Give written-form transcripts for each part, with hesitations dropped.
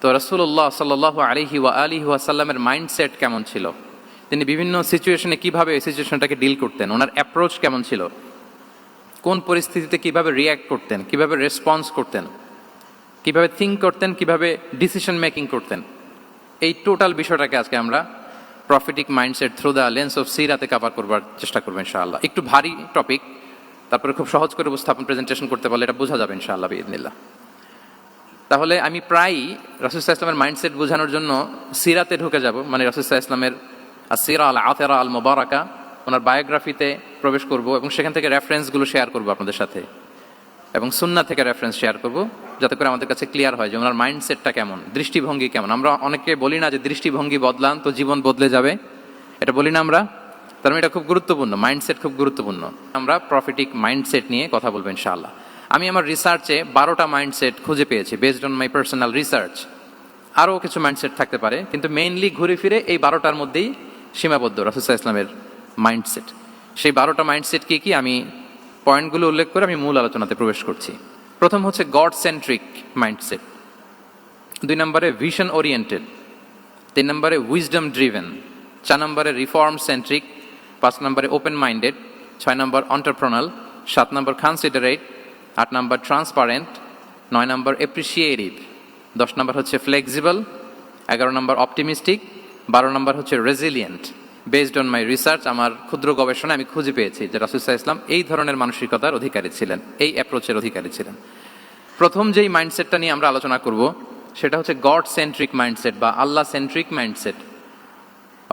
তো রাসূলুল্লাহ সাল্লাল্লাহু আলাইহি ওয়া আলিহি ওয়াসাল্লামের মাইন্ডসেট কেমন ছিল, তিনি বিভিন্ন সিচুয়েশনে কিভাবে এই সিচুয়েশনটাকে ডিল করতেন, ওনার অ্যাপ্রোচ কেমন ছিল, কোন পরিস্থিতিতে কিভাবে রিয়্যাক্ট করতেন, কিভাবে রেসপন্স করতেন, কিভাবে থিঙ্ক করতেন, কিভাবে ডিসিশন মেকিং করতেন, এই টোটাল বিষয়টাকে আজকে আমরা prophetic mindset through the lens of সিরাতে কভার করবার চেষ্টা করবো ইনশাআল্লাহ। একটু ভারী টপিক, তারপরে খুব সহজ করে উপস্থাপন প্রেজেন্টেশন করতে পারলে এটা বোঝা যাবে ইনশাআল্লাহ বিইذনিল্লাহ। তাহলে আমি প্রায়ই রাসূল সাল্লাল্লাহু আলাইহি ওয়াসাল্লামের মাইন্ডসেট বোঝানোর জন্য সিরাতে ঢুকে যাব, মানে রাসূল সাল্লাল্লাহু আলাইহি ওয়াসাল্লামের আসিরা আল আতেরা আল মুবারাকা, ওনার বায়োগ্রাফিতে প্রবেশ করব এবং সেখান থেকে রেফারেন্সগুলো শেয়ার করব আপনাদের সাথে, এবং সুন্নাহ থেকে রেফারেন্স শেয়ার করব, যাতে করে আমাদের কাছে ক্লিয়ার হয় যে ওনার মাইন্ডসেটটা কেমন, দৃষ্টিভঙ্গি কেমন। আমরা অনেকে বলি না যে দৃষ্টিভঙ্গি বদলান তো জীবন বদলে যাবে, এটা বলি না আমরা? তার মানে এটা খুব গুরুত্বপূর্ণ, মাইন্ডসেট খুব গুরুত্বপূর্ণ। আমরা প্রফিটিক মাইন্ডসেট নিয়ে কথা বলবো ইনশাআল্লাহ। আমি আমার রিসার্চে 12টা মাইন্ডসেট খুঁজে পেয়েছি based on my personal research. আরও কিছু মাইন্ডসেট থাকতে পারে, কিন্তু মেইনলি ঘুরে ফিরে এই 12টার মধ্যেই সীমাবদ্ধ রাসূল সাল্লাল্লাহু আলাইহি ওয়াসাল্লামের মাইন্ডসেট। সেই 12টা মাইন্ডসেট কি কি, আমি পয়েন্টগুলো উল্লেখ করে আমি মূল আলোচনাতে প্রবেশ করছি। প্রথম হচ্ছে গড সেন্ট্রিক মাইন্ডসেট, 2 নম্বরে ভিশন ওরিয়েন্টেড, 3 নম্বরে উইজডম ড্রিভেন, 4 নম্বরে রিফর্ম সেন্ট্রিক, 5 নম্বরে ওপেন মাইন্ডেড, 6 নম্বর এন্টারপ্রেনাল, 7 নম্বর কনসিডারেট, 8 নম্বর ট্রান্সপারেন্ট, 9 নম্বর এপ্রিসিয়েটিভ, 10 নম্বর হচ্ছে ফ্লেক্সিবল, 11 নম্বর অপটিমিস্টিক, 12 নম্বর হচ্ছে resilient. Based on my research, আমার ক্ষুদ্র গবেষণা আমি খুঁজে পেয়েছি যে রাসূল সাল্লাল্লাহু আলাইহি ওয়াসাল্লাম এই ধরনের মানসিকতার অধিকারী ছিলেন, এই অ্যাপ্রোচের অধিকারী ছিলেন। প্রথম যেই মাইন্ডসেটটা নিয়ে আমরা আলোচনা করব সেটা হচ্ছে গড সেন্ট্রিক মাইন্ডসেট বা আল্লাহ সেন্ট্রিক মাইন্ডসেট।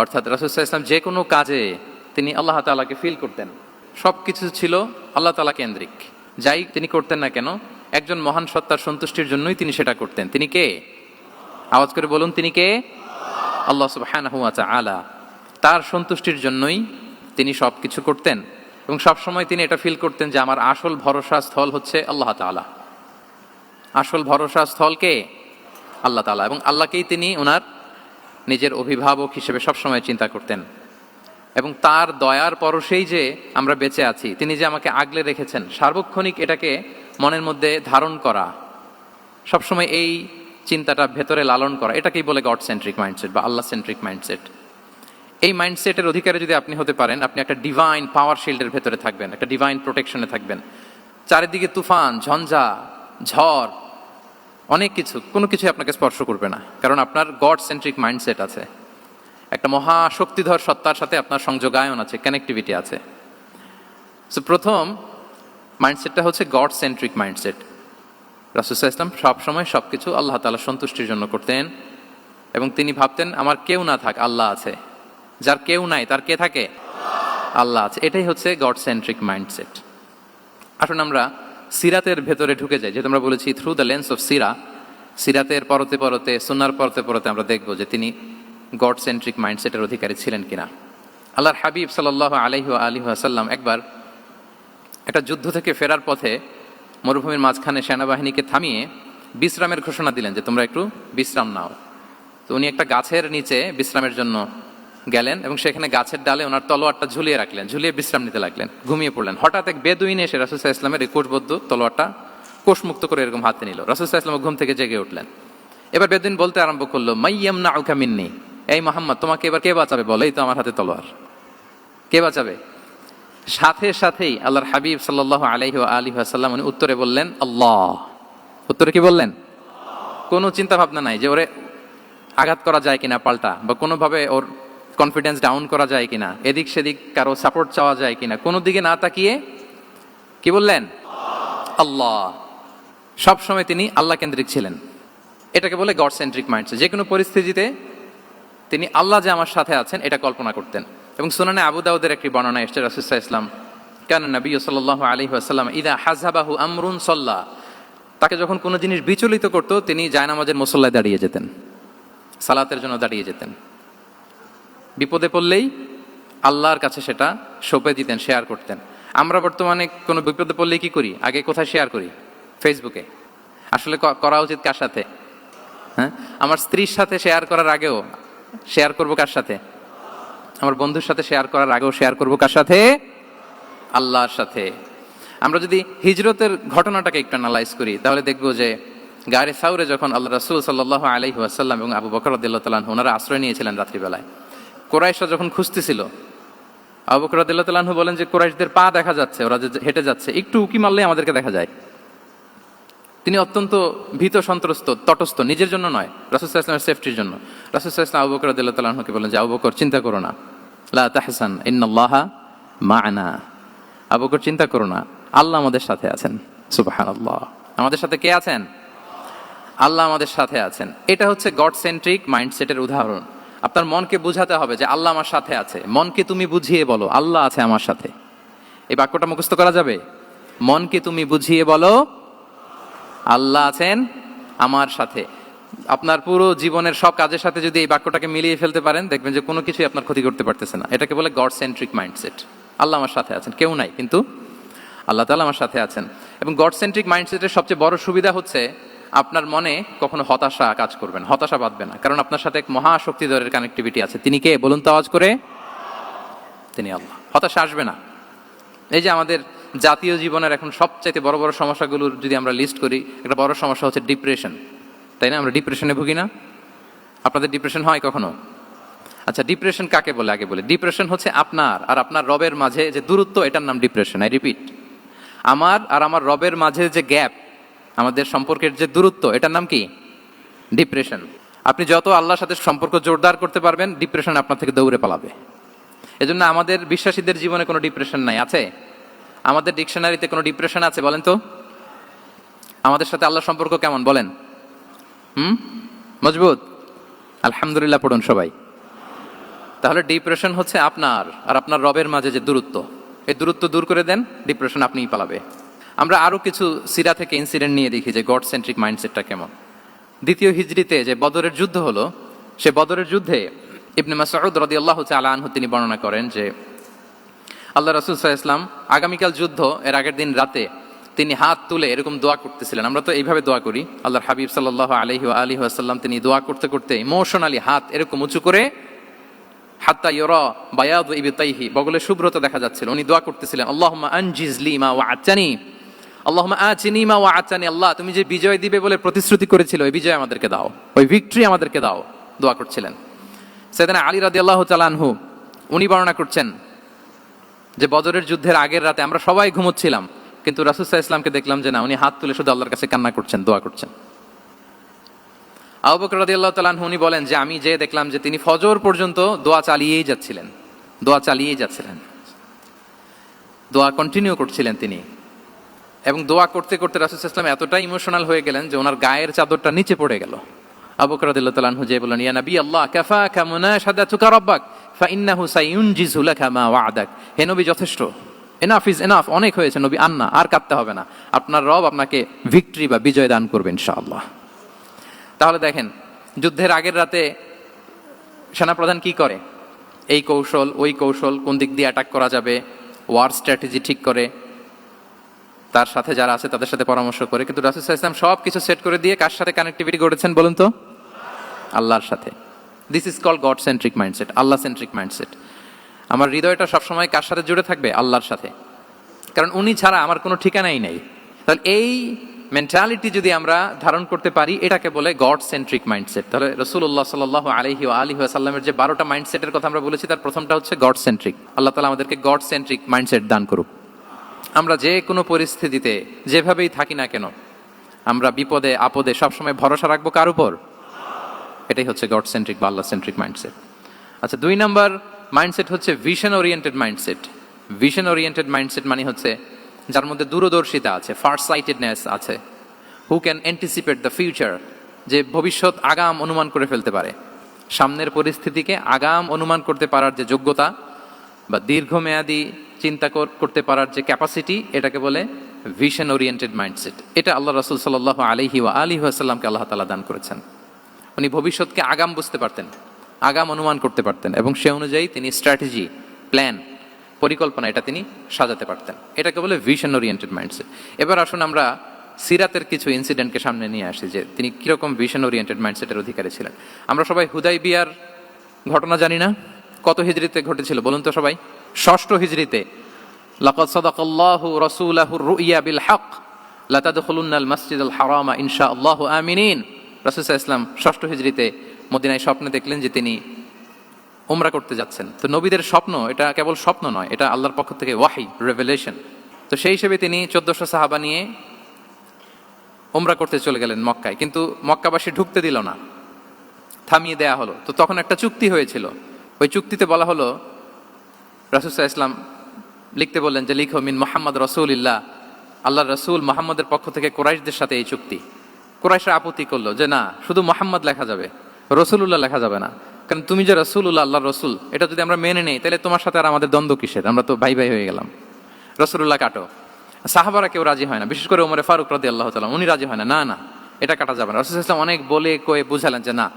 অর্থাৎ রাসূল সাল্লাল্লাহু আলাইহি ওয়াসাল্লাম যে কোনো কাজে তিনি আল্লাহ তাআলাকে ফিল করতেন, সব কিছু ছিল আল্লাহ তাআলা কেন্দ্রিক। যাই তিনি করতেন না কেন, একজন মহান সত্তার সন্তুষ্টির জন্যই তিনি সেটা করতেন। তিনি কে? আওয়াজ করে বলুন, তিনি কে? আল্লাহ সুবহানাহু ওয়া তাআলা। তার সন্তুষ্টির জন্যই তিনি সব কিছু করতেন, এবং সবসময় তিনি এটা ফিল করতেন যে আমার আসল ভরসা স্থল হচ্ছে আল্লাহ তাআলা। আসল ভরসা স্থল কে? আল্লাহ তাআলা। এবং আল্লাহকেই তিনি ওনার নিজের অভিভাবক হিসেবে সবসময় চিন্তা করতেন, এবং তার দয়ার পরশেই যে আমরা বেঁচে আছি, তিনি যে আমাকে আগলে রেখেছেন, সার্বক্ষণিক এটাকে মনের মধ্যে ধারণ করা, সবসময় এই চিন্তাটা ভেতরে লালন করা, এটাকেই বলে গড সেন্ট্রিক মাইন্ডসেট বা আল্লাহ সেন্ট্রিক মাইন্ডসেট। এই মাইন্ডসেটের অধিকারী যদি আপনি হতে পারেন, আপনি একটা ডিভাইন পাওয়ার শিল্ডের ভেতরে থাকবেন, একটা ডিভাইন প্রোটেকশনে থাকবেন। চারিদিকে তুফান, ঝঞ্ঝা, ঝড়, অনেক কিছু, কোনো কিছু আপনাকে স্পর্শ করবে না, কারণ আপনার গড সেন্ট্রিক মাইন্ডসেট আছে। একটা মহা শক্তিধর সত্তার সাথে আপনার সংযোগায়ন আছে, কানেক্টিভিটি আছে। সো প্রথম মাইন্ডসেটটা হচ্ছে গড সেন্ট্রিক মাইন্ডসেট। রাসূল সাল্লাল্লাহু আলাইহি ওয়াসাল্লাম সবসময় সবকিছু আল্লাহ তাআলার সন্তুষ্টির জন্য করতেন, এবং তিনি ভাবতেন আমার কেউ না থাক, আল্লাহ আছে। যার কেউ নাই তার কে থাকে? আল্লাহ আছে। এটাই হচ্ছে গড সেন্ট্রিক মাইন্ডসেট। আসুন আমরা সিরাতের ভেতরে ঢুকে যাই, যেহেতু আমরা বলেছি থ্রু দ্য লেন্স অফ সিরা। সিরাতের পরতে পরতে, সুন্নাহর পরতে পরতে আমরা দেখব যে তিনি গড সেন্ট্রিক মাইন্ডসেটের অধিকারী ছিলেন কিনা। আল্লাহর হাবিব সাল্লাল্লাহু আলাইহি ওয়া আলিহি ওয়াসাল্লাম একবার একটা যুদ্ধ থেকে ফেরার পথে মরুভূমির মাঝখানে সেনাবাহিনীকে থামিয়ে বিশ্রামের ঘোষণা দিলেন যে তোমরা একটু বিশ্রাম নাও। তো উনি একটা গাছের নিচে বিশ্রামের জন্য গেলেন, এবং সেখানে গাছের ডালে ওনার তলোয়ারটা ঝুলিয়ে রাখলেন, ঝুলিয়ে বিশ্রাম নিতে লাগলেন, ঘুমিয়ে পড়লেন। হঠাৎ এক বেদুইন এসে রাসূল সাল্লাল্লাহু আলাইহি ওয়াসাল্লামের এই কোষবদ্ধ তলোয়ারটা কোষমুক্ত করে এরকম হাতে নিল। রাসূল সাল্লাল্লাহু আলাইহি ওয়াসাল্লাম ঘুম থেকে জেগে উঠলেন। এবার বেদুইন বলতে আরম্ভ করলো, মাইয়ামনাউকা মিন্নি, এই মুহাম্মদ তোমাকে এবার কে বাঁচাবে বলো, এই তো আমার হাতে তলোয়ার, কে বাঁচাবে? সাথে সাথেই আল্লাহর হাবিব সাল্লাল্লাহু আলাইহি ওয়া আলিহি ওয়াসাল্লাম উনি উত্তরে বললেন আল্লাহ। উত্তরে কি বললেন? কোনো চিন্তা ভাবনা নাই যে ওরে আঘাত করা যায় কিনা পাল্টা, বা কোনোভাবে ওর কনফিডেন্স ডাউন করা যায় কিনা, এদিক সেদিক কারো সাপোর্ট চাওয়া যায় কিনা, কোনো দিকে না তাকিয়ে কি বললেন? আল্লাহ। সবসময় তিনি আল্লাহ কেন্দ্রিক ছিলেন। এটাকে বলে গড সেন্ট্রিক মাইন্ডসেট। যে কোনো পরিস্থিতিতে তিনি আল্লাহ যে আমার সাথে আছেন এটা কল্পনা করতেন। এবং সুনানে আবু দাউদের একটি বর্ণনা এসেছে, রাসূল সাল্লাল্লাহু আলাইহি ওয়াসাল্লাম কানা নবী সাল্লাল্লাহু আলাইহি ওয়াসাল্লাম ইযা হাযাবাহু আমরুন সাল্লা, তাকে যখন কোনো জিনিস বিচলিত করতো তিনি জায়নামাজের মুসল্লায় দাঁড়িয়ে যেতেন, সালাতের জন্য দাঁড়িয়ে যেতেন। বিপদে পড়লেই আল্লাহর কাছে সেটা সঁপে দিতেন, শেয়ার করতেন। আমরা বর্তমানে কোনো বিপদে পড়লেই কি করি? আগে কোথায় শেয়ার করি? ফেসবুকে। আসলে করা উচিত কার সাথে? হ্যাঁ, আমার স্ত্রীর সাথে শেয়ার করার আগেও শেয়ার করবো কার সাথে? আমার বন্ধুর সাথে শেয়ার করার আগেও শেয়ার করবো কার সাথে? আল্লাহর সাথে। আমরা যদি হিজরতের ঘটনাটাকে একটু অ্যানালাইজ করি তাহলে দেখবো যে গারে সাউরে যখন আল্লাহ রাসূল সাল্লাল্লাহু আলাইহি ওয়াসাল্লাম এবং আবু বকর রাদিয়াল্লাহু তাআলা ওনারা আশ্রয় নিয়েছিলেন রাত্রিবেলায়, কুরাইশরা যখন খুঁজতেছিল, আবু বকর রাদিয়াল্লাহু তাআলা বলেন যে কুরাইশদের পা দেখা যাচ্ছে, ওরা যে হেঁটে যাচ্ছে, একটু উকি মারলেই আমাদেরকে দেখা যায়। তিনি অত্যন্ত ভীত সন্ত্রস্ত, তটস্থ, নিজের জন্য নয়, রাসূল সাল্লাল্লাহু আলাইহি ওয়াসাল্লামের সেফটির জন্য। রাসূল সাল্লাল্লাহু আলাইহি ওয়াসাল্লাম আবু বকর রাদিয়াল্লাহু তাআলাকে বলেন যে আবু বকর চিন্তা করো না, লা তাহসান ইন্নাল্লাহা মা'ানা, আবু বকর চিন্তা করো না, আল্লাহ আমাদের সাথে আছেন। সুবহানাল্লাহ, আমাদের সাথে কে আছেন? আল্লাহ আমাদের সাথে আছেন। এটা হচ্ছে গড সেন্ট্রিক মাইন্ডসেটের উদাহরণ। আপনার মনকে বুঝাতে হবে যে আল্লাহ আমার সাথে আছে। মনকে তুমি বুঝিয়ে বলো আল্লাহ আছে আমার সাথে। এই বাক্যটা মুখস্থ করা যাবে? মনকে তুমি বুঝিয়ে বলো আল্লাহ আছেন আমার সাথে। আপনার পুরো জীবনের সব কাজের সাথে যদি এই বাক্যটাকে মিলিয়ে ফেলতে পারেন, দেখবেন যে কোনো কিছুই আপনার ক্ষতি করতে পারতেছে না। এটাকে বলে গড সেন্ট্রিক মাইন্ডসেট। আল্লাহ আমার সাথে আছেন, কেউ নাই কিন্তু আল্লাহ তাআলা আমার সাথে আছেন। এবং গড সেন্ট্রিক মাইন্ডসেটের সবচেয়ে বড় সুবিধা হচ্ছে আপনার মনে কখনো হতাশা কাজ করবে না, হতাশা বাঁধবে না, কারণ আপনার সাথে এক মহাশক্তিধরের কানেক্টিভিটি আছে। তিনি কে বলুন তো আওয়াজ করে? তিনি আল্লাহ। হতাশা আসবে না। এই যে আমাদের জাতীয় জীবনের এখন সবচাইতে বড় বড় সমস্যাগুলোর যদি আমরা লিস্ট করি, একটা বড় সমস্যা হচ্ছে ডিপ্রেশন, তাই না? আমরা ডিপ্রেশনে ভুগি না? আপনাদের ডিপ্রেশন হয় কখনো? আচ্ছা, ডিপ্রেশন কাকে বলে আগে বলে। ডিপ্রেশন হচ্ছে আপনার আর আপনার রবের মাঝে যে দূরত্ব, এটার নাম ডিপ্রেশন। আই রিপিট, আমার আর আমার রবের মাঝে যে গ্যাপ, আমাদের সম্পর্কের যে দূরত্ব, এটার নাম কি? ডিপ্রেশন। আপনি যত আল্লাহর সাথে সম্পর্ক জোরদার করতে পারবেন, ডিপ্রেশন আপনার থেকে দৌড়ে পালাবে। এজন্য আমাদের বিশ্বাসীদের জীবনে কোনো ডিপ্রেশন নাই। আছে? আমাদের ডিকশনারিতে কোনো ডিপ্রেশন আছে বলেন তো? আমাদের সাথে আল্লাহর সম্পর্ক কেমন বলেন? মজবুত? আলহামদুলিল্লাহ পড়ুন সবাই। তাহলে ডিপ্রেশন হচ্ছে আপনার আর আপনার রবের মাঝে যে দূরত্ব, এই দূরত্ব দূর করে দেন, ডিপ্রেশন আপনিই পালাবে। আমরা আরো কিছু সিরা থেকে ইনসিডেন্ট নিয়ে দেখি যে গড সেন্ট্রিক মাইন্ডসেটটা কেমন। দ্বিতীয় হিজরিতে যে বদরের যুদ্ধ হলো, সে বদরের যুদ্ধে ইবনে মাসউদ রাদিয়াল্লাহু তাআলা আনহু তিনি বর্ণনা করেন যে আল্লাহ রাসূল সাল্লাল্লাহু আলাইহি ওয়াসাল্লাম আগামীকাল যুদ্ধ, এর আগের দিন রাতে তিনি হাত তুলে এরকম দোয়া করতেছিলেন। আমরা তো এইভাবে দোয়া করি। আল্লাহর হাবিব সাল্লাল্লাহু আলাইহি ওয়া আলিহি ওয়াসাল্লাম তিনি দোয়া করতে করতে ইমোশনালি হাত এরকম উঁচু করে, হাত্তা ইউরা বায়াদু ইবতাইহি, বগলে শুভ্রতা দেখা যাচ্ছিল, উনি দোয়া করতেছিলেন আল্লাহুম্মা আনজিজ লি মা ওয়া'আতানি, আল্লাহুম্মা আতিনি মা ওয়া'আতানি, আল্লাহ তুমি যে বিজয় দিবে বলে প্রতিশ্রুতি করেছিল, ওই বিজয় আমাদেরকে দাও, ওই ভিক্টরি আমাদেরকে দাও, দোয়া করছিলেন। সাইয়েদনা আলী রাদিয়াল্লাহু তাআলা আনহু উনি বর্ণনা করছেন যে বদরের যুদ্ধের আগের রাতে আমরা সবাই ঘুমোচ্ছিলাম, কিন্তু রাসূল সাল্লাল্লাহু আলাইহি ওয়াসাল্লামকে দেখলাম যে না, উনি হাত তুলে শুধু আল্লাহর কাছে কান্না করছেন, দোয়া করছেন। আবু বকর রাদিয়াল্লাহু তাআলা আনহু উনি বলেন যে আমি যে দেখলাম যে তিনি ফজর পর্যন্ত দোয়া চালিয়েই যাচ্ছিলেন, দোয়া চালিয়েই যাচ্ছিলেন, দোয়া কন্টিনিউ করছিলেন তিনি। এবং দোয়া করতে করতে রাসূল সাল্লাল্লাহু আলাইহি ওয়াসাল্লাম এতটাই ইমোশনাল হয়ে গেলেন যে ওনার গায়ের চাদরটা নিচে পড়ে গেল। আবু বকর রাদিয়াল্লাহু তাআলা আনহু যে বললেন ইয়া নবী আল্লাহ কাফাকা মুনাশাদাতুকা রাব্বাক ফাইন্নাহু সাইউনজিজু লাকা মা ওয়া'দাক, হে নবী যথেষ্ট, এনাফ ইজ এনাফ, অনেক হয়েছে নবী, আন্না, আর কাঁদতে হবে না, আপনার রব আপনাকে ভিক্টরি বা বিজয় দান করবে ইনশাআল্লাহ। তাহলে দেখেন, যুদ্ধের আগের রাতে সেনাপ্রধান কি করে? এই কৌশল ওই কৌশল, কোন দিক দিয়ে অ্যাটাক করা যাবে, ওয়ার স্ট্র্যাটেজি ঠিক করে, তার সাথে যারা আছে তাদের সাথে পরামর্শ করে। কিন্তু রাসূল সাল্লাল্লাহু আলাইহি ওয়াসাল্লাম সব কিছু সেট করে দিয়ে কার সাথে কানেক্টিভিটি গড়েছেন বলুন তো? আল্লাহর সাথে। This is called God centric mindset, Allah centric mindset. আমার হৃদয়টা সবসময় কার সাথে জুড়ে থাকবে? আল্লাহর সাথে, কারণ উনি ছাড়া আমার কোনো ঠিকানাই নেই। তাহলে এই মেন্টালিটি যদি আমরা ধারণ করতে পারি, এটাকে বলে গড সেন্ট্রিক মাইন্ডসেট। তাহলে রাসূলুল্লাহ সাল্লাল্লাহু আলাইহি ওয়া আলিহি ওয়াসাল্লামের যে 12টা মাইন্ডসেটের কথা আমরা বলেছি, তার প্রথমটা হচ্ছে গড সেন্ট্রিক। আল্লাহ তাআলা আমাদেরকে গড সেন্ট্রিক মাইন্ডসেট দান করুক। আমরা যে কোনো পরিস্থিতিতে যেভাবেই থাকি না কেন, আমরা বিপদে আপদে সবসময় ভরসা রাখবো কার উপর? এটাই হচ্ছে গড সেন্ট্রিক বা আল্লাহ সেন্ট্রিক মাইন্ডসেট। আচ্ছা, 2 নাম্বার মাইন্ডসেট হচ্ছে vision oriented mindset. Vision oriented mindset মানে হচ্ছে যার মধ্যে দূরদর্শিতা আছে, ফার সাইটেডনেস আছে, who can anticipate the future, যে ভবিষ্যৎ আগাম অনুমান করে ফেলতে পারে, সামনের পরিস্থিতিকে আগাম অনুমান করতে পারার যে যোগ্যতা বা দীর্ঘমেয়াদী চিন্তা করতে পারার যে ক্যাপাসিটি, এটাকে বলে ভিশন ওরিয়েন্টেড মাইন্ডসেট। এটা আল্লাহ রাসূল সাল্লাল্লাহু আলাইহি ওয়া আলিহি ওয়াসাল্লামকে আল্লাহ তাআলা দান করেছেন। উনি ভবিষ্যৎকে আগাম বুঝতে পারতেন, আগাম অনুমান করতে পারতেন, এবং সে অনুযায়ী তিনি স্ট্র্যাটেজি, প্ল্যান, পরিকল্পনা এটা তিনি সাজাতে পারতেন। এটাকে বলে ভিশন ওরিয়েন্টেড মাইন্ডসেট। এবার আসুন আমরা সিরাতের কিছু ইনসিডেন্টকে সামনে নিয়ে আসি যে তিনি কিরকম ভিশন ওরিয়েন্টেড মাইন্ডসেটের অধিকারী ছিলেন। আমরা সবাই হুদাইবিয়ার ঘটনা জানি না? কত হিজরিতে ঘটেছিল বলুন তো সবাই? 6ষ্ঠ হিজরিতে। লাকাদ সাদাকাল্লাহু রাসূলাহুর রুইয়া বিল হক লা তাদখুলুন্নাল মাসজিদাল হারামা ইনশাআল্লাহু আমিনিন। রাসূল সাল্লাল্লাহু আলাইহি ওয়াসাল্লাম 6ষ্ঠ হিজরিতে মদিনায় স্বপ্নে দেখলেন যে তিনি উমরা করতে যাচ্ছেন। তো নবীদের স্বপ্ন এটা কেবল স্বপ্ন নয়, এটা আল্লাহর পক্ষ থেকে ওয়াহি, রেভেলেশন। তো সেই হিসেবে তিনি 1400 সাহাবা নিয়ে উমরা করতে চলে গেলেন মক্কায়, কিন্তু মক্কাবাসী ঢুকতে দিল না, থামিয়ে দেয়া হলো। তো তখন একটা চুক্তি হয়েছিল, ওই চুক্তিতে বলা হলো, রাসূল সাল্লাল্লাহু আলাইহি ওয়াসাল্লাম লিখতে বললেন যে লিখো মিন মুহাম্মদ রাসূলিল্লাহ, আল্লাহর রাসূল মুহাম্মদের পক্ষ থেকে কুরাইশদের সাথে এই চুক্তি। কুরাইশরা আপত্তি করলো যে না, শুধু মুহাম্মদ লেখা যাবে, রাসূলুল্লাহ লেখা যাবে না, কারণ তুমি যে রাসূলুল্লাহ, আল্লাহর রাসূল, এটা যদি আমরা মেনে নেই তাহলে তোমার সাথে আর আমাদের দ্বন্দ্ব কিসের, আমরা তো ভাই ভাই হয়ে গেলাম, রাসূলুল্লাহ কাটো। সাহাবারা কেউ রাজি হয় না, বিশেষ করে ওমরে ফারুক রাদিয়াল্লাহু তাআলা উনি রাজি হয় না, না না এটা কাটা যাবে না। রাসূল সাল্লাল্লাহু আলাইহি ওয়াসাল্লাম অনেক বলে কয়ে বুঝালেন যে না,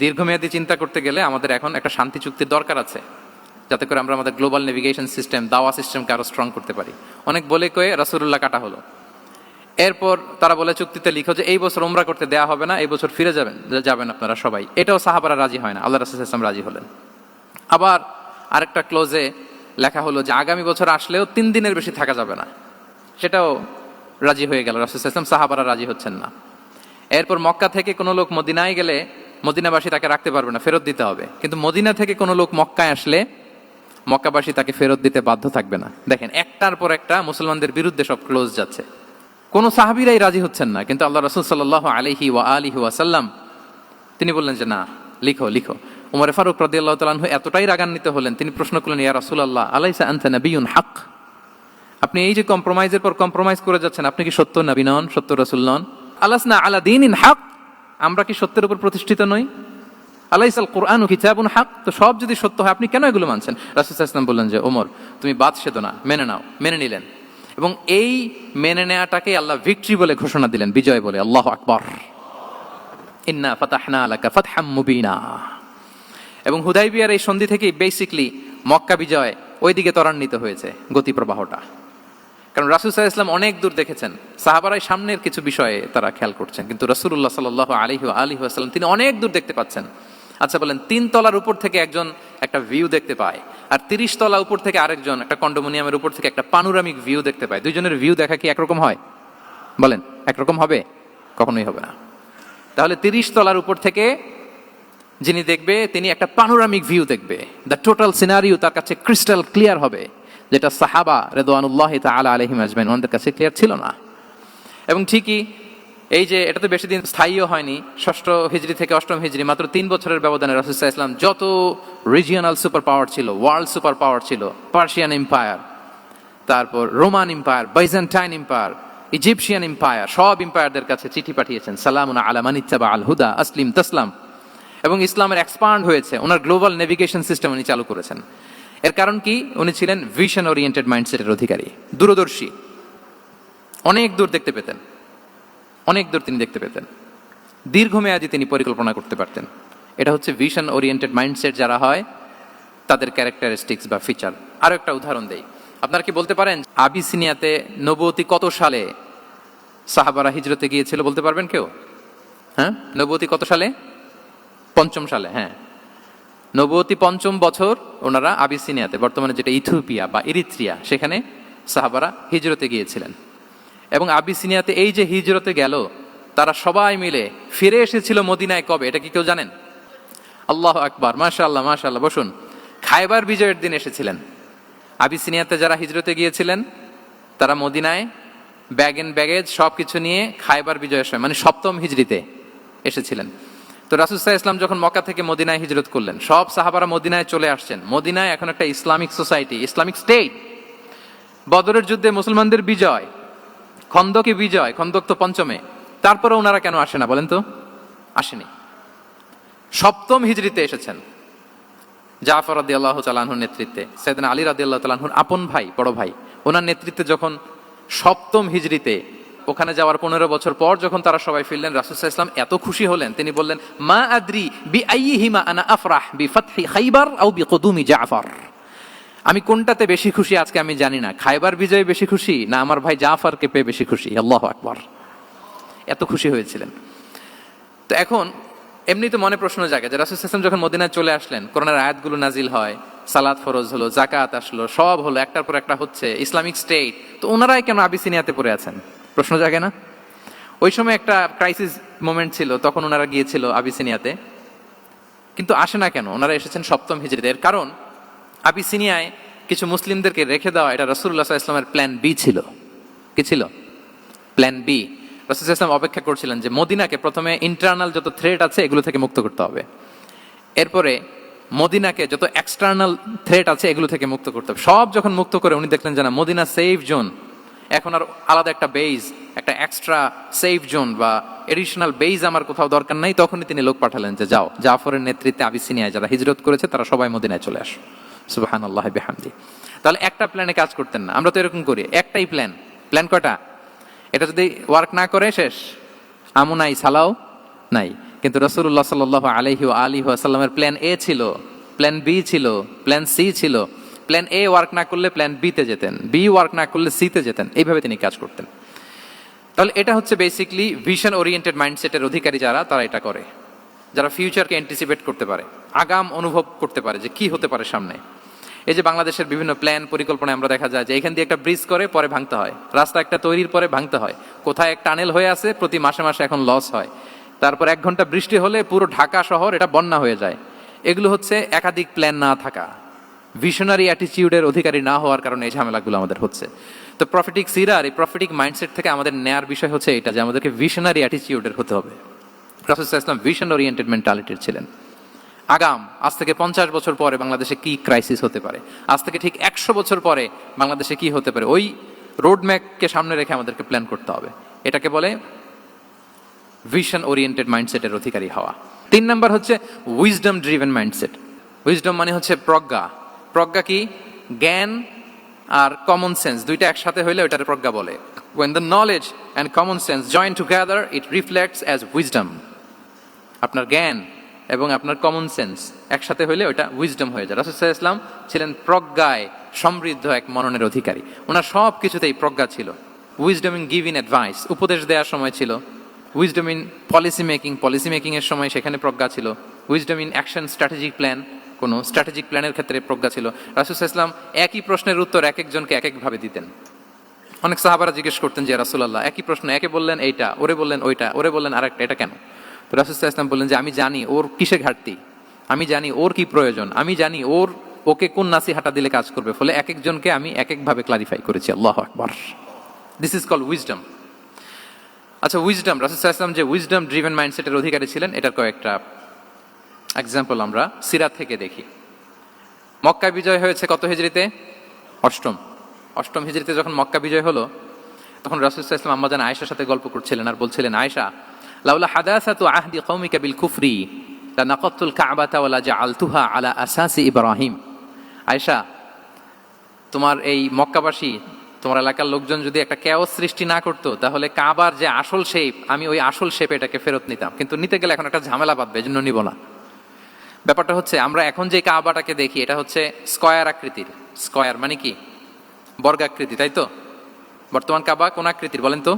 দীর্ঘমেয়াদী চিন্তা করতে গেলে আমাদের এখন একটা শান্তি চুক্তির দরকার আছে, যাতে করে আমরা আমাদের গ্লোবাল নেভিগেশন সিস্টেম, দাওয়া সিস্টেমকে আরো স্ট্রং করতে পারি। অনেক বলে কয়ে রাসূলুল্লাহ কাটা হলো। এরপর তারা বলে চুক্তিতে লিখো যে এই বছর উমরা করতে দেয়া হবে না, এই বছর ফিরে যাবেন আপনারা সবাই। এটাও সাহাবারা রাজি হয় না, আল্লাহ রাসূল সাল্লাল্লাহু আলাইহি ওয়াসাল্লাম রাজি হলেন। আবার আরেকটা ক্লোজে লেখা হলো যে আগামী বছর আসলেও 3 দিনের বেশি থাকা যাবে না, সেটাও রাজি হয়ে গেল রাসূল সাল্লাল্লাহু আলাইহি ওয়াসাল্লাম, সাহাবারা রাজি হচ্ছেন না। এরপর মক্কা থেকে কোনো লোক মদিনায় গেলে মদিনাবাসী তাকে রাখতে পারবে না, ফেরত দিতে হবে। কিন্তু মদিনা থেকে কোনো লোক মক্কায় আসলে মক্কাবাসী তাকে ফেরত দিতে বাধ্য থাকবে না। দেখেন, একটার পর একটা মুসলমানদের বিরুদ্ধে সব ক্লোজ যাচ্ছে, কোন সাহাবীরাই রাজি হচ্ছেন না, কিন্তু আল্লাহ রাসূল সাল্লাল্লাহু আলাইহি ওয়া আলিহি ওয়াসাল্লাম তিনি বললেন যে না, লিখো লিখো। উমর ফারুক রাদিয়াল্লাহু তাআলা আনহু এতটাই রাগান্বিত হলেন, তিনি প্রশ্ন করলেন, ইয়া রাসূলুল্লাহ আলাইসা আনতা নাবিয়্যুন হক, আপনি এই যে কম্প্রোমাইজের পর কম্প্রোমাইজ করে যাচ্ছেন, আপনি কি সত্য নবী নন, সত্য রাসূল নন? আলাসনা আলা দীনিন হক, আমরা কি সত্যের উপর প্রতিষ্ঠিত নই? আলাইসাল কুরআনু কিতাবুন হক, তো সব যদি সত্য হয় আপনি কেন এগুলো মানছেন? রাসূল সাল্লাল্লাহু আলাইহি ওয়াসাল্লাম বললেন যে ওমর, তুমি বাদ সেদো না, মেনে নাও। মেনে নিলেন, এবং এই মেনে নেওয়াটাকে আল্লাহ ভিক্টরি বলে ঘোষণা দিলেন, বিজয় বলে। আল্লাহু আকবার। ইন্না ফাতাহনা লাকা ফাতহাম মুবিনা। এবং হুদাইবিয়ার এই সন্ধি থেকেই বেসিক্যালি মক্কা বিজয় ওইদিকে ত্বরান্বিত হয়েছে গতি প্রবাহটা, কারণ রাসূল সাল্লাল্লাহু আলাইহি ওয়াসাল্লাম অনেক দূর দেখেছেন, সাহাবারাই সামনের কিছু বিষয়ে তারা খেয়াল করছেন, কিন্তু রাসূলুল্লাহ সাল্লাল্লাহু আলাইহি ওয়া আলিহি ওয়াসাল্লাম তিনি অনেক দূর দেখতে পাচ্ছেন। আচ্ছা বলেন, 3 তলার উপর থেকে একজন একটা ভিউ দেখতে পায়, আর 30 তলা উপর থেকে আরেকজন একটা কন্ডোমিনিয়ামের উপর থেকে একটা পানোরামিক ভিউ দেখতে পায়, দুইজনের ভিউ দেখা কি একরকম হয়? বলেন, একরকম হবে? কখনোই হবে না। তাহলে 30 তলার উপর থেকে যিনি দেখবে তিনি একটা পানোরামিক ভিউ দেখবে, দ্য টোটাল সিনারিও তার কাছে ক্রিস্টাল ক্লিয়ার হবে, যেটা সাহাবা রিদওয়ানুল্লাহি তাআলা আলাইহিম আজমাইন ওনাদের কাছে ক্লিয়ার ছিল না। এবং ঠিকই এই যে এটা তো বেশি দিন স্থায়ীও হয়নি, 6ষ্ঠ হিজরি থেকে 8ম হিজরি, মাত্র 3 বছরের ব্যবধানে রাসূল সাল্লাল্লাহু আলাইহি ওয়াসাল্লাম যত রিজিওনাল সুপার পাওয়ার ছিল, ওয়ার্ল্ড সুপার পাওয়ার ছিল, পার্সিয়ান এম্পায়ার, তারপর Roman empire, Byzantine empire, Egyptian empire, সব এম্পায়ারদের কাছে চিঠি পাঠিয়েছেন, সালামুন আলা মান ইত্তাবা আল হুদা আসলিম তাসলাম। এবং ইসলামের এক্সপান্ড হয়েছে, ওনার গ্লোবাল নেভিগেশন সিস্টেম উনি চালু করেছেন। এর কারণ কি? উনি ছিলেন ভিশন ওরিয়েন্টেড মাইন্ডসেটের অধিকারী, দূরদর্শী, অনেক দূর দেখতে পেতেন, অনেক দূর তিনি দেখতে পেতেন, দীর্ঘমেয়াদী তিনি পরিকল্পনা করতে পারতেন। এটা হচ্ছে ভিশন ওরিয়েন্টেড মাইন্ডসেট যারা হয় তাদের ক্যারেক্টারিস্টিক্স বা ফিচার। আরো একটা উদাহরণ দেই, আপনারা কি বলতে পারেন আবিসিনিয়াতে নবুয়তি কত সালে সাহাবারা হিজরতে গিয়েছিল? বলতে পারবেন কেউ? হ্যাঁ, নবুয়তি কত সালে? 5ম সালে। হ্যাঁ, নবুয়তি 5ম বছর ওনারা আবিসিনিয়াতে, বর্তমানে যেটা ইথিওপিয়া বা ইরিত্রিয়া, সেখানে সাহাবারা হিজরতে গিয়েছিলেন। এবং আবিসিনিয়াতে এই যে হিজরতে গেল, তারা সবাই মিলে ফিরে এসেছিল মদিনায় কবে? এটা কি কেউ জানেন? আল্লাহু আকবার, মাশাআল্লাহ মাশাআল্লাহ। বসুন। খায়বার বিজয়ের দিন এসেছিলেন। আবিসিনিয়াতে যারা হিজরতে গিয়েছিলেন তারা মদিনায় ব্যাগ এন্ড ব্যাগেজ সবকিছু নিয়ে খায়বার বিজয়ের সময়, মানে 7ম হিজরিতে এসেছিলেন। তো রাসূল সাল্লাল্লাহু আলাইহি ওয়াসাল্লাম যখন মক্কা থেকে মদিনায় হিজরত করলেন, সব সাহাবারা মদিনায় চলে আসছেন। মদিনায় এখন একটা ইসলামিক সোসাইটি, ইসলামিক স্টেট। বদরের যুদ্ধে মুসলমানদের বিজয়, খন্দকে বিজয়, খন্দক তো 5মে, তারপরে ওনারা কেন আসে না বলেন তো? আসেনি। 7ম হিজরিতে এসেছেন, জাফর রাদিয়াল্লাহু তাআলা আনহুর নেতৃত্বে, সাইয়েদনা আলী রাদিয়াল্লাহু তাআলা আনহুর আপন ভাই, বড় ভাই, ওনার নেতৃত্বে যখন 7ম হিজরিতে ওখানে যাওয়ার 15 বছর পর যখন তারা সবাই ফিরলেন, রাসূল সাল্লাল্লাহু আলাইহি ওয়াসাল্লাম এত খুশি হলেন, তিনি বললেন, মা আদরি বিআইয়িহিমা আনা আফরাহ বিফাতহি খাইবার আও বিকুদুমি জাফর। আমি কোনটাতে বেশি খুশি আজকে আমি জানি না, খায়বার বিজয়ে বেশি খুশি না আমার ভাই জাফরকে পেয়ে বেশি খুশি। আল্লাহু আকবার, এত খুশি হয়েছিলেন। তো এখন এমনি তো মনে প্রশ্ন জাগে যে রাসূল সাল্লাল্লাহু আলাইহি ওয়াসাল্লাম যখন মদিনায় চলে আসলেন, কোরআনের আয়াতগুলো নাজিল হয়, সালাত ফরজ হলো, যাকাত আসলো, সব হলো, একটার পর একটা হচ্ছে, ইসলামিক স্টেট, তো ওনারাই কেন আবিসিনিয়াতে পড়ে আছেন? প্রশ্ন জাগে না? ওই সময় একটা ক্রাইসিস মোমেন্ট ছিল, তখন ওনারা গিয়েছিল আবিসিনিয়াতে, কিন্তু আসে না কেন? ওনারা এসেছেন 7ম হিজরিতে। এর কারণ আবিসিনিয়ায় কিছু মুসলিমদেরকে রেখে দেওয়া, এটা রাসূলুল্লাহ সাল্লাল্লাহু আলাইহি ওয়াসাল্লামের প্ল্যান বি ছিল। কি ছিল? Plan B. রাসূল সাল্লাল্লাহু আলাইহি ওয়াসাল্লাম অপেক্ষা করছিলেন যে মদিনাকে প্রথমে ইন্টারনাল যত থ্রেট আছে এগুলো থেকে মুক্ত করতে হবে, এরপরে মদিনাকে যত এক্সটার্নাল থ্রেট আছে এগুলো থেকে মুক্ত করতে হবে। সব যখন মুক্ত করে উনি দেখলেন যে না, মদিনা সেফ জোন, এখন আর আলাদা একটা বেজ, একটা এক্সট্রা সেফ জোন বা এডিশনাল বেজ আমার কোথাও দরকার নাই, তখনই তিনি লোক পাঠালেন যে যাও, জাফরের নেতৃত্বে আবিসিনিয়ায় যারা হিজরত করেছে তারা সবাই মদিনায় চলে আসো। সুবহানাল্লাহ বিহামদি। তাহলে একটা প্ল্যানে কাজ করতেন না, আমরা তো এরকম করি, একটাই প্ল্যান। প্ল্যান কয়টা? এটা যদি ওয়ার্ক না করে শেষ, আমু নাই সালাও নাই। কিন্তু রাসূলুল্লাহ সাল্লাল্লাহু আলাইহি ওয়া আলিহি ওয়াসাল্লামের প্ল্যান এ ছিল, প্ল্যান বি ছিল, প্ল্যান সি ছিল। প্ল্যান এ ওয়ার্ক না করলে প্ল্যান বি তে যেতেন, বি ওয়ার্ক না করলে সি তে যেতেন, এইভাবে তিনি কাজ করতেন। তাহলে এটা হচ্ছে বেসিকলি ভিশন ওরিয়েন্টেড মাইন্ডসেটের অধিকারী যারা, তারা এটা করে, যারা ফিউচারকে অ্যান্টিসিপেট করতে পারে, আগাম অনুভব করতে পারে যে কি হতে পারে সামনে। এই যে বাংলাদেশের বিভিন্ন প্ল্যান পরিকল্পনায় আমরা দেখা যায় যে এখান দিয়ে একটা ব্রিজ করে পরে ভাঙতে হয়, রাস্তা একটা তৈরির পরে ভাঙতে হয়, কোথায় এক টানেল হয়ে আছে প্রতি মাসে মাসে এখন লস হয়, তারপর 1 ঘন্টা বৃষ্টি হলে পুরো ঢাকা শহর এটা বন্যা হয়ে যায়। এগুলো হচ্ছে একাধিক প্ল্যান না থাকা, ভিশনারি অ্যাটিটিউডের অধিকারী না হওয়ার কারণে এই ঝামেলাগুলো আমাদের হচ্ছে। তো প্রফেটিক সিরার এই প্রফেটিক মাইন্ডসেট থেকে আমাদের নেয়ার বিষয় হচ্ছে এটা, যে আমাদেরকে ভিশনারি অ্যাটিটিউডের হতে হবে। রাসূল সাল্লাল্লাহু আলাইহি ওয়াসাল্লাম ভিশন ওরিয়েন্টেড মেন্টালিটির ছিলেন। আগাম, আজ থেকে 50 বছর পরে বাংলাদেশে কি ক্রাইসিস হতে পারে, আজ থেকে ঠিক 100 বছর পরে বাংলাদেশে কি হতে পারে, ওই রোড ম্যাপকে সামনে রেখে আমাদেরকে প্ল্যান করতে হবে। এটাকে বলে ভিশন ওরিয়েন্টেড মাইন্ডসেটের অধিকারী হওয়া। 3 নাম্বার হচ্ছে উইজডম ড্রিভেন মাইন্ডসেট। উইজডম মানে হচ্ছে প্রজ্ঞা। প্রজ্ঞা কি? জ্ঞান আর কমন সেন্স দুইটা একসাথে হইলে ওইটার প্রজ্ঞা বলে। When the knowledge and common sense join together, it reflects as wisdom. আপনার জ্ঞান এবং আপনার কমন সেন্স একসাথে হইলে ওইটা উইজডম হয়ে যায়। রাসূল সাল্লাল্লাহু আলাইহি ওয়াসাল্লাম ছিলেন প্রজ্ঞায় সমৃদ্ধ এক মননের অধিকারী। ওনার সব কিছুতেই প্রজ্ঞা ছিল। উইজডম ইন গিভিং অ্যাডভাইস, উপদেশ দেওয়ার সময় ছিল। উইজডম ইন পলিসি মেকিং এর সময় সেখানে প্রজ্ঞা ছিল। Wisdom in action strategic plan, কোনো স্ট্র্যাটেজিক প্ল্যানের ক্ষেত্রে প্রজ্ঞা ছিল। রাসূল সাল্লাল্লাহু আলাইহি ওয়াসাল্লাম একই প্রশ্নের উত্তর এক একজনকে এক একভাবে দিতেন। অনেক সাহাবারা জিজ্ঞেস করতেন যে রাসূলুল্লাহ একই প্রশ্ন, একে বললেন এইটা, ওরে বললেন ওইটা, ওরে বললেন আরেকটা, এটা কেন? তো রাসূল সাল্লাল্লাহু আলাইহি ওয়াসাল্লাম বললেন যে আমি জানি ওর কিসে ঘাটতি, আমি জানি ওর কি প্রয়োজন, আমি জানি ওকে কোন নাসিহাটা দিলে কাজ করবে, ফলে এক একজনকে আমি এক একভাবে ক্লারিফাই করেছি। আল্লাহু আকবার। This is called wisdom. আচ্ছা, উইজডম, রাসূল সাল্লাল্লাহু আলাইহি ওয়াসাল্লাম যে উইজডম ড্রিভেন মাইন্ডসেটের অধিকারী ছিলেন, এটার কয়েকটা এক্সাম্পল আমরা সিরাত থেকে দেখি। মক্কা বিজয় হয়েছে কত হিজরিতে? অষ্টম হিজরিতে যখন মক্কা বিজয় হলো, তখন রাসূল সাল্লাল্লাহু আলাইহি ওয়াসাল্লাম আম্মাজান আয়েশার সাথে গল্প করছিলেন আর বলছিলেন, আয়েশা, লাউলা হাদাসাতু আহদি কওমিকা বিল কুফরি লানাকাতুল কাবাতা ওয়া লাজআলতুহা আলা আসাসি ইব্রাহিম। আয়েশা, তোমার এই মক্কাবাসী, তোমার এলাকার লোকজন যদি একটা কেওস সৃষ্টি না করতো, তাহলে কাবার যে আসল শেপ, আমি ওই আসল শেপে এটাকে ফেরত নিতাম, কিন্তু নিতে গেলে এখন একটা ঝামেলা বাঁধবে, এজন্য নিব না। ব্যাপারটা হচ্ছে আমরা এখন যে কাবাটাকে দেখি এটা হচ্ছে স্কয়ার আকৃতির। স্কয়ার মানে কি? বর্গাকৃতি, তাই তো? বর্তমান কাবা কোন আকৃতির বলেন তো?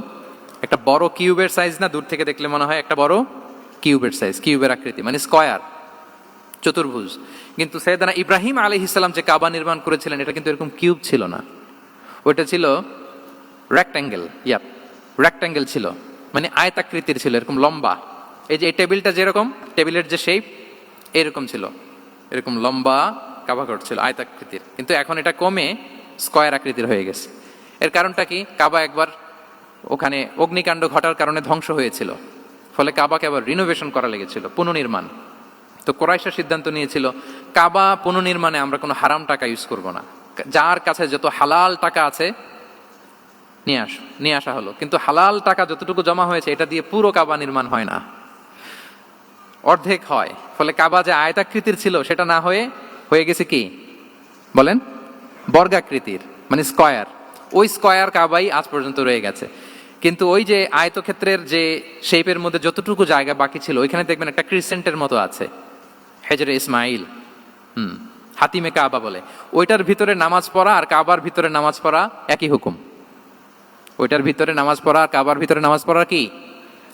একটা বড় কিউবের সাইজ না? দূর থেকে দেখলে মনে হয় একটা বড় কিউবের সাইজ, কিউবের আকৃতি মানে স্কয়ার, চতুর্ভুজ। কিন্তু সাইয়েদনা ইব্রাহিম আলাইহিস সালাম যে কাবা নির্মাণ করেছিলেন এটা কিন্তু এরকম কিউব ছিল না, ওইটা ছিল রেক্ট্যাঙ্গেল। রেক্ট্যাঙ্গেল ছিল, মানে আয়তাকৃতির ছিল, এরকম লম্বা। এই যে এই টেবিলটা যেরকম, টেবিলের যে শেপ এরকম ছিল, এরকম লম্বা কাবা ঘর ছিল আয়তাকৃতির। কিন্তু এখন এটা কমে স্কয়ার আকৃতির হয়ে গেছে। এর কারণটা কি? কাবা একবার ওখানে অগ্নিকাণ্ড ঘটার কারণে ধ্বংস হয়েছিল, ফলে কাবাকে আবার রিনোভেশন করা লেগেছিল, পুনর্নির্মাণ। তো কুরাইশরা সিদ্ধান্ত নিয়েছিল কাবা পুনর্নির্মাণে আমরা কোনো হারাম টাকা ইউজ করব না, যার কাছে যত হালাল টাকা আছে নিয়ে আসা হলো। কিন্তু হালাল টাকা যতটুকু জমা হয়েছে এটা দিয়ে পুরো কাবা নির্মাণ হয় না, অর্ধেক হয়। ফলে কাবা যে আয়তাকৃতির ছিল সেটা না হয়ে গেছে কি বলেন? বর্গাকৃতির, মানে স্কয়ার। ওই স্কয়ার কাবাই আজ পর্যন্ত রয়ে গেছে। কিন্তু ওই যে আয়তক্ষেত্রের যে শেপের মধ্যে যতটুকু জায়গা বাকি ছিল, ওইখানে দেখবেন একটা ক্রিসেন্টের মতো আছে, হেজরে ইসমাইল, হাতিমে কাবা বলে। ওইটার ভিতরে নামাজ পড়া আর কাবার ভিতরে নামাজ পড়া একই হুকুম। ওইটার ভিতরে নামাজ পড়া আর কাবার ভিতরে নামাজ পড়া কি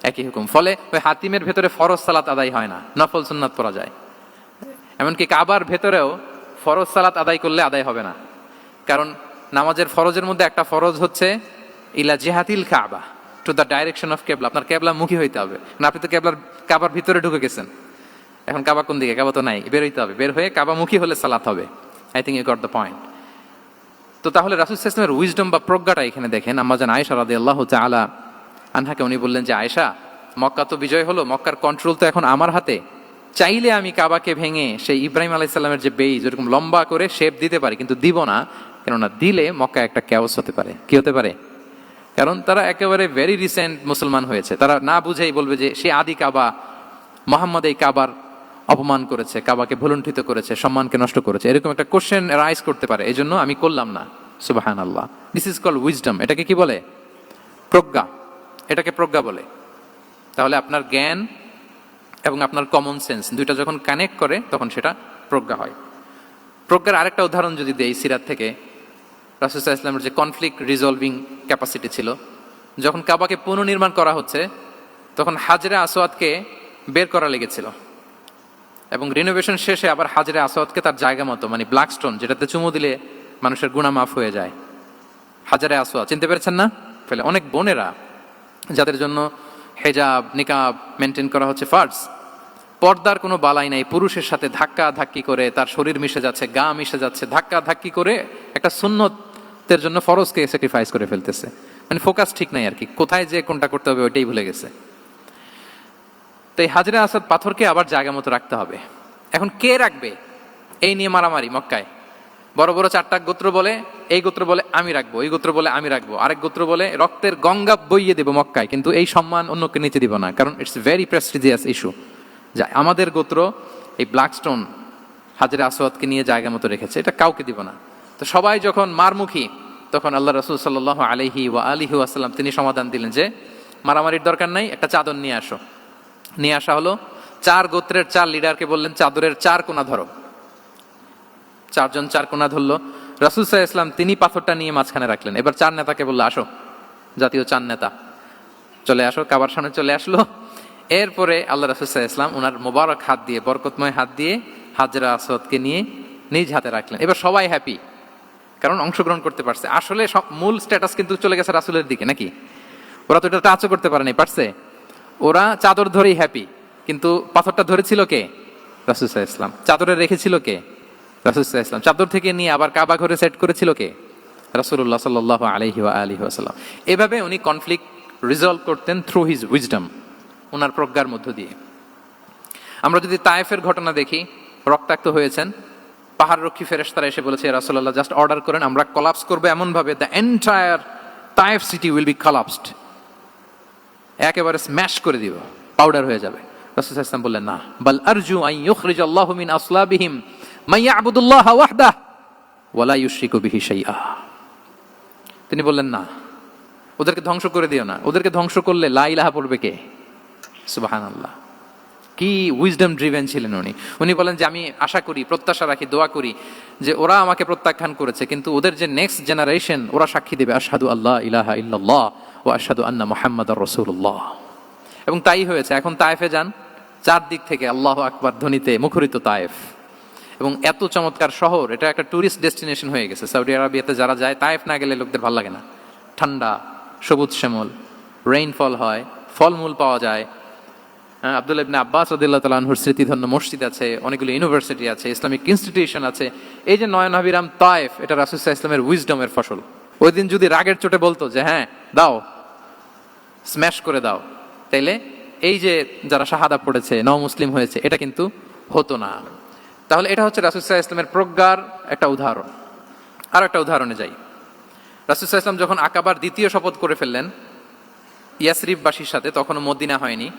একই হুকুম। ফলে ওই হাতিমের ভেতরে ফরজ সালাত আদায় হয় না, নফল সুন্নাত পড়া যায়। এমনকি কাবার ভেতরেও ফরজ সালাত আদায় করলে আদায় হবে না, কারণ নামাজের ফরজের মধ্যে একটা ফরজ হচ্ছে ইলা জিহাতিল কাবা, টু দ্য ডাইরেকশন অফ কেবলা, আপনার কেবলা মুখী হইতে হবে। না, আপনি তো কাবার ভিতরে ঢুকে গেছেন, এখন কাবা কোন দিকে? কাবা তো নাই, বের হইতে হবে, বের হয়ে কাবামুখী হলে সালাত হবে। I think you got the point. তো তাহলে রাসূল সাল্লাল্লাহু আলাইহি ওয়াসাল্লামের উইজডম বা প্রজ্ঞাটা এখানে দেখেন। আম্মা জান আয়েশা রাদিয়াল্লাহু তাআলা আনহাকে উনি বললেন যে, আয়েশা, মক্কা তো বিজয় হলো, মক্কার কন্ট্রোল তো এখন আমার হাতে, চাইলে আমি কাবাকে ভেঙে সেই ইব্রাহিম আলাইহিস সালামের যে বেইজ এরকম লম্বা করে শেপ দিতে পারি, কিন্তু দিব না, কেননা দিলে মক্কা একটা ক্যাওস হতে পারে। কি হতে পারে? কারণ তারা একেবারে ভেরি রিসেন্ট মুসলমান হয়েছে, তারা না বুঝেই বলবে যে সে আদি কাবা, মোহাম্মদ এই কাবার অপমান করেছে, কাবাকে ভুলুণ্ঠিত করেছে, সম্মানকে নষ্ট করেছে, এরকম একটা কোশ্চেন রাইজ করতে পারে। এই জন্য আমি করলাম না। সুবহানাল্লাহ। This is called wisdom. এটাকে কি বলে? প্রজ্ঞা। এটাকে প্রজ্ঞা বলে। তাহলে আপনার জ্ঞান এবং আপনার কমন সেন্স দুইটা যখন কানেক্ট করে তখন সেটা প্রজ্ঞা হয়। প্রজ্ঞার আরেকটা উদাহরণ যদি দেই সিরাত থেকে, রাসূল সাল্লাল্লাহু আলাইহি ওয়াসাল্লামের যে কনফ্লিক্ট রিজলভিং ক্যাপাসিটি ছিল, যখন কাবাকে পুনর্নির্মাণ করা হচ্ছে তখন হাজরে আসওয়াদকে বের করা লেগেছিল, এবং রিনোভেশন শেষে আবার হাজরে আসওয়াদকে তার জায়গা মতো, মানে ব্ল্যাক স্টোন যেটাতে চুমু দিলে মানুষের গুনাহ মাফ হয়ে যায়, হাজরে আসওয়াদ, চিনতে পেরেছেন না? ফলে অনেক বোনেরা যাদের জন্য হেজাব নিকাব মেনটেন করা হচ্ছে ফার্জ, পর্দার কোনো বালাই নাই, পুরুষের সাথে ধাক্কা ধাক্কি করে তার শরীর মিশে যাচ্ছে, গা মিশে যাচ্ছে, ধাক্কা ধাক্কি করে একটা সুন্নতের জন্য ফরজকে স্যাক্রিফাইস করে ফেলতেছে। মানে ফোকাস ঠিক নাই আর কি, কোথায় যে কোনটা করতে হবে ওইটাই ভুলে গেছে। তো এই হাজরে আসওয়াদ পাথরকে আবার জায়গা মতো রাখতে হবে। এখন কে রাখবে? এই নিয়ে মারামারি মক্কায়। বড় বড় চারটা গোত্র বলে, এই গোত্র বলে আমি রাখবো, এই গোত্র বলে আমি রাখবো, আরেক গোত্র বলে রক্তের গঙ্গা বইয়ে দেবো মক্কায়, কিন্তু এই সম্মান অন্যকে নিতে দিব না, কারণ ইটস ভেরি প্রেস্টিজিয়াস ইস্যু। যা আমাদের গোত্র এই ব্ল্যাক স্টোন হাজরে আসওয়াদকে নিয়ে জায়গা মতো রেখেছে, এটা কাউকে দিব না। তো সবাই যখন মারমুখী, তখন আল্লাহ রাসূল সাল্লাল্লাহু আলাইহি ওয়া আলিহি ওয়াসাল্লাম তিনি সমাধান দিলেন যে মারামারির দরকার নাই, একটা চাদর নিয়ে আসো। নিয়ে আসা হলো। 4 গোত্রের 4 লিডারকে বললেন চাদরের 4 কোণা ধরো। 4 জন 4 কোণা ধরলো। রাসূল সাল্লাল্লাহু আলাইহি ওয়াসাল্লাম তিনি পাথরটা নিয়ে মাঝখানে রাখলেন। এবার 4 নেতাকে বললো আসো, জাতীয় 4 নেতা চলে আসো, কাবার সামনে চলে আসলো। এরপরে আল্লাহ রাসূল সাল্লাল্লাহু আলাইহি ওয়াসাল্লাম ওনার মোবারক হাত দিয়ে, বরকতময় হাত দিয়ে হাজরা আসওয়াদকে নিয়ে নিজ হাতে রাখলেন। এবার সবাই হ্যাপি, কারণ অংশগ্রহণ করতে পারছে। আসলে সব মূল স্ট্যাটাস কিন্তু চলে গেছে রাসূলের দিকে, নাকি? ওরা তো এটা টাচও করতে পারেনি, পারছে? ওরা চাদর ধরেই হ্যাপি, কিন্তু পাথরটা ধরেছিল কে? রাসূল সাল্লাল্লাহু আলাইহি ওয়াসাল্লাম। চাদরে রেখেছিল কে? রাসূল সাল্লাল্লাহু আলাইহি ওয়াসাল্লাম। চাদর থেকে নিয়ে আবার কাবা ঘরে সেট করেছিল কে? রাসূলুল্লাহ সাল্লাল্লাহু আলাইহি ওয়া আলিহি ওয়াসাল্লাম। এভাবে উনি কনফ্লিক্ট রিজলভ করতেন থ্রু হিজ উইজডম, ওনার প্রজ্ঞার মধ্য দিয়ে। আমরা যদি তায়েফের ঘটনা দেখি, রক্তাক্ত হয়েছেন, পাহাড় রক্ষী ফেরেশতারা এসে বলেছে রাসূলুল্লাহ জাস্ট অর্ডার করেন, আমরা কোলাপস করব এমন ভাবে the entire Taif city will be collapsed, একেবারে স্ম্যাশ করে দিব, পাউডার হয়ে যাবে। রাসূল সাল্লাল্লাহু আলাইহি ওয়াসাল্লাম বললেন না, বাল আরজু আন ইউখরিজাল্লাহু মিন আসলাবিহিম মান ইয়াবুদুল্লাহ ওয়াহদাহ ওয়া লা ইউশরিকু বিহি শাইআ। তিনি বললেন না, ওদেরকে ধ্বংস করে দিও না, ওদেরকে ধ্বংস করলে লা ইলাহা পড়বে কে? সুবহানাল্লাহ। কি উইজডম ড্রিভেন ছিলেন উনি। উনি বলেন যে আমি আশা করি, প্রত্যাশা রাখি, দোয়া করি যে ওরা আমাকে প্রত্যাখ্যান করেছে, কিন্তু ওদের যে নেক্সট জেনারেশন ওরা সাক্ষী দেবে আশহাদু আল্লা ইলাহা ইল্লাল্লাহ ওয়া আশহাদু আন্না মুহাম্মাদার রাসূলুল্লাহ। এবং তাই হয়েছে। এখন তায়েফে যান, চারদিক থেকে আল্লাহু আকবার ধ্বনিতে মুখরিত তায়েফ, এবং এত চমৎকার শহর, এটা একটা টুরিস্ট ডেস্টিনেশন হয়ে গেছে। সৌদি আরবিয়াতে যারা যায়, তায়েফ না গেলে লোকদের ভালো লাগে না। ঠান্ডা, সবুজ শ্যামল, রেইনফল হয়, ফলমূল পাওয়া যায়। আব্দুল্লাহ ইবনে আব্বাস রাদিয়াল্লাহু তাআলা আনহুর স্মৃতিধন্য মসজিদ আছে, অনেকগুলো ইউনিভার্সিটি আছে, ইসলামিক ইনস্টিটিউশন আছে। এই যে নয়নাভিরাম তায়েফ, এটা রাসূল সাল্লাল্লাহু আলাইহি ওয়াসাল্লামের উইজডমের ফসল। ওই দিন যদি রাগের চোটে বলতো যে হ্যাঁ দাও, স্ম্যাশ করে দাও, তাইলে এই যে যারা শাহাদা পড়েছে, মুসলিম হয়েছে, এটা কিন্তু হতো না। তাহলে এটা হচ্ছে রাসূল সাল্লাল্লাহু আলাইহি ওয়াসাল্লামের প্রজ্ঞার একটা উদাহরণ। আর একটা উদাহরণে যাই। রাসূল সাল্লাল্লাহু আলাইহি ওয়াসাল্লাম যখন আকাবার দ্বিতীয় শপথ করে ফেললেন ইয়াসরিববাসীর সাথে, তখনও মদিনা হয়নি।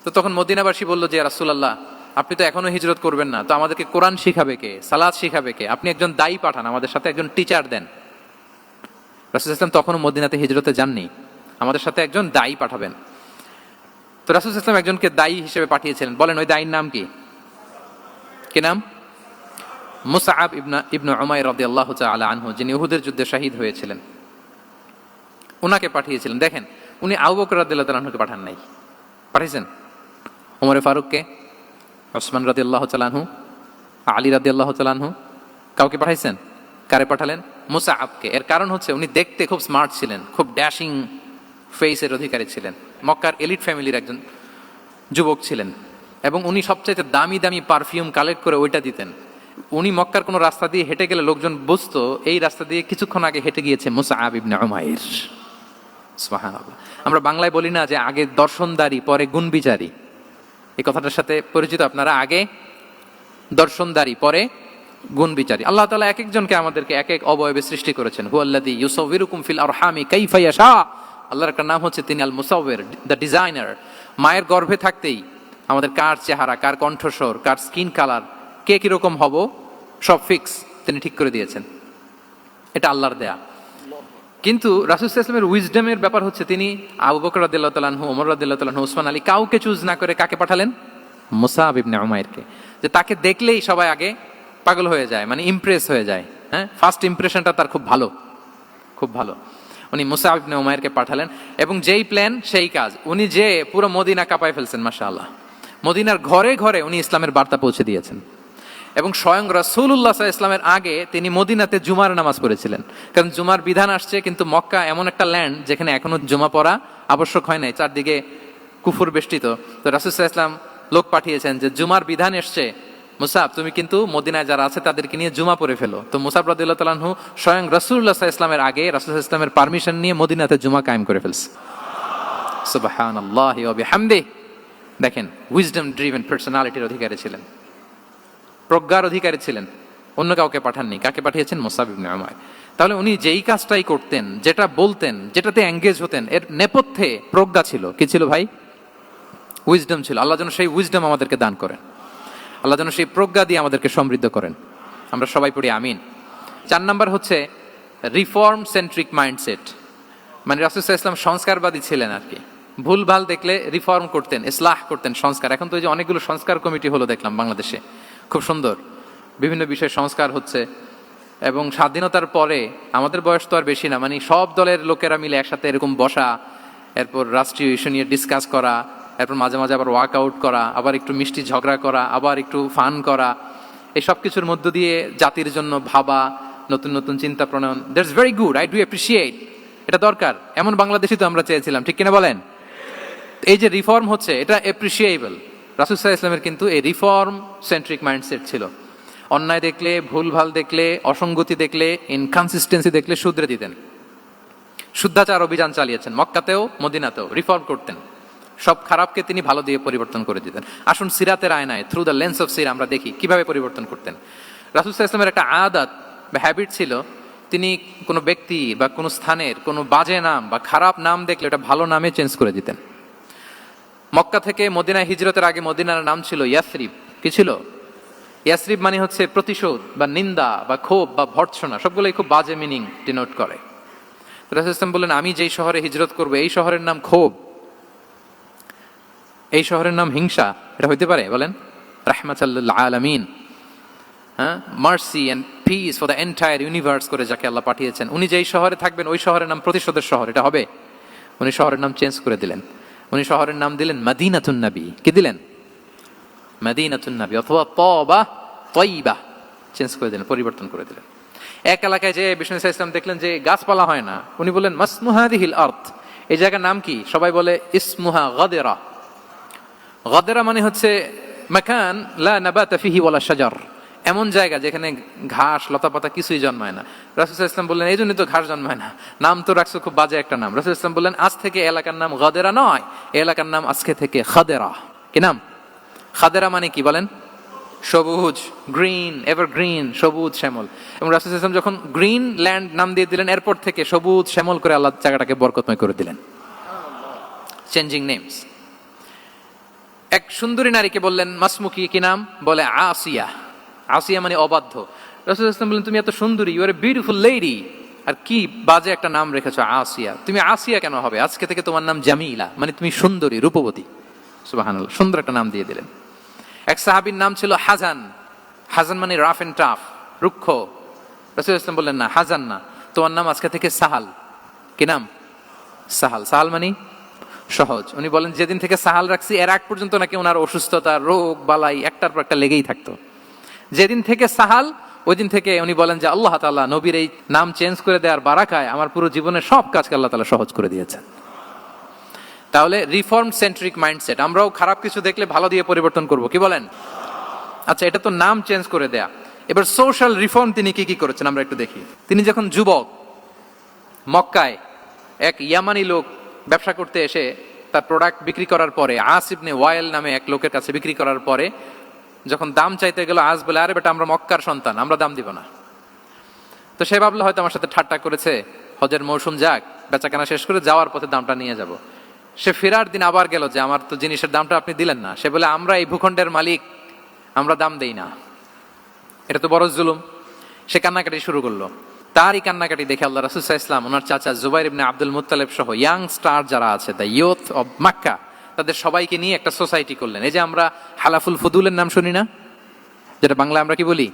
তো তখন মদিনাবাসী বলল যে রাসূলুল্লাহ, আপনি তো এখনো হিজরত করবেন না, তো আমাদেরকে কোরআন শিখাবে কে, সালাত শিখাবে কে? আপনি একজন দায়ী পাঠান, আমাদের সাথে একজন টিচার দেন। রাসূল সাল্লাল্লাহু আলাইহি ওয়াসাল্লাম তখনও মদিনাতে হিজরতে যাননি, আমাদের সাথে একজন দায়ী পাঠাবেন। তো রাসূল সাল্লাল্লাহু আলাইহি ওয়াসাল্লাম একজনকে দায়ী হিসেবে পাঠিয়েছিলেন। বলেন ওই দায়ীর নাম কি? কি নাম? মুসআব ইবনে উমাইর রাদিয়াল্লাহু তাআলা আনহু, যিনি উহুদের যুদ্ধে শহীদ হয়েছিলেন, উনাকে পাঠিয়েছিলেন। দেখেন, উনি আবু বকর রাদিয়াল্লাহু তাআলা আনহুকে পাঠান নাই, পাঠিয়েছেন ওমরে ফারুককে, ওসমান রাদিয়াল্লাহু তাআলা আনহু, আলী রাদিয়াল্লাহু তাআলা আনহু, কাউকে পাঠাইছেন? কারে পাঠালেন? মুসআবকে। এর কারণ হচ্ছে উনি দেখতে খুব স্মার্ট ছিলেন, খুব ড্যাশিং ফেসের অধিকারী ছিলেন, মক্কার এলিট ফ্যামিলির একজন যুবক ছিলেন, এবং উনি সবচাইতে দামি দামি পারফিউম কালেক্ট করে ওইটা দিতেন। উনি মক্কার কোনো রাস্তা দিয়ে হেঁটে গেলে লোকজন বুঝতো এই রাস্তা দিয়ে কিছুক্ষণ আগে হেঁটে গিয়েছে মুসআব ইবনে উমাইর। সুবহানাল্লাহ। আমরা বাংলায় বলি না যে আগে দর্শনদারি পরে গুণবিচারী, এই কথাটার সাথে পরিচিত আপনারা? আগে দর্শনদারি পরে গুণ বিচারী। আল্লাহ তাআলা এক একজনকে আমাদেরকে এক এক অবয়বে সৃষ্টি করেছেন। হুয়াল্লাযী ইউসাউবিরুকুম ফিল আরহামি কাইফা ইয়াশা। আল্লাহর একটা নাম হচ্ছে তিনি আল মুসাউবির, দ্য ডিজাইনার। মায়ের গর্ভে থাকতেই আমাদের কার চেহারা, কার কণ্ঠস্বর, কার স্কিন কালার, কে কিরকম হব সব ফিক্স তিনি ঠিক করে দিয়েছেন। এটা আল্লাহর দেয়া। কিন্তু রাসূল সাল্লাল্লাহু আলাইহি ওয়াসাল্লামের উইজডমের ব্যাপার হচ্ছে তিনি আবু বকর রাদিয়াল্লাহু তাআলা আনহু, ওমর রাদিয়াল্লাহু তাআলা আনহু, ওসমান আলী কাউকে চুজ না করে কাকে পাঠালেন? মুসআব ইবনে উমাইরকে। যে তাকে দেখলেই সবাই আগে পাগল হয়ে যায়, মানে ইমপ্রেস হয়ে যায়। হ্যাঁ, ফার্স্ট ইমপ্রেশনটা তার খুব ভালো, খুব ভালো। উনি মুসআব ইবনে উমাইরকে পাঠালেন এবং যেই প্ল্যান সেই কাজ। উনি যে পুরো মদিনা কাঁপায় ফেলছেন মাশাআল্লাহ। মদিনার ঘরে ঘরে উনি ইসলামের বার্তা পৌঁছে দিয়েছেন এবং স্বয়ং রাসূলুল্লাহ সাল্লাল্লাহু আলাইহি ওয়াসাল্লামের আগে তিনি মদিনাতে জুমার নামাজ পড়েছিলেন। কারণ জুমার বিধান আসছে, কিন্তু মক্কা এমন একটা ল্যান্ড যেখানে এখনো জুমা পড়া আবশ্যক হয় নাই, চারদিকে কুফর বেষ্টিত। তো রাসূল সাল্লাল্লাহু আলাইহি ওয়াসাল্লাম লোক পাঠিয়েছেন যে জুমার বিধান এসছে, মুসাব তুমি কিন্তু মদিনায় যারা আছে তাদেরকে নিয়ে জুমা পড়ে ফেলো। তো মুসাব রাদিয়াল্লাহু তাআলা আনহু স্বয়ং রাসূলুল্লাহ সাল্লাল্লাহু আলাইহি ওয়াসাল্লামের আগে রাসূল সাল্লাল্লাহু আলাইহি ওয়াসাল্লামের পারমিশন নিয়ে মদিনাতে জুমা কায়েম করে ফেলছে। সুবহানাল্লাহি ওয়া বিহামদিহি। দেখেন, উইজডম ড্রিভেন পার্সোনালিটির অধিকারী ছিলেন, প্রজ্ঞার অধিকারী ছিলেন, অন্য কাউকে পাঠাননি। কাকে পাঠিয়েছেন? মুসআব ইবনে উমাইর। তাহলে উনি যেই কাজটাই করতেন, যেটা বলতেন, যেটাতে এঙ্গেজ হতেন, এর নেপথ্যে প্রজ্ঞা ছিল। কি ছিল ভাই? উইজডম ছিল। আল্লাহ যেন সেই উইজডম আমাদেরকে দান করেন, আল্লাহ যেন সেই প্রজ্ঞা দিয়ে আমাদেরকে সমৃদ্ধ করেন। আমরা সবাই পড়ি আমিন। 4 নাম্বার হচ্ছে রিফর্ম সেন্ট্রিক মাইন্ডসেট। মানে রাসূল সাল্লাল্লাহু আলাইহি ওয়াসাল্লাম সংস্কারবাদী ছিলেন আর কি। ভুল ভাল দেখলে রিফর্ম করতেন, ইসলাহ করতেন, সংস্কার। এখন তো এই যে অনেকগুলো সংস্কার কমিটি হলো দেখলাম বাংলাদেশে, খুব সুন্দর বিভিন্ন বিষয়ে সংস্কার হচ্ছে। এবং স্বাধীনতার পরে আমাদের বয়স তো আর বেশি না, মানে সব দলের লোকেরা মিলে একসাথে এরকম বসা, এরপর রাষ্ট্রীয় ইস্যু নিয়ে ডিসকাস করা, এরপর মাঝে মাঝে আবার ওয়াক আউট করা, আবার একটু মিষ্টি ঝগড়া করা, আবার একটু ফান করা, এই সব কিছুর মধ্য দিয়ে জাতির জন্য ভাবা, নতুন নতুন চিন্তা প্রণয়ন। That's very good, I do appreciate. এটা দরকার। এমন বাংলাদেশই তো আমরা চেয়েছিলাম, ঠিক কিনা বলেন? এই যে রিফর্ম হচ্ছে এটা অ্যাপ্রিসিয়েবল। রাসূল সাল্লাল্লাহু আলাইহি ওয়াসাল্লামের কিন্তু এই রিফর্ম সেন্ট্রিক মাইন্ডসেট ছিল। অন্যায় দেখলে, ভুলভাল দেখলে, অসঙ্গতি দেখলে, ইনকনসিস্টেন্সি দেখলে শুধরে দিতেন। শুদ্ধাচার অভিযান চালিয়েছেন মক্কাতেও মদিনাতেও, রিফর্ম করতেন। সব খারাপকে তিনি ভালো দিয়ে পরিবর্তন করে দিতেন। আসুন সিরাতের আয়নায়, থ্রু দ্য লেন্স অফ সিরা, আমরা দেখি কিভাবে পরিবর্তন করতেন। রাসূল সাল্লাল্লাহু আলাইহি ওয়াসাল্লামের একটা আদাত বা হ্যাবিট ছিল, তিনি কোনো ব্যক্তি বা কোনো স্থানের কোনো বাজে নাম বা খারাপ নাম দেখলে ওটা ভালো নামে চেঞ্জ করে দিতেন। মক্কা থেকে মদিনায় হিজরতের আগে মদিনার নাম ছিল ইয়াসরিব। কি ছিল? ইয়াসরিব মানে হচ্ছে প্রতিশোধ বা নিন্দা বা ক্ষোভ বা ভর্ৎসনা, সবগুলোই খুব বাজে মিনিং ডিনোট করে। রাসূল সাল্লাল্লাহু আলাইহি ওয়াসাল্লাম বললেন, আমি যেই শহরে হিজরত করব এই শহরের নাম ক্ষোভ, এই শহরের নাম হিংসা, এটা হইতে পারে? বলেন। রাহমাতাল লিল আলামিন, হ্যাঁ, mercy and peace for the entire universe করে যাকে আল্লাহ পাঠিয়েছেন, উনি যেই শহরে থাকবেন ওই শহরের নাম প্রতিশোধের শহর, এটা হবে? উনি শহরের নাম চেঞ্জ করে দিলেন। উনি শহরের নাম দিলেন মদিনাতুন নবী। কি দিলেন? মদিনাতুন নবী, অথবা তওবা তয়্যিবা, চেঞ্জ করে দিলেন, পরিবর্তন করে দিলেন। এক এলাকায় যে বিষ্ণু ইসলাম দেখলেন যে গাছপালা হয় না, উনি বললেন মাসমুহাদিহিল আরদ, এই জায়গার নাম কি? সবাই বলে ইসমুহা গাদেরা। গাদেরা মানে হচ্ছে মাকান লা নাবাতা ফিহি ওয়ালা শাজার, এমন জায়গা যেখানে ঘাস লতাপাতা কিছুই জন্মায় না। রাসূল সাল্লাল্লাহু আলাইহি ওয়াসাল্লাম বললেন, এই জন্যই তো ঘাস জন্মায় না, নাম তো রাখছো খুব বাজে একটা নাম। রাসূল সাল্লাল্লাহু আলাইহি ওয়াসাল্লাম বললেন, আজ থেকে এলাকার নাম গাদেরা নয়, এই এলাকার নাম আজকে থেকে খাদেরা। কি নাম? খাদেরা মানে কি বলেন? সবুজ, গ্রিন, এভারগ্রিন, সবুজ শ্যামল। এবং রাসূল সাল্লাল্লাহু আলাইহি ওয়াসাল্লাম যখন গ্রিন ল্যান্ড নাম দিয়ে দিলেন, এরপর থেকে সবুজ শ্যামল করে আল্লাহ জায়গাটাকে বরকতময় করে দিলেন। Changing names. এক সুন্দরী নারীকে বললেন মাসমুকি, কি নাম? বলে আসিয়া। আসিয়া মানে অবাধ্য। রাসূল সাল্লাল্লাহু আলাইহি ওয়াসাল্লাম বললেন, তুমি এত সুন্দরী, you are a beautiful lady, আর কি বাজে একটা নাম রেখেছো আসিয়া। তুমি আসিয়া কেন হবে? আজকে থেকে তোমার নাম জামিলা, মানে তুমি সুন্দরী, রূপবতী। সুবহানাল্লাহ, সুন্দর একটা নাম দিয়ে দিলেন। এক সাহাবীর নাম ছিল হাজান। হাজান মানে রাফ এন্ড টাফ, রুক্ষ। রাসূল সাল্লাল্লাহু আলাইহি ওয়াসাল্লাম বললেন, না, হাজান না, তোমার নাম আজকে থেকে সাহাল। কি নাম? সাহাল। সাহাল মানে সহজ। উনি বলেন, যেদিন থেকে সাহাল রাখছি এর আগ পর্যন্ত নাকি ওনার অসুস্থতা, রোগ বালাই একটার পর একটা লেগেই থাকতো। যেদিন থেকে সাহাল, ওই দিন থেকে উনি বলেন যে আল্লাহ তাআলা নবীর এই নাম চেঞ্জ করে দেওয়ার বারাকায় আমার পুরো জীবনের সব কাজকে আল্লাহ তাআলা সহজ করে দিয়েছেন। তাহলে রিফর্ম সেন্ট্রিক মাইন্ডসেট, আমরাও খারাপ কিছু দেখলে ভালো দিয়ে পরিবর্তন করব, কি বলেন? আচ্ছা, এটা তো নাম চেঞ্জ করে দেয়া। এবার সোশ্যাল রিফর্ম তিনি কি কি করেছেন আমরা একটু দেখি। তিনি যখন যুবক, মক্কায় এক ইয়ামানি লোক ব্যবসা করতে এসে তার প্রোডাক্ট বিক্রি করার পরে, আস ইবনে ওয়াইল নামে এক লোকের কাছে বিক্রি করার পরে যখন দাম চাইতে গেল, আস বলে, আরে বেটা আমরা মক্কার সন্তান, আমরা দাম দিব না। তো সে ভাবলো হয়তো আমার সাথে ঠাট্টা করেছে, হজের মৌসুম যাক, বেচাকেনা শেষ করে যাওয়ার পথে দামটা নিয়ে যাব। সে ফেরার দিন আবার গেল যে আমার তো জিনিসের দামটা আপনি দিলেন না। সে বলে, আমরা এই ভূখণ্ডের মালিক, আমরা দাম দেই না, এটা তো বড় জুলুম। সে কান্নাকাটি শুরু করলো। তারই কান্নাকাটি দেখে আল্লাহ রাসূল সাল্লাল্লাহু আলাইহি ওয়াসাল্লাম, ওনার চাচা জুবাইর ইবনে আব্দুল মুত্তালিব সহ ইয়াং স্টার যারা আছে, দ্য ইয়ুথ অব মক্কা, তাদের সবাইকে নিয়ে একটা সোসাইটি করলেন। এই যে আমরা হালাফুল ফুদুলের নাম শুনি না, যেটা বাংলায় আমরা কি বলি,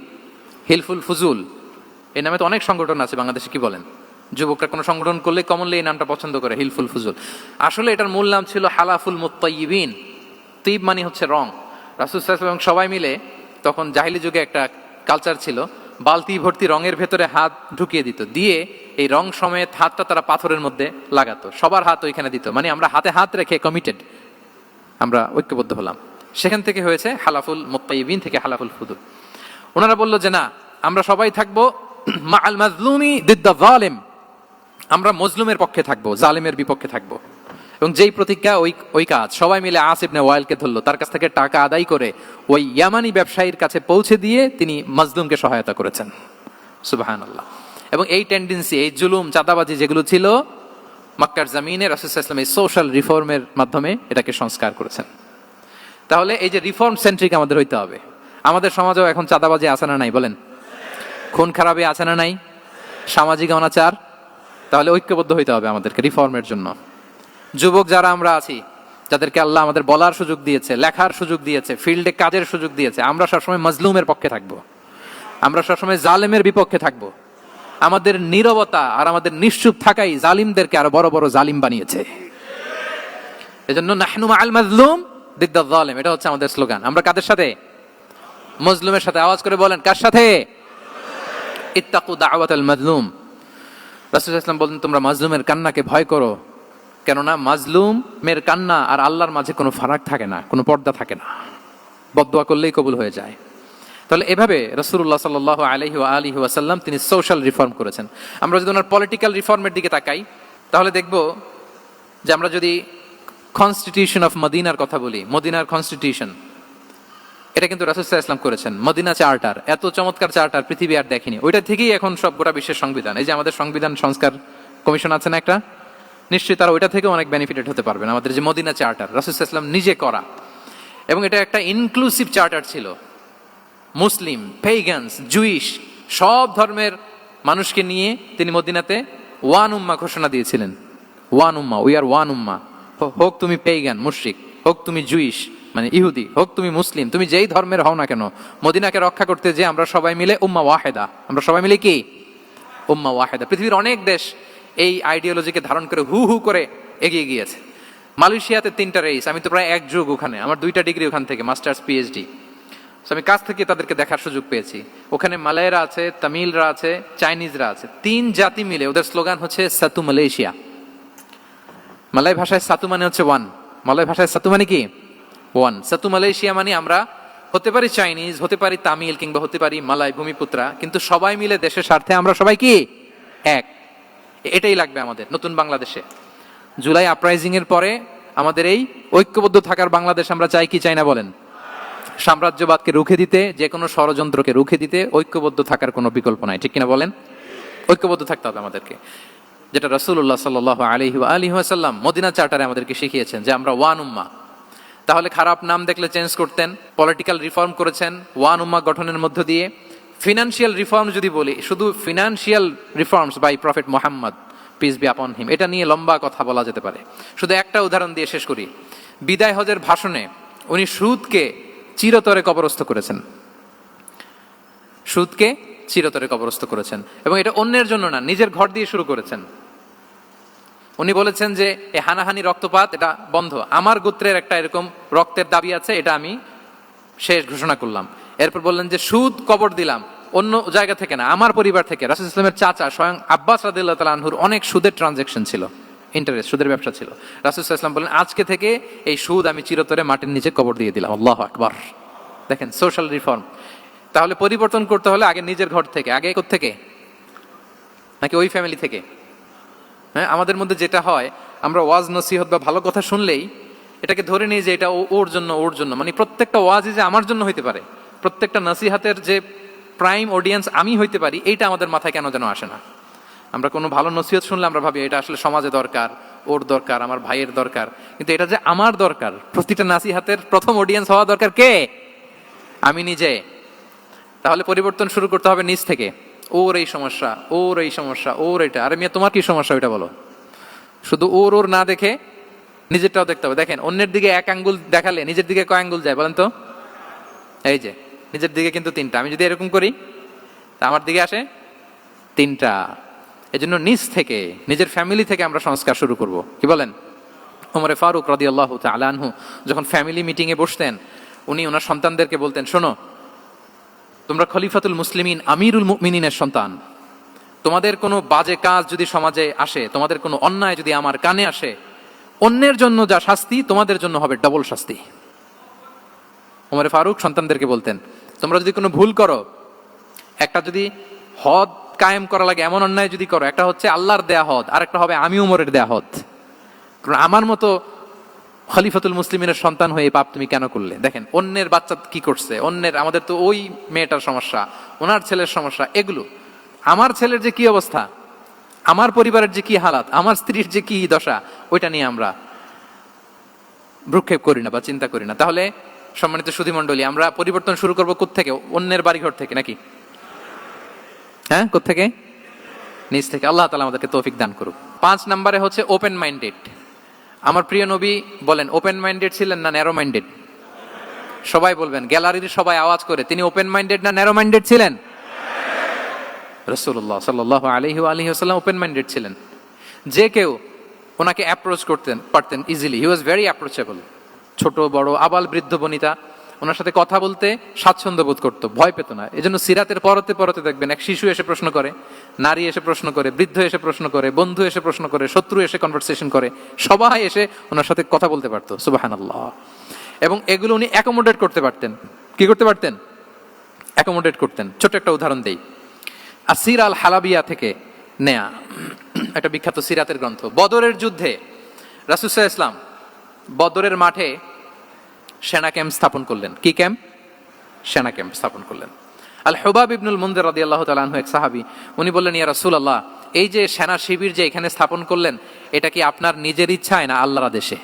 হিলফুল ফুজুল, এই নামে তো অনেক সংগঠন আছে বাংলাদেশে, কি বলেন? যুবকরা কোনো সংগঠন করলে কমনলি এই নামটা পছন্দ করে, হিলফুল ফুজুল। আসলে এটার মূল নাম ছিল হালাফুল মুত্তাইয়িবিন। তিব মানে হচ্ছে রং। রাসূল সাল্লাল্লাহু আলাইহি ওয়াসাল্লাম সবাই মিলে, তখন জাহিলি যুগে একটা কালচার ছিল, বালতি ভর্তি রঙের ভেতরে হাত ঢুকিয়ে দিত, দিয়ে এই রং সমেত হাতটা তারা পাথরের মধ্যে লাগাতো, সবার হাত ওইখানে দিত, মানে আমরা হাতে হাত রেখে কমিটেড, আমরা ঐক্যবদ্ধ হলাম। সেখান থেকে হয়েছে হালাফুল মুত্তাইয়িবিন থেকে হালাফুল ফুদুল। ওনারা বলল যে না, আমরা সবাই থাকবো মা আল মাজলুমি দিদ্দা যালিম, আমরা মজলুমের পক্ষে থাকবো, জালিমের বিপক্ষে থাকবো। এবং যেই প্রতিজ্ঞা ওই কাজ, সবাই মিলে আস ইবনে ওয়াইলকে ধরলো, তার কাছ থেকে টাকা আদায় করে ওই ইয়ামানি ব্যবসায়ীর কাছে পৌঁছে দিয়ে তিনি মাজলুমকে সহায়তা করেছেন। সুবহানাল্লাহ। এবং এই টেন্ডেন্সি, এই জুলুম, চাঁদাবাজি যেগুলো ছিল মক্কার জমিনে, রাসূল সাল্লাল্লাহু আলাইহি ওয়াসাল্লাম এই সোশ্যাল রিফর্মের মাধ্যমে এটাকে সংস্কার করেছেন। তাহলে এই যে রিফর্ম সেন্ট্রিক আমাদের হইতে হবে। আমাদের সমাজেও এখন চাঁদাবাজি আছে না নাই বলেন? খুন খারাপি আছে না নাই? সামাজিক অনাচার। তাহলে ঐক্যবদ্ধ হইতে হবে আমাদেরকে রিফর্মের জন্য। যুবক যারা আমরা আছি, যাদেরকে আল্লাহ আমাদের বলার সুযোগ দিয়েছে, লেখার সুযোগ দিয়েছে, ফিল্ডে কাজের সুযোগ দিয়েছে, আমরা সবসময় মাজলুমের পক্ষে থাকবো, আমরা সবসময় জালেমের বিপক্ষে থাকবো। আমাদের নীরবতা আর আমাদের নিশ্চুপ থাকাই জালিমদেরকে আরো বড় বড় জালিম বানিয়েছে। এজন্য নাহনু মাআল মাজলুম দিদ্দা যালিম, এটা হচ্ছে আমাদের স্লোগান। আমরা কাদের সাথে? মজলুমের সাথে। আওয়াজ করে বলেন, কার সাথে? ইত্তাকু দাওয়াতাল মাজলুম। রাসূল সাল্লাল্লাহু আলাইহি ওয়াসাল্লাম বলেন, তোমরা মাজলুমের কান্নাকে ভয় করো, কেননা মাজলুমের কান্না আর আল্লাহর মাঝে কোনো ফারাক থাকে না, কোনো পর্দা থাকে না, বদদোয়া করলেই কবুল হয়ে যায়। তাহলে এভাবে রাসূলুল্লাহ সাল্লাল্লাহু আলাইহি ওয়া আলিহি ওয়াসাল্লাম তিনি সোশ্যাল রিফর্ম করেছেন। আমরা যদি ওনার পলিটিক্যাল রিফর্মের দিকে তাকাই, তাহলে দেখব যে আমরা যদি কনস্টিটিউশন অফ মদিনার কথা বলি, মদিনার কনস্টিটিউশন, এটা কিন্তু রাসূল সাল্লাল্লাহু আলাইহি ওয়াসাল্লাম করেছেন। মদিনা চার্টার, এত চমৎকার চার্টার পৃথিবী আর দেখেনি। ওইটা থেকেই এখন সব গোটা বিশ্বের সংবিধান। এই যে আমাদের সংবিধান সংস্কার কমিশন আছে না একটা, নিশ্চয়ই তারা ওইটা থেকে অনেক বেনিফিটেড হতে পারবেন। আমাদের যে মদিনা চার্টার, রাসূল সাল্লাল্লাহু আলাইহি ওয়াসাল্লাম নিজে করা, এবং এটা একটা ইনক্লুসিভ চার্টার ছিল। মুসলিম, পেগানস, জুইশ, সব ধর্মের মানুষকে নিয়ে তিনি মদিনাতে ওয়ান উম্মা ঘোষণা দিয়েছিলেন। One Umma, we are one উম্মা। হোক তুমি পেগান মুশরিক, হোক তুমি জুইশ মানে ইহুদি, হোক তুমি মুসলিম, তুমি যেই ধর্মের হও না কেন, মদিনাকে রক্ষা করতে যে আমরা সবাই মিলে উম্মা ওয়াহেদা, আমরা সবাই মিলে কি উম্মা ওয়াহেদা। পৃথিবীর অনেক দেশ এই আইডিওলজিকে ধারণ করে হু হু করে এগিয়ে গিয়েছে। মালয়েশিয়াতে 3টা রেইস, আমি তো প্রায় এক যুগ ওখানে, আমার 2টা ডিগ্রি ওখান থেকে, মাস্টার্স পিএইচডি। আমি কাছ থেকে তাদেরকে দেখার সুযোগ পেয়েছি। ওখানে মালয়েরা আছে, তামিলরা আছে, চাইনিজরা আছে, 3 জাতি মিলে ওদের স্লোগান হচ্ছে সাতু মালয়েশিয়া। মালয় ভাষায় সাতু মানে হচ্ছে ওয়ান, মালয় ভাষায় সাতু মানে কি ওয়ান। সাতু মালয়েশিয়া মানে আমরা হতে পারি চাইনিজ, হতে পারি তামিল, কিংবা হতে পারি মালয় ভূমিপুত্রা, কিন্তু সবাই মিলে দেশের স্বার্থে আমরা সবাই কি এক। এটাই লাগবে আমাদের নতুন বাংলাদেশে। জুলাই আপরাইজিং এর পরে আমাদের এই ঐক্যবদ্ধ থাকার বাংলাদেশ আমরা চাই কি চাই না বলেন? সাম্রাজ্যবাদকে রুখে দিতে, যে কোনো ষড়যন্ত্রকে রুখে দিতে ঐক্যবদ্ধ থাকার কোনো বিকল্প নাই, ঠিক কিনা বলেন? ঐক্যবদ্ধ থাকতে হবে আমাদেরকে, যেটা রাসূলুল্লাহ সাল্লাল্লাহু আলাইহি ওয়া আলিহি ওয়াসাল্লাম মদিনা চার্টারে আমাদেরকে শিখিয়েছেন যে আমরা ওয়ান উম্মা। তাহলে খারাপ নাম দেখলে চেঞ্জ করতেন, পলিটিক্যাল রিফর্ম করেছেন ওয়ান উম্মা গঠনের মধ্য দিয়ে। ফিনান্সিয়াল রিফর্ম যদি বলি, শুধু financial reforms by prophet Muhammad peace be upon him, এটা নিয়ে লম্বা কথা বলা যেতে পারে। শুধু একটা উদাহরণ দিয়ে শেষ করি। বিদায় হজের ভাষণে উনি সুদকে চিরতরে কবরস্থ করেছেন, সুদকে চিরতরে কবরস্থ করেছেন, এবং এটা অন্যের জন্য না, নিজের ঘর দিয়ে শুরু করেছেন। উনি বলেছেন যে এই হানাহানি, রক্তপাত এটা বন্ধ, আমার গোত্রের একটা এরকম রক্তের দাবি আছে, এটা আমি শেষ ঘোষণা করলাম। এরপর বললেন যে সুদ কবর দিলাম, অন্য জায়গা থেকে না, আমার পরিবার থেকে। রাসূল সাল্লাল্লাহু আলাইহি ওয়াসাল্লামের চাচা স্বয়ং আব্বাস রাদিয়াল্লাহু তাআলা আনহুর অনেক সুদের ট্রানজাকশন ছিল ইন্টারেস্ট, সুদের ব্যবসা ছিল। রাসূল সাল্লাল্লাহু আলাইহি ওয়াসাল্লাম বলেন, আজকে থেকে এই সুদ আমি চিরতরে মাটির নিচে কবর দিয়ে দিলাম। আল্লাহু আকবার। দেখেন সোশ্যাল রিফর্ম। তাহলে পরিবর্তন করতে হলে আগে নিজের ঘর থেকে, আগে কোত্থেকে? নাকি ওই ফ্যামিলি থেকে? হ্যাঁ, আমাদের মধ্যে যেটা হয়, আমরা ওয়াজ নসিহত বা ভালো কথা শুনলেই এটাকে ধরে নিই যে এটা ওর জন্য, ওর জন্য। মানে প্রত্যেকটা ওয়াজই যে আমার জন্য হইতে পারে, প্রত্যেকটা নসিহাতের যে প্রাইম অডিয়েন্স আমি হইতে পারি, এইটা আমাদের মাথায় কেন যেন আসে না। আমরা কোনো ভালো নসিহত শুনলে আমরা ভাবি এটা আসলে সমাজে দরকার, ওর দরকার, আমার ভাইয়ের দরকার। কিন্তু এটা যে আমার দরকার, প্রতিটা নাসিহাতের প্রথম অডিয়েন্স হওয়া দরকার কে? আমি নিজে। তাহলে পরিবর্তন শুরু করতে হবে নিজ থেকে। ওর এই সমস্যা, ওর এই সমস্যা, ওর এটা। আরে মিয়া, তোমার কি সমস্যা ওইটা বলো। শুধু ওর ওর না দেখে নিজেরটাও দেখতে হবে। দেখেন, অন্যের দিকে এক আঙ্গুল দেখালে নিজের দিকে কয় আঙ্গুল যায় বলেন তো? এই যে নিজের দিকে কিন্তু তিনটা। আমি যদি এরকম করি তা আমার দিকে আসে তিনটা। এজন্য নিজ থেকে, নিজের ফ্যামিলি থেকে আমরা সংস্কার শুরু করব। কি বলেন? ওমরে ফারুক রাদিয়াল্লাহু তাআলা আনহু যখন ফ্যামিলি মিটিং এ বসতেন, উনি ওনার সন্তানদেরকে বলতেন, শোনো, তোমরা খলিফাতুল মুসলিমিন, আমিরুল মুমিনিনের সন্তান। তোমাদের কোনো বাজে কাজ যদি সমাজে আসে, তোমাদের কোনো অন্যায় যদি আমার কানে আসে, অন্যের জন্য যা শাস্তি তোমাদের জন্য হবে ডবল শাস্তি। ওমরে ফারুক সন্তানদেরকে বলতেন, তোমরা যদি কোনো ভুল করো, একটা যদি হদ কায়েম করা লাগে এমন অন্যায় যদি করো, একটা হচ্ছে আল্লাহর দেয়া হদ, আর একটা হবে আমি উমরের দেয়া হদ। কারণ আমার মতো খলিফাতুল মুসলিমিনের সন্তান হয়ে পাপ তুমি কেন করলে? দেখেন অন্যের বাচ্চা কি করছে, অন্যের, আমাদের তো ওই মেয়েটার সমস্যা, ওনার ছেলের সমস্যা, এগুলো। আমার ছেলের যে কি অবস্থা, আমার পরিবারের যে কি হালাত, আমার স্ত্রীর যে কি দশা, ওইটা নিয়ে আমরা ভ্রুক্ষেপ করি না বা চিন্তা করি না। তাহলে সম্মানিত সুধীমণ্ডলী, আমরা পরিবর্তন শুরু করবো কোত্থেকে? অন্যের বাড়িঘর থেকে নাকি? হ্যাঁ, কোত্থেকে? নিজ থেকে। আল্লাহ তাআলা আমাদেরকে তৌফিক দান করুক। 5 নম্বরে হচ্ছে ওপেন মাইন্ডেড। আমার প্রিয় নবী বলেন, ওপেন মাইন্ডেড ছিলেন না ন্যারো মাইন্ডেড? সবাই বলবেন, গ্যালারির সবাই আওয়াজ করে, তিনি ওপেন মাইন্ডেড না ন্যারো মাইন্ডেড ছিলেন? রাসূলুল্লাহ সাল্লাল্লাহু আলাইহি ওয়া আলিহি ওয়াসাল্লাম ওপেন মাইন্ডেড ছিলেন। যে কেউ ওনাকে অ্যাপ্রোচ করতেন পারতেন easily. He was very approachable. ছোট বড় আবাল বৃদ্ধ বনিতা ওনার সাথে কথা বলতে স্বাচ্ছন্দ্য বোধ করতো, ভয় পেত না। এজন্য সিরাতের পরতে পরতে দেখবেন এক শিশু এসে প্রশ্ন করে, নারী এসে প্রশ্ন করে, বৃদ্ধ এসে প্রশ্ন করে, বন্ধু এসে প্রশ্ন করে, শত্রু এসে কনভারসেশন করে, সবাই এসে ওনার সাথে কথা বলতে পারতো। সুবহানাল্লাহ। এবং এগুলো উনি অ্যাকোমোডেট করতে পারতেন। কি করতে পারতেন? অ্যাকোমোডেট করতেন। ছোট একটা উদাহরণ দেই, আসির আল হালাবিয়া থেকে নেয়া একটা বিখ্যাত সিরাতের গ্রন্থ। বদরের যুদ্ধে রাসূল সাল্লাল্লাহু আলাইহি ওয়াসাল্লাম বদরের মাঠে সেনা ক্যাম্প স্থাপন করলেন। কি ক্যাম্প? সেনা ক্যাম্প স্থাপন করলেন। আল হুবাব ইবনুল মুনজির রাদিয়াল্লাহু তাআলা আনহু এক সাহাবী, উনি বললেন, ইয়া রাসূলুল্লাহ, এই যে সেনা শিবির যে এখানে স্থাপন করলেন, এটা কি আপনার নিজের ইচ্ছায় না আল্লাহর আদেশে?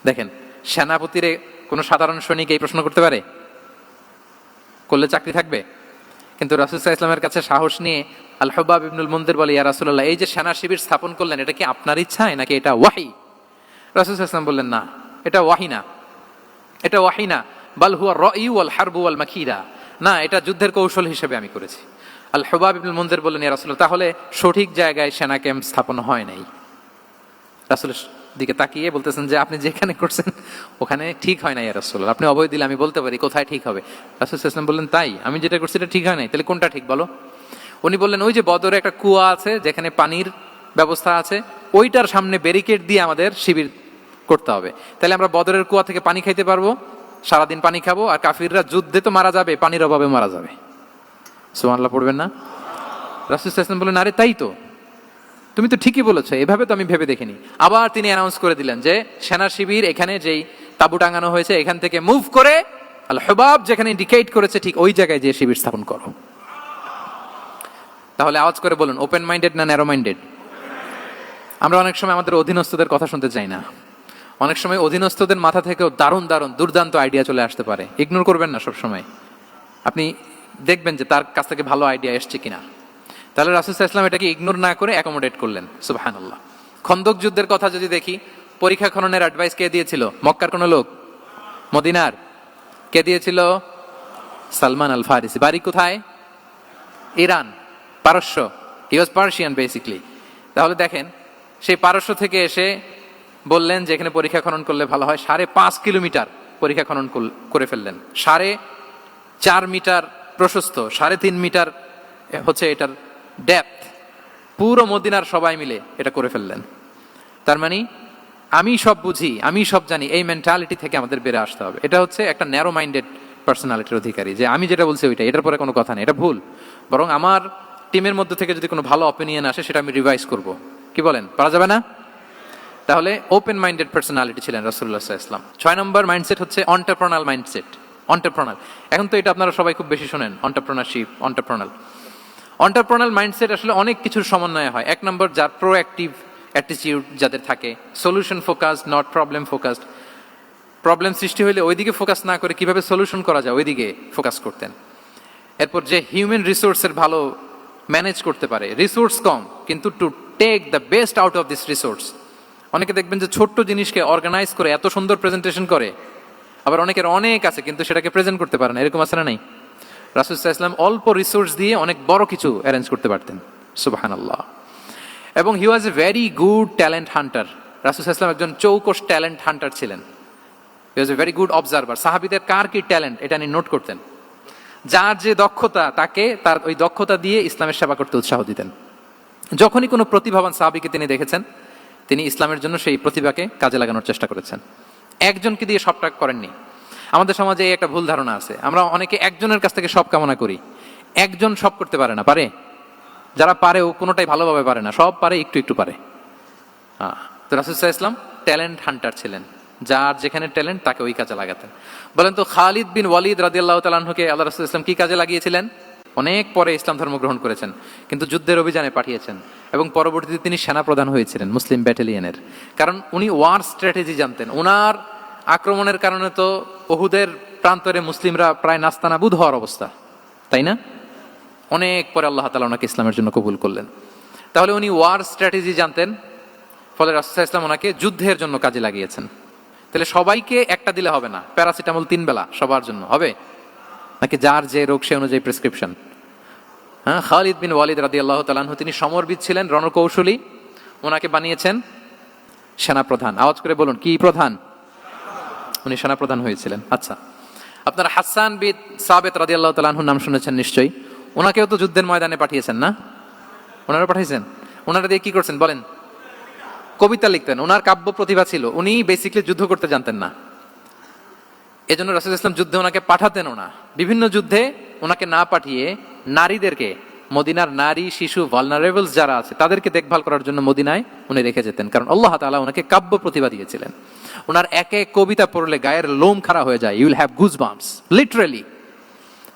দেখেন, সেনাপতিরে কোনো সাধারণ সৈনিক এই প্রশ্ন করতে পারে? করলে চাকরি থাকবে? কিন্তু রাসূল সাল্লাল্লাহু আলাইহি ওয়াসাল্লামের কাছে সাহস নিয়ে আল হুবাব ইবনুল মুনজির বলে, ইয়া রাসূলুল্লাহ, এই যে সেনা শিবির স্থাপন করলেন, এটা কি আপনার ইচ্ছায় নাকি এটা ওয়াহী? রাসূল সাল্লাল্লাহু আলাইহি ওয়াসাল্লাম বললেন, না, এটা ওয়াহী না, এটা ওয়াহী না, বাল হুয়া রায়ু ওয়াল হারবু ওয়াল মাকিদা, না, এটা যুদ্ধের কৌশল হিসেবে আমি করেছি। আল হুবাব ইবনুল মুনজির বললেন, ইয়া রাসূলুল্লাহ, তাহলে সঠিক জায়গায় সেনা ক্যাম্প স্থাপন হয় নাই। রাসূলের দিকে তাকিয়ে বলতেছেন যে আপনি যেখানে করছেন ওখানে ঠিক হয় না ইয়া রাসূলুল্লাহ, আপনি অভয় দিলে আমি বলতে পারি কোথায় ঠিক হবে। রাসূল সাল্লাল্লাহু আলাইহি ওয়াসাল্লাম বললেন, তাই? আমি যেটা করছি এটা ঠিক হয় নাই, তাহলে কোনটা ঠিক বলো? উনি বললেন, ওই যে বদরে একটা কুয়া আছে যেখানে পানির ব্যবস্থা আছে, ওইটার সামনে ব্যারিকেড দিয়ে আমাদের শিবির করতে হবে। তাহলে আমরা বদরের কুয়া থেকে পানি খাইতে পারবো, সারাদিন পানি খাবো, আর কাফিররা যুদ্ধে তো মারা যাবে, পানির অভাবে মারা যাবে। সুবহানাল্লাহ পড়বেন না? রাসূল সাল্লাল্লাহু আলাইহি ওয়াসাল্লাম বললেন, আরে তাই তো, তুমি তো ঠিকই বলেছো, এভাবে তো আমি ভেবে দেখিনি। আবার তিনি অ্যানাউন্স করে দিলেন যে সেনা শিবির এখানে যেই তাবু টাঙানো হয়েছে এখান থেকে মুভ করে আল হুবাব যেখানে ইন্ডিকেট করেছে ঠিক ওই জায়গায় যে শিবির স্থাপন করো। তাহলে আওয়াজ করে বলুন, ওপেন মাইন্ডেড না ন্যারো মাইন্ডেড? আমরা অনেক সময় আমাদের অধীনস্থদের কথা শুনতে চাই না। অনেক সময় অধীনস্থদের মাথা থেকেও দারুণ দারুণ দুর্দান্ত আইডিয়া চলে আসতে পারে। ইগনোর করবেন না সব সময়, আপনি দেখবেন যে তার কাছ থেকে ভালো আইডিয়া এসছে কিনা। তাহলে রাসূল সাল্লাল্লাহু আলাইহি ওয়াসাল্লাম এটাকে ইগনোর না করে অ্যাকোমোডেট করলেন। সুবহানাল্লাহ। খন্দক যুদ্ধের কথা যদি দেখি, পরীক্ষা খননের অ্যাডভাইস কে দিয়েছিল? মক্কার কোন লোক? মদিনার? কে দিয়েছিল? সালমান আল ফারিসি। বাড়ি কোথায়? ইরান, পারস্য। হি ওয়াজ পার্সিয়ান বেসিক্যালি। তাহলে দেখেন, সেই পারস্য থেকে এসে বললেন যে এখানে পরীক্ষা খনন করলে ভালো হয়। 5.5 কিলোমিটার পরীক্ষা খনন করে ফেললেন। 4.5 মিটার প্রশস্ত, 3.5 মিটার হচ্ছে এটার ডেপথ। পুরো মদিনার সবাই মিলে এটা করে ফেললেন। তার মানে আমি সব বুঝি, আমি সব জানি, এই মেন্টালিটি থেকে আমাদের বেড়ে আসতে হবে। এটা হচ্ছে একটা ন্যারো মাইন্ডেড পার্সোনালিটির অধিকারী, যে আমি যেটা বলছি ওইটা, এটার পরে কোনো কথা নেই, এটা ভুল। বরং আমার টিমের মধ্যে থেকে যদি কোনো ভালো অপিনিয়ন আসে সেটা আমি রিভাইজ করব। কি বলেন, পারা যাবে না? তাহলে ওপেন মাইন্ডেড পার্সোনালিটি ছিলেন রাসূলুল্লাহ সাল্লাল্লাহু আলাইহি ওয়াসাল্লাম। 6 নম্বর মাইন্ডসেট হচ্ছে অন্টারপ্রেনাল মাইন্ডসেট। অন্টারপ্রেনাল, এখন তো এটা আপনারা সবাই খুব বেশি শোনেন, অন্টারপ্রেনারশিপ, অন্টারপ্রেনাল। অন্টারপ্রেনাল মাইন্ডসেট আসলে অনেক কিছুর সমন্বয় হয়। এক নম্বর, যার প্রোঅ্যাক্টিভ অ্যাটিটিউড যাদের থাকে, solution focused, not problem focused. Problem সৃষ্টি হলে ওইদিকে ফোকাস না করে কিভাবে সলিউশন করা যায় ওইদিকে ফোকাস করতেন। এরপর যে হিউম্যান রিসোর্সের ভালো ম্যানেজ করতে পারে, রিসোর্স কম কিন্তু to take the best out of this resource. অনেকে দেখবেন যে ছোট্ট জিনিসকে অর্গানাইজ করে এত সুন্দর প্রেজেন্টেশন করে, আবার অনেকের অনেক আছে কিন্তু সেটাকে প্রেজেন্ট করতে পারে না, এরকম আছে না? নাই? রাসূল সাল্লাল্লাহু আলাইহি ওয়াসাল্লাম অল্প রিসোর্স দিয়ে অনেক বড় কিছু অ্যারেঞ্জ করতে পারতেন, সুবহানাল্লাহ। এবং he was a very good talent hunter. রাসূল সাল্লাল্লাহু আলাইহি ওয়াসাল্লাম একজন চৌকস ট্যালেন্ট হান্টার ছিলেন। He was a very good observer. সাহাবীদের কার কি ট্যালেন্ট এটা তিনি নোট করতেন। যার যে দক্ষতা, তাকে তার ওই দক্ষতা দিয়ে ইসলামের সেবা করতে উৎসাহ দিতেন। যখনই কোনো প্রতিভাবান সাহাবীকে তিনি দেখেছেন, তিনি ইসলামের জন্য সেই প্রতিভাকে কাজে লাগানোর চেষ্টা করেছেন। একজনকে দিয়ে সবটা করেননি। আমাদের সমাজে এই একটা ভুল ধারণা আছে, আমরা অনেকে একজনের কাছ থেকে সব কামনা করি। একজন সব করতে পারে না, পারে? যারা পারেও কোনোটাই ভালোভাবে পারে না, সব পারে একটু একটু পারে। তো রাসূল সাল্লাল্লাহু আলাইহি ওয়াসাল্লাম ট্যালেন্ট হান্টার ছিলেন, যার যেখানে ট্যালেন্ট তাকে ওই কাজে লাগাতেন। বলেন তো, খালিদ বিন ওয়ালিদ রাদিয়াল্লাহু তাআলা আনহুকে আল্লাহ রাসূল সাল্লাল্লাহু আলাইহি ওয়াসাল্লাম কি কাজে লাগিয়েছিলেন? অনেক পরে ইসলাম ধর্ম গ্রহণ করেছেন, কিন্তু যুদ্ধের অভিযানে পাঠিয়েছেন এবং পরবর্তীতে তিনি সেনাপ্রধান হয়েছিলেন মুসলিম ব্যাটালিয়নের। কারণ উনি ওয়ার স্ট্র্যাটেজি জানতেন। ওনার আক্রমণের কারণে তো উহুদের প্রান্তরে মুসলিমরা প্রায় নাস্তানাবুদ হওয়ার অবস্থা, তাই না? অনেক পরে আল্লাহ তাআলা ওনাকে ইসলামের জন্য কবুল করলেন। তাহলে উনি ওয়ার স্ট্র্যাটেজি জানতেন, ফলে রাসূল সাল্লাল্লাহু আলাইহি ওয়াসাল্লাম ওনাকে যুদ্ধের জন্য কাজে লাগিয়েছেন। তাহলে সবাইকে একটা দিলে হবে না, প্যারাসিটামল 3 বেলা সবার জন্য হবে নাকি যার যে রোগ সে অনুযায়ী প্রেসক্রিপশন? হ্যাঁ, খালিদ বিন ওয়ালিদ রাদিয়াল্লাহু তাআলা আনহু তিনি সমরবিদ ছিলেন, রণকৌশলী। ওনাকে বানিয়েছেন সেনাপ্রধান। আওয়াজ করে বলুন, কি প্রধান? উনি সেনাপ্রধান হয়েছিলেন। আচ্ছা, আপনারা হাসান বিন সাবিত রাদিয়াল্লাহু তাআলা আনহুর নাম শুনেছেন নিশ্চয়ই। ওনাকেও তো যুদ্ধের ময়দানে পাঠিয়েছেন না? ওনারা পাঠিয়েছেন। ওনারা দিয়ে কি করছেন বলেন? কবিতা লিখতেন। ওনার কাব্য প্রতিভা ছিল। উনি বেসিক্যালি যুদ্ধ করতে জানতেন না, এজন্য রাসূল ইসলাম যুদ্ধে ওনাকে পাঠাতেনও না। বিভিন্ন যুদ্ধে ওনাকে না পাঠিয়ে নারীদেরকে, মদিনার নারী শিশু ভালনারেবলস যারা আছে তাদেরকে দেখভাল করার জন্য মদিনায় উনি রেখে যেতেন, কারণ আল্লাহ তাআলা ওনাকে কাব্য প্রতিভা দিয়েছিলেন। ওনার এক এক কবিতা পড়লে গায়ের লোম খাড়া হয়ে যায়, you will have goose bumps, literally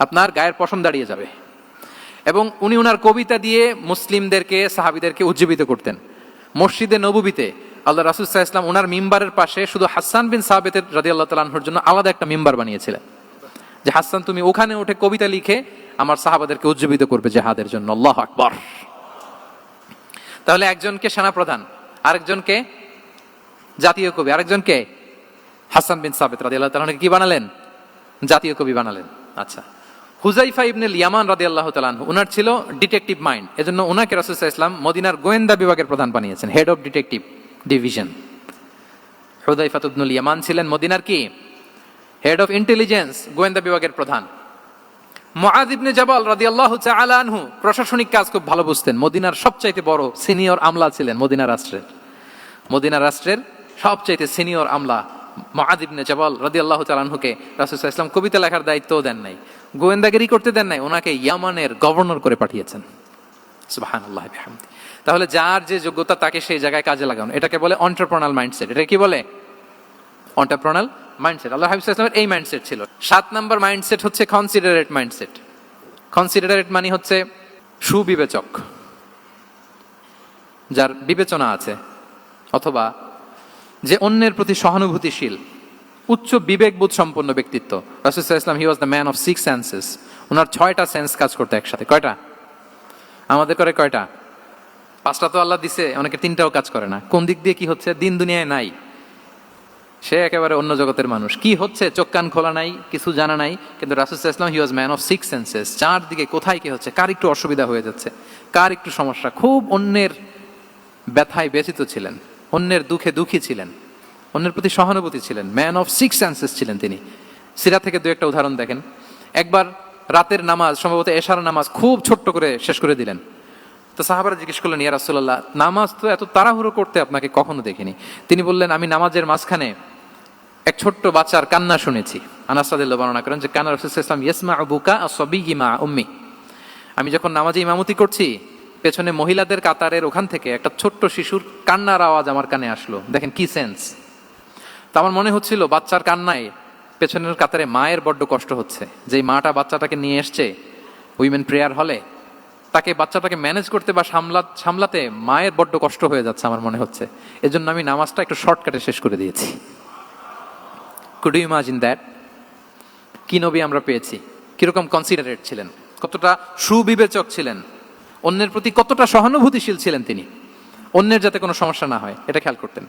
আপনার গায়ের পশম দাঁড়িয়ে যাবে। এবং উনি ওনার কবিতা দিয়ে মুসলিমদেরকে, সাহাবীদেরকে উজ্জীবিত করতেন। মসজিদে নববীতে আল্লাহ রাসূল সাল্লাল্লাহু আলাইহি ওয়াসাল্লাম ওনার মিম্বারের পাশে শুধু হাসান বিন সাবিত রাদিয়াল্লাহু তাআলা আনহুর জন্য আলাদা একটা মিম্বার বানিয়েছিলেন, যে হাসান তুমি ওখানে উঠে কবিতা লিখে আমার সাহাবাদেরকে উজ্জীবিত করবে জিহাদের জন্য। আল্লাহু আকবার। তাহলে একজনকে সেনাপ্রধান, আরেকজনকে জাতীয় কবি, আরেকজনকে হাসান বিন সাবিত রাদিয়াল্লাহু তাআলা আনহুকে কি বানালেন? জাতীয় কবি বানালেন। আচ্ছা, হুযাইফা ইবনুল ইয়ামান রাদিয়াল্লাহু তাআলা আনহু, ওনার ছিল ডিটেকটিভ মাইন্ড, এজন্য ওনাকে রাসূল সাল্লাল্লাহু আলাইহি ওয়াসাল্লাম মদিনার গোয়েন্দা বিভাগের প্রধান বানিয়েছেন, head of detective division. Huzaifa ibnul Yaman ছিলেন মদিনার কি? হেড অফ ইন্টেলিজেন্স, গোয়েন্দা বিভাগের প্রধান। মুআয ইবনে জাবাল রাদিয়াল্লাহু তাআলা আনহু প্রশাসনিক কাজ খুব ভালো বুঝতেন। মদিনার সবচাইতে বড় সিনিয়র আমলা ছিলেন মদিনা রাষ্ট্রের। মদিনা রাষ্ট্রের সবচাইতে সিনিয়র আমলা মুআয ইবনে জাবাল রাদিয়াল্লাহু তাআলা আনহুকে রাসূল সাল্লাল্লাহু আলাইহি ওয়াসাল্লাম কবিতা লেখার দায়িত্বও দেন নাই, গোয়েন্দাগিরি করতে দেন নাই, ওনাকে ইয়ামানের গভর্নর করে পাঠিয়েছেন। সুবহানাল্লাহি ওয়া বিহামদি। তাহলে যার যে যোগ্যতা তাকে সেই জায়গায় কাজে লাগানো, এটাকে বলে এন্টারপ্রেনাল মাইন্ডসেট। এটা কি বলে? এন্টারপ্রেনাল মাইন্ডসেট। আল্লাহ হাবিব সাল্লাল্লাহু আলাইহি ওয়াসাল্লামের এই মাইন্ডসেট ছিল। 7 নম্বর মাইন্ডসেট হচ্ছে কনসিডারেট মাইন্ডসেট। কনসিডারেট মানে হচ্ছে সুবিবেচক, যার বিবেচনা আছে, অথবা যে অন্যের প্রতি সহানুভূতিশীল, উচ্চ বিবেকবোধ সম্পন্ন ব্যক্তিত্ব। রাসূল সাল্লাল্লাহু আলাইহি ওয়াসাল্লাম he was the man of 6 senses. ওনার 6টা সেন্স কাজ করতে একসাথে। কয়টা? আমাদের করে কয়টা? 5টা তো আল্লাহ দিছে, অনেকে 3টাও কাজ করে না। কোন দিক দিয়ে কি হচ্ছে দিন দুনিয়ায় নাই, সে একেবারে অন্য জগতের মানুষ। কি হচ্ছে চোখ কান খোলা নাই, কিছু জানা নাই। কিন্তু রাসূল সাল্লাল্লাহু আলাইহি ওয়াসাল্লাম he was man of 6 senses. চারদিকে কোথায় কি হচ্ছে, কার একটু অসুবিধা হয়ে যাচ্ছে, কার একটু সমস্যা, খুব অন্যের ব্যথায় ব্যথিত ছিলেন, অন্যের দুঃখে দুঃখী ছিলেন, অন্যের প্রতি সহানুভূতি ছিলেন, ম্যান অফ 6 সেন্সেস ছিলেন তিনি। সিরাত থেকে 2-1টা উদাহরণ দেখেন। একবার রাতের নামাজ, সম্ভবত এশার নামাজ খুব ছোট্ট করে শেষ করে দিলেন। তো সাহাবারা জিজ্ঞেস করলেন, ইয়া রাসূলুল্লাহ, নামাজ তো এত তাড়াহুড়ো করতে আপনাকে কখনো দেখিনি। তিনি বললেন, আমি নামাজের মাঝখানে এক ছোট্ট বাচ্চার কান্না শুনেছি। আনাস রাদিয়াল্লাহু বর্ণনা করেন যে কানা রাসূলুল্লাহ সাল্লাল্লাহু আলাইহি ওয়াসাল্লাম ইয়াসমাউ বুকা আস-সাবিয়্যি মা উম্মি। আমি যখন নামাজে ইমামতি করছি, পেছনে মহিলাদের কাতারের ওখান থেকে একটা ছোট্ট শিশুর কান্নার আওয়াজ আমার কানে আসলো। দেখেন কি সেন্স। তো আমার মনে হচ্ছিল বাচ্চার কান্নায় পেছনের কাতারে মায়ের বড্ড কষ্ট হচ্ছে, যে মাটা বাচ্চাটাকে নিয়ে এসছে উইমেন প্রেয়ার হলে, তাকে বাচ্চাটাকে ম্যানেজ করতে বা সামলাতে মায়ের বড্ড কষ্ট হয়ে যাচ্ছে আমার মনে হচ্ছে। এজন্য আমি নামাজটা একটু শর্টকাটে শেষ করে দিয়েছি। Could you imagine that? কি নবী আমরা পেয়েছি, কিরকম কনসিডারেট ছিলেন, কতটা সুবিবেচক ছিলেন, অন্যের প্রতি কতটা সহানুভূতিশীল ছিলেন তিনি, অন্যের যাতে কোনো সমস্যা না হয় এটা খেয়াল করতেন।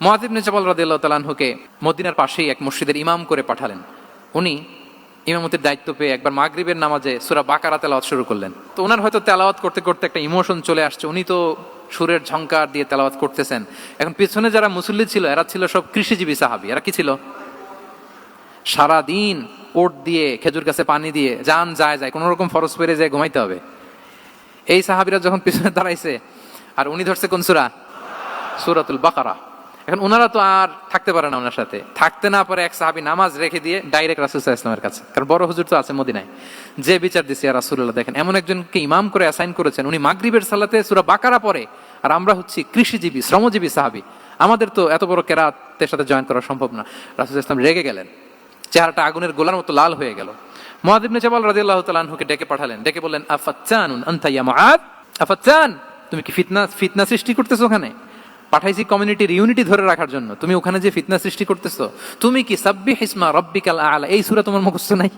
মুআয ইবনে জাবাল রাদিয়াল্লাহু তাআলা আনহুকে মদিনার পাশেই এক মসজিদের ইমাম করে পাঠালেন। উনি ইমামতির দায়িত্ব পেয়ে একবার মাগরিবের নামাজে সূরা বাকারা তেলাওয়াত শুরু করলেন। তো ওনার হয়তো তেলাওয়াত করতে করতে একটা ইমোশন চলে আসছে, উনি তো সুরের ঝংকার দিয়ে তেলাওয়াত করতেছেন। এখন পিছনে যারা মুসল্লি ছিল এরা ছিল সব কৃষিজীবী সাহাবী। এরা কি ছিল? সারাদিন ওট দিয়ে খেজুর গাছে পানি দিয়ে যান যায় কোনো রকম ফরজ পেরে যায় ঘুমাইতে হবে। এই সাহাবীরা যখন পিছনে দাঁড়াইছে আর উনি ধরছে কোন সূরা? সূরাতুল বাকারা। এখন ওনারা তো আর থাকতে পারে না, ওনার সাথে থাকতে না পারে এক সাহাবী নামাজ রেখে দিয়ে ডাইরেক্ট রাসূল সাল্লাল্লাহু আলাইহি ওয়াসাল্লামের কাছে, কারণ বড় হুজুর তো আছে মদিনায়, যে বিচার দিছে ইয়া রাসূলুল্লাহ, দেখেন এমন একজনকে ইমাম করে অ্যাসাইন করেছেন, উনি মাগরিবের সালাতে সূরা বাকারা পড়ে, আর আমরা হচ্ছি কৃষিজীবী শ্রমজীবী সাহাবী, আমাদের তো এত বড় কেরাতের সাথে জয়েন করা সম্ভব না। রাসূল সাল্লাল্লাহু আলাইহি ওয়াসাল্লাম রেগে গেলেন, চেহারাটা আগুনের গোলার মতো লাল হয়ে গেল। মুআয ইবনে জাবাল রাদিয়াল্লাহু তাআলা আনহুকে ডেকে পাঠালেন, ডেকে বললেন, আফাত্তানুন আনতা ইয়া মুআয, আফাত্তান, তুমি কি ফিতনা সৃষ্টি করতেছো? ওখানে পাঠাইছি কমিউনিটির ইউনিটি ধরে রাখার জন্য, তুমি ওখানে যে ফিতনা সৃষ্টি করতেছো। তুমি কি সাব্বিহ ইসমা রাব্বিকাল আ'লা এই সূরা তোমার মুখস্থ নাই?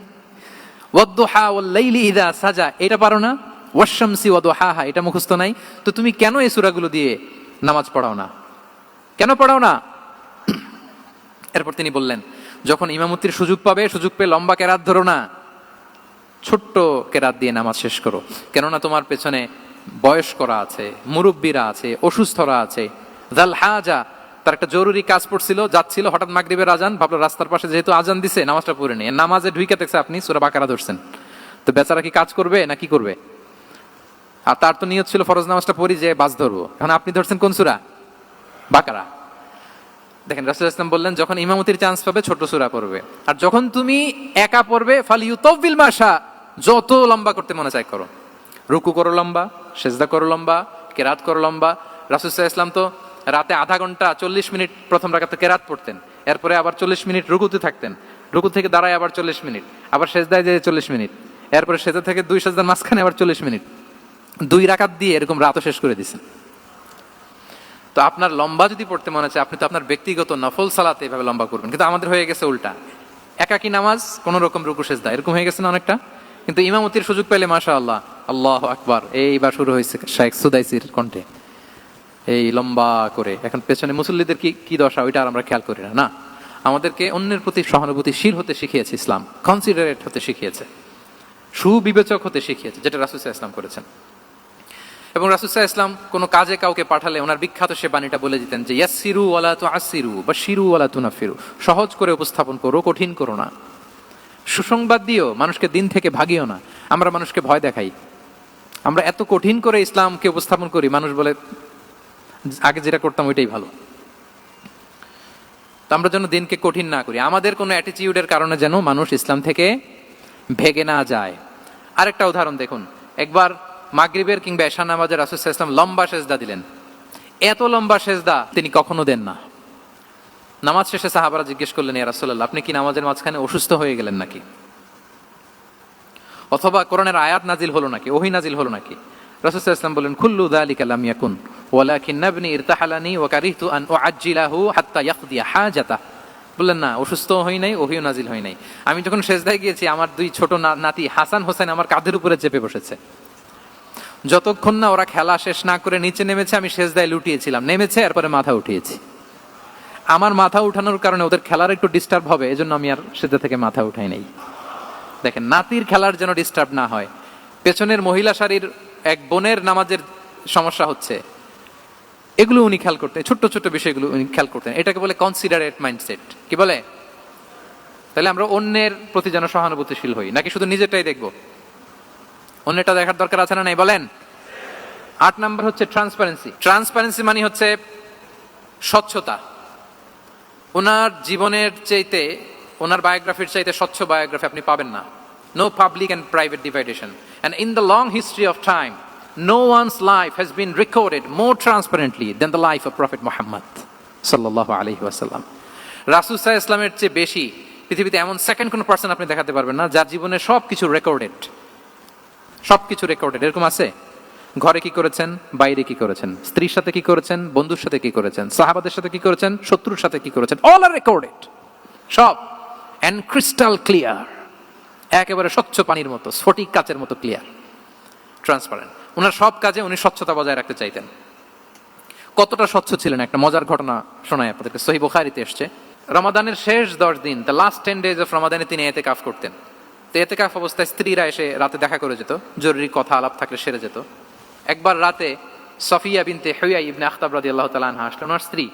ওয়াদ-দুহা ওয়াল-লাইলি ইযা সাজা এটা পারো না? ওয়াশ-শামসি ওয়া-দুহাহা এটা মুখস্থ নাই? তো তুমি কেন এই সূরাগুলো দিয়ে নামাজ পড়াও না? কেন পড়াও না? এরপর তিনি বললেন, যখন ইমামতির সুযোগ পাবে, সুযোগ পেয়ে লম্বা কেরাত ধরো না, ছোট্ট কেরাত দিয়ে নামাজ শেষ করো। কেননা তোমার পেছনে বয়স্করা আছে, মুরব্বীরা আছে, অসুস্থরা আছে। যাল হাজা, তার একটা জরুরি কাজ পড়ছিল, যাচ্ছিল, হঠাৎ মাগরিবের আজান, ভাবলো রাস্তার পাশে যেহেতু আজান দিছে নামাজটা পড়ে নিয়ে, নামাজে ঢুইকে দেখছে আপনি সূরা বাকারা ধরছেন, তো বেচারা কি কাজ করবে না কি করবে? আর তার তো নিয়ত ছিল ফরজ নামাজটা পড়ি যে বাস ধরবো, এখন আপনি ধরছেন কোন সূরা? বাকারা। দেখেন রাসূল সাল্লাল্লাহু আলাইহি ওয়াসাল্লাম বললেন, যখন ইমামতির চান্স পাবে ছোট সূরা পড়বে, আর যখন তুমি একা পড়বে ফালিয়ুতাওবিল মাশা, যত লম্বা করতে মনে চায় করো, রুকু করো লম্বা, সেজদা করো লম্বা, কেরাত করো লম্বা। রাসূল সাল্লাল্লাহু আলাইহি ওয়াসাল্লাম তো রাতে আধা ঘন্টা 40 মিনিট প্রথম রাকাতে কেরাত পড়তেন, এরপরে আবার 40 মিনিট রুকুতে থাকতেন, রুকু থেকে দাঁড়ায় আবার 40 মিনিট, আবার সেজদায় যেয়ে 40 মিনিট, এরপরে সেজদা থেকে 2 সেজদার মাঝখানে আবার 40 মিনিট, 2 রাকাত দিয়ে এরকম রাতও শেষ করে দিয়েছেন। তো আপনার লম্বা যদি পড়তে মনে চায়, আপনি তো আপনার ব্যক্তিগত নফল সালাতে এভাবে লম্বা করবেন, কিন্তু আমাদের হয়ে গেছে উল্টা, একাকী নামাজ কোন রকম রুকু সেজদা এরকম হয়ে গেছে না অনেকটা। কিন্তু ইমামতির সুযোগ পেলে মাশাআল্লাহ, আল্লাহু আকবার, এইবার শুরু হয়েছে শেখ সুদাইসির কণ্ঠে এই লম্বা করে। এখন পেছনে মুসল্লিদের কি দশা ওইটা আর আমরা খেয়াল করি না। আমাদেরকে অন্যের প্রতি সহানুভূতিশীল হতে শিখিয়েছে ইসলাম, কনসিডারেট হতে শিখিয়েছে, সুবিবেচক হতে শিখিয়েছে, যেটা রাসূল সাল্লাল্লাহু আলাইহি ওয়াসাল্লাম করেছেন। এবং রাসূল সাল্লাল্লাহু আলাইহি ওয়াসাল্লাম কোনো কাজে কাউকে পাঠালে ওনার বিখ্যাত সে বাণীটা বলে দিতেন যে ইয়াসসিরু ওয়ালা তুআসসিরু বাশশিরু ওয়ালা তুনাফিরু, সহজ করে উপস্থাপন করো, কঠিন করো না। সুসংবাদ দিও, মানুষকে দিন থেকে ভাগিও না। আমরা মানুষকে ভয় দেখাই, আমরা এত কঠিন করে ইসলামকে উপস্থাপন করি, মানুষ বলে আগে যেটা করতাম ওইটাই ভালো। তো আমরা যেন দিনকে কঠিন না করি, আমাদের কোনো অ্যাটিটিউডের কারণে যেন মানুষ ইসলাম থেকে ভেগে না যায়। আরেকটা উদাহরণ দেখুন, একবার মাগরিবের কিংবা এশা নামাজে রাসূল সাল্লাল্লাহু আলাইহি ওয়াসাল্লাম লম্বা সেজদা দিলেন। এত লম্বা সেজদা তিনি কখনো দেন না। নামাজ শেষে সাহাবারা জিজ্ঞেস করলেন, ইয়া রাসূলুল্লাহ, আপনি কি নামাজের মাঝখানে অসুস্থ হয়ে গেলেন নাকি? অথবা কোরআনের আয়াত নাজিল হলো নাকি, ওহী নাজিল হলো নাকি? রাসূল সাল্লাল্লাহু আলাইহি ওয়াসাল্লাম বললেন, কুল্লু যালিকা লাম ইয়াকুন ওয়ালাকিন ইবনি ইরতাহালানি ওয়া কারিহতু আন উআজ্জিলাহু হাত্তা ইয়াকদিয়া হাজাতা। বললেন না, অসুস্থ হই নাই, ওহীও নাজিল হয় নাই। আমি যখন সেজদায় গিয়েছি, আমার 2 ছোট নাতি হাসান হোসেন আমার কাঁধের উপরে চেপে বসেছে। যতক্ষণ না ওরা খেলা শেষ না করে নিচে নেমেছে, আমি সেজদায় লুটিয়েছিলাম, নেমেছে এরপরে মাথা উঠিয়েছি। আমার মাথা উঠানোর কারণে ওদের খেলার একটু ডিস্টার্ব হবে, এজন্য আমি আর সেজদা থেকে মাথা উঠাই নাই। দেখেন, নাতির খেলার যেন ডিস্টার্ব না হয়। পেছনের মহিলা সারির এক বোনের নামাজের সমস্যা হচ্ছে, এগুলো উনি খেয়াল করতেন, ছোট্ট ছোট্ট বিষয়গুলো উনি খেয়াল করতেন। এটাকে বলে কনসিডারেট মাইন্ডসেট। কি বলে? তাহলে আমরা অন্যের প্রতি যেন সহানুভূতিশীল হই, নাকি শুধু নিজেরটাই দেখবো? অন্যটা দেখার দরকার আছে না নাই বলেন? 8 নাম্বার হচ্ছে ট্রান্সপারেন্সি। ট্রান্সপারেন্সি মানে হচ্ছে স্বচ্ছতা। ওনার জীবনের চাইতে, ওনার বায়োগ্রাফির চাইতে স্বচ্ছ বায়োগ্রাফি আপনি পাবেন না। No public and private division, and in the long history of time no one's life has been recorded more transparently than the life of prophet Muhammad সাল্লাল্লাহু আলাইহি ওয়াসাল্লাম। রাসূল সাল্লাল্লাহু আলাইহি ওয়াসাল্লামের চেয়ে বেশি পৃথিবীতে এমন সেকেন্ড কোনো পার্সন আপনি দেখাতে পারবেন না যার জীবনে সবকিছু রেকর্ডেড, সবকিছু রেকর্ডেড। এরকম আছে? ঘরে কি করেছেন, বাইরে কি করেছেন, স্ত্রীর সাথে কি করেছেন, বন্ধুর সাথে কি করেছেন, সাহাবাদের সাথে কি করেছেন, শত্রুর সাথে কি করেছেন, অল আর রেকর্ডেড, সব এন্ড ক্রিস্টাল ক্লিয়ার, একেবারে স্বচ্ছ পানির মতো, স্ফটিক কাচের মতো ক্লিয়ার, ট্রান্সপারেন্ট। ওনার সব কাজে উনি স্বচ্ছতা বজায় রাখতে চাইতেন। কতটা স্বচ্ছ ছিলেন একটা মজার ঘটনা শোনায় আপনাদেরকে। সহিহ বুখারীতে এসেছে, রমাদানের শেষ 10 দিন, দ্য লাস্ট 10 days অফ রমাদানে তিনি ইতিকাফ করতেন। তো ইতিকাফ অবস্থায় স্ত্রীরা এসে রাতে দেখা করে যেত, জরুরি কথা আলাপ থাকলে সেরে যেত। একবার রাতে সফিয়া বিনতে হুয়াই ইবনে আখতাব রাদিয়াল্লাহু তাআলা আনহা আসলেন, ওনার স্ত্রী।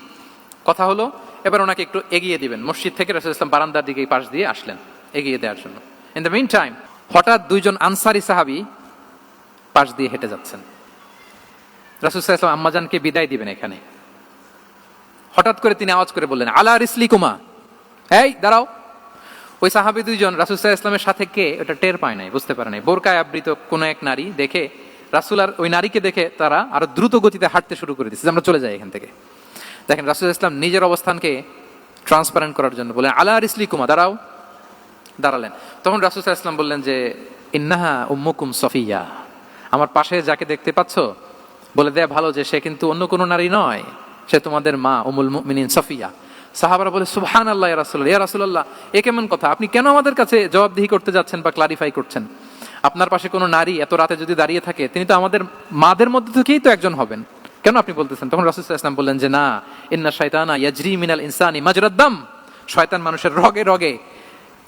কথা হলো এবার ওনাকে একটু এগিয়ে দিবেন, মসজিদ থেকে রাসূল সাল্লাল্লাহু আলাইহি ওয়াসাল্লাম বারান্দার দিকে পাশ দিয়ে আসলেন এগিয়ে দেওয়ার জন্য। ইন দ্য মিন টাইম হঠাৎ 2 জন আনসারী সাহাবী পাশ দিয়ে হেঁটে যাচ্ছেন। রাসূল সাল্লাল্লাহু আলাইহি ওয়াসাল্লাম আম্মাজানকে বিদায় দিবেন এখানে, হঠাৎ করে তিনি আওয়াজ করে বললেন, আলা রিসলিকুমা, এই দাঁড়াও। ওই সাহাবী 2 জন রাসূল সাল্লাল্লাহু আলাইহি ওয়াসাল্লামের সাথে কে ওটা টের পায় নাই, বুঝতে পারে নাই। বোরকায় আবৃত কোন এক নারী দেখে রাসূল আর ওই নারীকে দেখে তারা আরো দ্রুত গতিতে হাঁটতে শুরু করে দিচ্ছে, আমরা চলে যাই এখান থেকে। দেখেন রাসূল সাল্লাল্লাহু আলাইহি ওয়াসাল্লাম নিজের অবস্থানকে ট্রান্সপারেন্ট করার জন্য বলেন, আলা রিসলিকুমা, দাঁড়াও। দাঁড়ালেন। তখন রাসূল সাল্লাল্লাহু আলাইহি ওয়াসাল্লাম বললেন যে, ইন্নাহা উম্মুকুম সফিয়া, আমার পাশে যাকে দেখতে পাচ্ছ বলে দেয়া ভালো যে সে কিন্তু অন্য কোনো নারী নয়, সে তোমাদের মা উম্মুল মুমিনিন সফিয়া। সাহাবারা বলে, সুবহানাল্লাহ ইয়া রাসূলুল্লাহ, ইয়া রাসূলুল্লাহ এ কেমন কথা, আপনি কেন আমাদের কাছে জবাবদিহি করতে যাচ্ছেন বা ক্লারিফাই করছেন? আপনার পাশে কোনো নারী এত রাতে যদি দাঁড়িয়ে থাকে, তিনি তো আমাদের মাদের মধ্যে থেকেই তো একজন হবেন, কেন আপনি বলতেছেন? তখন রাসূল সাল্লাল্লাহু আলাইহি ওয়াসাল্লাম বললেন যে, না, ইন্না শাইতানা ইয়াজরি মিনাল ইনসানি মাজরাদ দাম, শয়তান মানুষের রগে রগে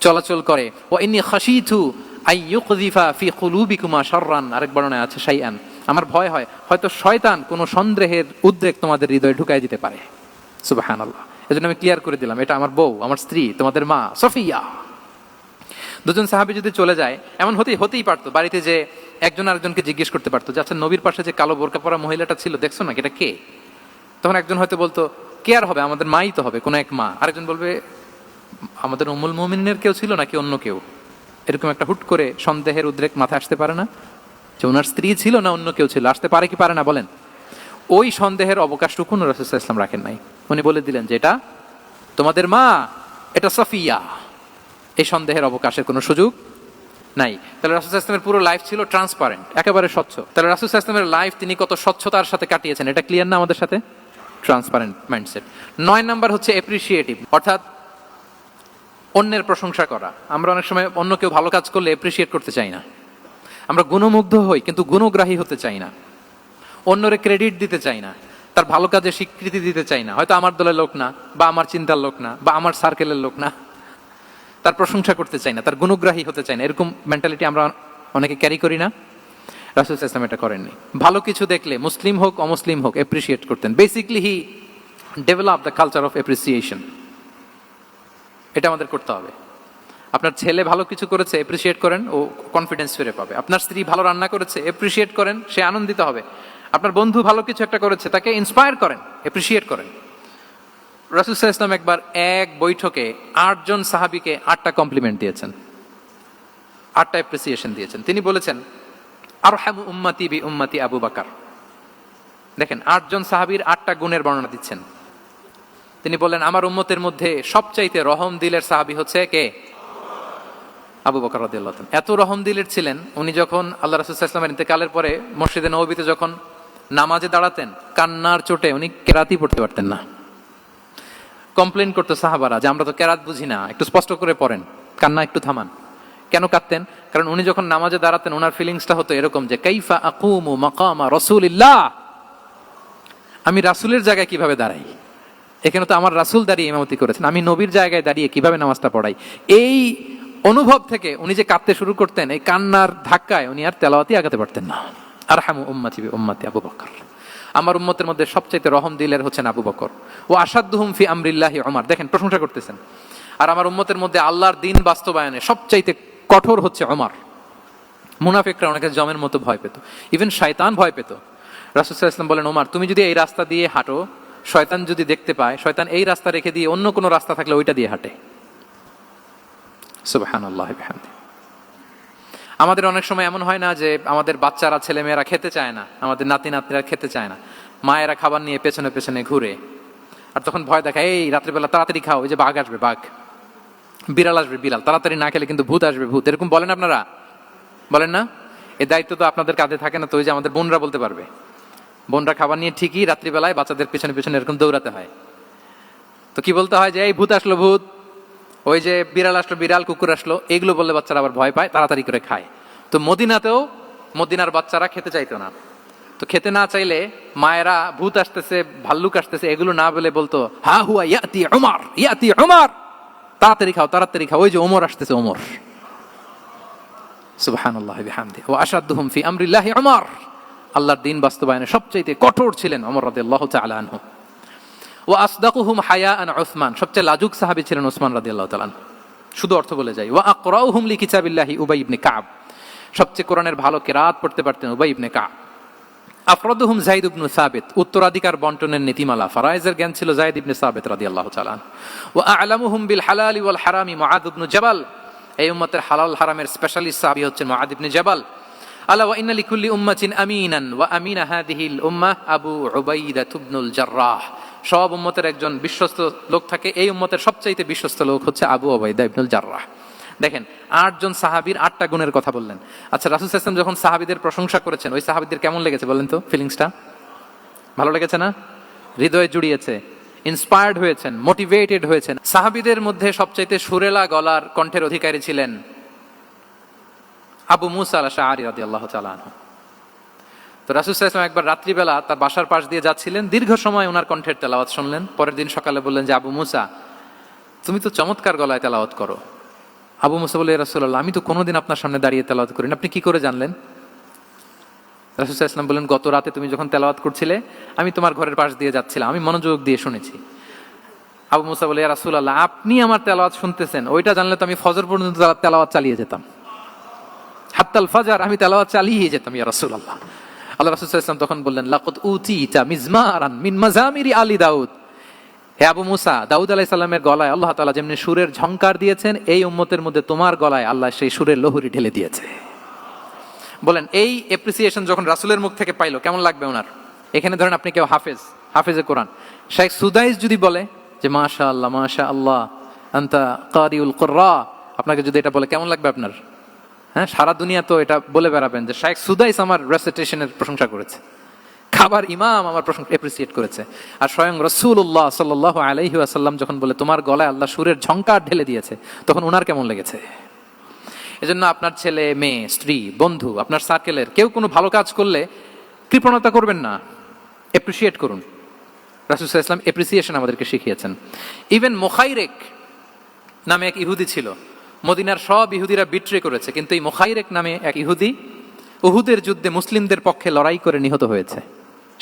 চলাচল করে। ওয়া ইন্নী খাশিতু আই ইউকযিফা ফি কুলুবিকুমা শাররান, আরেক বর্ণনায় আছে শাইআন, আমার ভয় হয় হয়তো শয়তান কোনো সন্দেহের উদ্রেক তোমাদের হৃদয়ে ঢুকাই দিতে পারে। সুবহানাল্লাহ। এজন্য আমি ক্লিয়ার করে দিলাম, এটা আমার বউ, আমার স্ত্রী, তোমাদের মা সফিয়া। 2 জন সাহাবী যদি চলে যায়, এমন হতেই পারতো বাড়িতে যে একজন আরেকজনকে জিজ্ঞেস করতে পারতো যে, আচ্ছা নবীর পাশে যে কালো বোরকা পরা মহিলাটা ছিল দেখছো না, এটা কে? তখন একজন হয়তো বলতো, কে আর হবে, আমাদের মাই তো হবে, কোনো এক মা। আরেকজন বলবে, আমাদের উম্মুল মুমিনের কেউ ছিল নাকি অন্য কেউ? এরকম একটা হুট করে সন্দেহের উদ্রেক মাথায় আসতে পারে না যে ওনার স্ত্রী ছিল না অন্য কেউ ছিল? আসতে পারে কি পারে না বলেন? ওই সন্দেহের অবকাশটুকু রাসূল সাল্লাল্লাহু আলাইহি ওয়াসাল্লাম রাখেন নাই। উনি বলে দিলেন যে এটা তোমাদের মা, এটা সফিয়া, এই সন্দেহের অবকাশের কোনো সুযোগ নাই। তাহলে রাসূল সাল্লাল্লাহু আলাইহি ওয়াসাল্লামের পুরো লাইফ ছিল ট্রান্সপারেন্ট, একেবারে স্বচ্ছ। তাহলে রাসূল সাল্লাল্লাহু আলাইহি ওয়াসাল্লামের লাইফ তিনি কত স্বচ্ছতার সাথে কাটিয়েছেন, এটা ক্লিয়ার না আমাদের সাথে? Transparent mindset. 9 নাম্বার হচ্ছে অ্যাপ্রিশিয়েটিভ, অর্থাৎ অন্যের প্রশংসা করা। আমরা অনেক সময় অন্য কেউ ভালো কাজ করলে অ্যাপ্রিশিয়েট করতে চাই না, আমরা গুণমুগ্ধ হই কিন্তু গুণগ্রাহী হতে চাই না, অন্যরে ক্রেডিট দিতে চাই না, তার ভালো কাজে স্বীকৃতি দিতে চাই না। হয়তো আমার দলের লোক না, বা আমার চিন্তার লোক না, বা আমার সার্কেলের লোক না, তার প্রশংসা করতে চাই না, তার গুণগ্রাহী হতে চাই না। এরকম মেন্টালিটি আমরা অনেকে ক্যারি করি না? রাসূল সাল্লাল্লাহু আলাইহি ওয়াসাল্লাম এটা করেননি। ভালো কিছু দেখলে মুসলিম হোক অমুসলিম হোক অ্যাপ্রিশিয়েট করতেন। Basically he develop the culture of appreciation. এটা আমাদের করতে হবে। আপনার ছেলে ভালো কিছু করেছে, অ্যাপ্রিশিয়েট করেন, ও কনফিডেন্স ফিরে পাবে। আপনার স্ত্রী ভালো রান্না করেছে, অ্যাপ্রিশিয়েট করেন, সে আনন্দিত হবে। আপনার বন্ধু ভালো কিছু একটা করেছে, তাকে ইন্সপায়ার করেন, অ্যাপ্রিশিয়েট করেন। রাসূল সাল্লাল্লাহু আলাইহি ওয়াসাল্লাম একবার এক বৈঠকে 8 জন সাহাবীকে 8টা কমপ্লিমেন্ট দিয়েছেন, 8টা অ্যাপ্রিসিয়েশন দিয়েছেন। তিনি বলেছেন, আরহামু উম্মতি বি উম্মতি আবু বকর। দেখেন 8 জন সাহাবীর 8টা গুণের বর্ণনা দিচ্ছেন। তিনি বললেন, আমার উম্মতের মধ্যে সবচাইতে রহম দিলের সাহাবী হচ্ছে কে? আবু বকর রাদিয়াল্লাহু তাআলা। এত রহম দিলের ছিলেন, উনি যখন আল্লাহ রাসূল সাল্লাল্লাহু আলাইহি ওয়াসাল্লামের ইন্তেকালের পরে মসজিদে নববীতে যখন নামাজে দাঁড়াতেন, কান্নার চোটে উনি কেরাতই পড়তে পারতেন না। কমপ্লেন করতো সাহাবারা যে আমরা তো কেরাত বুঝি না, একটু স্পষ্ট করে পড়েন, কান্না একটু থামান। কেন কাঁদতেন? কারণ উনি যখন নামাজে দাঁড়াতেন ওনার ফিলিংসটা হতো এরকম যে, কাইফা আকুমু মাকামা রাসূলিল্লাহ, আমি রাসূলের জায়গায় কিভাবে দাঁড়াই? এখানে তো আমার রাসূল দাঁড়িয়ে ইমামতি করেছেন, আমি নবীর জায়গায় দাঁড়িয়ে কিভাবে নামাজটা পড়াই? এই অনুভব থেকে উনি যে কাঁদতে শুরু করতেন, এই কান্নার ধাক্কায় উনি আর তেলাওয়াতই আগাতে পারতেন না। আরহামু উম্মতি বি উম্মতি আবু বকর। আমার উম্মতের মধ্যে সবচাইতে রহম দিলের হচ্ছেন আবু বকর। ও আসাদ্দুহুম ফি আমরিল্লাহি উমর। দেখেন প্রশংসা করতেছেন। আর আমার উম্মতের মধ্যে আল্লাহর দ্বীন বাস্তবায়নে সবচাইতে কঠোর হচ্ছে ওমর। মুনাফিকরা ওনাকে জমের মতো ভয় পেত, ইভেন শয়তান ভয় পেত। রাসূল সাল্লাল্লাহু আলাইহি ওয়াসাল্লাম বলেন, ওমর তুমি যদি এই রাস্তা দিয়ে হাঁটো, শয়তান যদি দেখতে পায়, শয়তান এই রাস্তা রেখে দিয়ে অন্য কোনো রাস্তা থাকলে ওইটা দিয়ে হাঁটে। সুবহানাল্লাহি ওয়া বিহামদিহি। আমাদের অনেক সময় এমন হয় না যে আমাদের বাচ্চারা, ছেলেমেয়েরা খেতে চায় না, আমাদের নাতি নাতনিরা খেতে চায় না, মায়েরা খাবার নিয়ে পেছনে পেছনে ঘুরে, আর তখন ভয় দেখায়, এই রাত্রিবেলা তাড়াতাড়ি খাও, ওই যে বাঘ আসবে বাঘ, বিড়াল আসবে বিড়াল, তাড়াতাড়ি না খেলে কিন্তু ভূত আসবে ভূত। এরকম বলেন আপনারা? বলেন না? এই দায়িত্ব তো আপনাদের কাঁধে থাকে না? তো ওই যে আমাদের বোনরা বলতে পারবে, বোনরা খাবার নিয়ে ঠিকই রাত্রিবেলায় বাচ্চাদের পেছনে পেছনে এরকম দৌড়াতে হয়। তো কি বলতে হয় যে এই ভূত আসলো ভূত, ওই যে বিড়াল আসলো বিড়াল, কুকুর আসলো, এগুলো বললে বাচ্চারা আবার ভয় পায়, তাড়াতাড়ি করে খায়। তো মদিনাতেও মদিনার বাচ্চারা খেতে চাইতো না। তো খেতে না চাইলে মায়েরা ভূত আসতেছে, ভাল্লুক আসতেছে, এগুলো না বলে বলতো, হা হুয়া ইয়াতি উমর, ইয়াতি উমর, তাড়াতাড়ি খাও তাড়াতাড়ি খাও, ওই যে ওমর আসতেছে ওমর। সুবহানাল্লাহি ওয়া বিহামদিহি। ওয়া আশাদ্দুহুম ফি আমরিল্লাহি উমর, আল্লাহর দ্বীন বাস্তবায়নে সবচেয়ে কঠোর ছিলেন ওমর রাদিয়াল্লাহু তাআলা আনহু। ওয়া আসদাকুহুম হায়াআন উসমান, সবচেয়ে লাজুক সাহাবী ছিলেন উসমান রাদিয়াল্লাহু তাআলা আনহু। শুধু অর্থ বলে যাই। ওয়া আকরাউহুম লিকিতাবিল্লাহি উবাই ইবনে কাব, সবচেয়ে কোরআনের ভালো কিরাত পড়তে পারতেন উবাই ইবনে কাব। আফরাদুহুম যায়েদ ইবনে সাবিত, উত্তরাধিকার বন্টনের নীতিমালা ফারায়েজের জ্ঞান ছিল যায়েদ ইবনে সাবিত রাদিয়াল্লাহু তাআলা আনহু। ওয়া আ'লামুহুম বিল হালালি ওয়াল হারামি মুআদ ইবনে জাবাল, এই উম্মতের হালাল হারামের স্পেশালিস্ট সাহাবী হচ্ছেন মুআদ ইবনে জাবাল। আলা ওয়া ইন্না লিকুল্লি উম্মাতিন আমিনান ওয়া আমিনা হাযিহিল উম্মাহ আবু উবাইদা ইবনুল জাররাহ, সব উম্মতের একজন বিশ্বস্ত লোক থাকে, এই উম্মতের সবচাইতে বিশ্বস্ত লোক হচ্ছে আবু উবাইদা ইবনুল জাররাহ। দেখেন, 8 জন সাহাবীর 8টা গুণের কথা বললেন। আচ্ছা, রাসূল সাল্লাল্লাহু আলাইহি ওয়াসাল্লাম যখন সাহাবীদের প্রশংসা করেছেন, ওই সাহাবীদের কেমন লেগেছে বলেন তো? ফিলিংসটা ভালো লেগেছে না? হৃদয়ে জুড়িয়েছে, ইন্সপায়ার্ড হয়েছেন, মোটিভেটেড হয়েছেন। সাহাবীদের মধ্যে সবচাইতে সুরেলা গলার কণ্ঠের অধিকারী ছিলেন আবু মুসা আল-আশআরী রাদিয়াল্লাহু তাআলা আনহু। তো রাসূল সাল্লাল্লাহু আলাইহি ওয়াসাল্লাম একবার রাত্রিবেলা তার বাসার পাশ দিয়ে যাচ্ছিলেন, দীর্ঘ সময় ওনার কণ্ঠের তেলাওয়াত শুনলেন। পরের দিন সকালে বললেন যে, আবু মুসা, তুমি তো চমৎকার গলায় তেলাওয়াত করো। আবু মুসা বলে, ইয়া রাসূলুল্লাহ, আমি তো কোনোদিন আপনার সামনে দাঁড়িয়ে তেলাওয়াত করি না, আপনি কি করে জানলেন? রাসূল সাল্লাল্লাহু আলাইহি ওয়াসাল্লাম বললেন, গত রাতে তুমি যখন তেলাওয়াত করছিলে, আমি তোমার ঘরের পাশ দিয়ে যাচ্ছিলাম, আমি মনোযোগ দিয়ে শুনেছি। আবু মুসা বলে, ইয়া রাসূলুল্লাহ, আপনি আমার তেলাওয়াত শুনতেছেন, ওইটা জানলে তো আমি ফজর পর্যন্ত তেলাওয়াত চালিয়ে যেতাম, হাত্তাল ফাজর, আমি তেলাওয়াত চালিয়ে যেতাম ইয়া রাসূলুল্লাহ। আল্লাহ রাসূল সাল্লাল্লাহু আলাইহি ওয়াসাল্লাম তখন বললেন, লাকাদ উতিতা মিজমারান মিন মাজামিরি আলি দাউদ, হে আবু মুসা, দাউদ আলাইহিস সালামের গলায় আল্লাহ তাআলা যেমনি সুরের ঝংকার দিয়েছেন, এই উম্মতের মধ্যে তোমার গলায় আল্লাহ সেই সুরের লহরী ঢেলে দিয়েছে। বলেন, এই এপ্রিসিয়েশন যখন রাসূলের মুখ থেকে পাইলো, কেমন লাগবে ওনার? এখানে ধরেন আপনি কেউ হাফেজে কোরআন শেখ সুদাইস যদি বলে যে মাশাআল্লাহ মাশাআল্লাহ আনতা কারিউল কুররা, আপনাকে যদি এটা বলে কেমন লাগবে আপনার? হ্যাঁ, সারা দুনিয়া তো এটা বলে বেড়াবেন যে শেখ সুদাইস আমার রেসিটেশনের প্রশংসা করেছে, খাবার ইমাম আমার প্রশংসা এপ্রিসিয়েট করেছে। আর স্বয়ং রাসূলুল্লাহ সাল্লাল্লাহু আলাইহি ওয়াসাল্লাম যখন বলে তোমার গলায় আল্লাহ সুরের ঝংকার ঢেলে দিয়েছে, তখন ওনার কেমন লেগেছে? এজন্য আপনার ছেলে মেয়ে, স্ত্রী, বন্ধু, আপনার সার্কেলের কেউ কোনো ভালো কাজ করলে কৃপণতা করবেন না, এপ্রিসিয়েট করুন। রাসূল সাল্লাল্লাহু আলাইহি ওয়াসাল্লাম এপ্রিসিয়েশন আমাদেরকে শিখিয়েছেন। ইভেন মুখাইরেক নামে এক ইহুদি ছিল, মদিনার সব ইহুদিরা বিট্রে করেছে, কিন্তু এই মুখাইরেক নামে এক ইহুদি উহুদের যুদ্ধে মুসলিমদের পক্ষে লড়াই করে নিহত হয়েছে।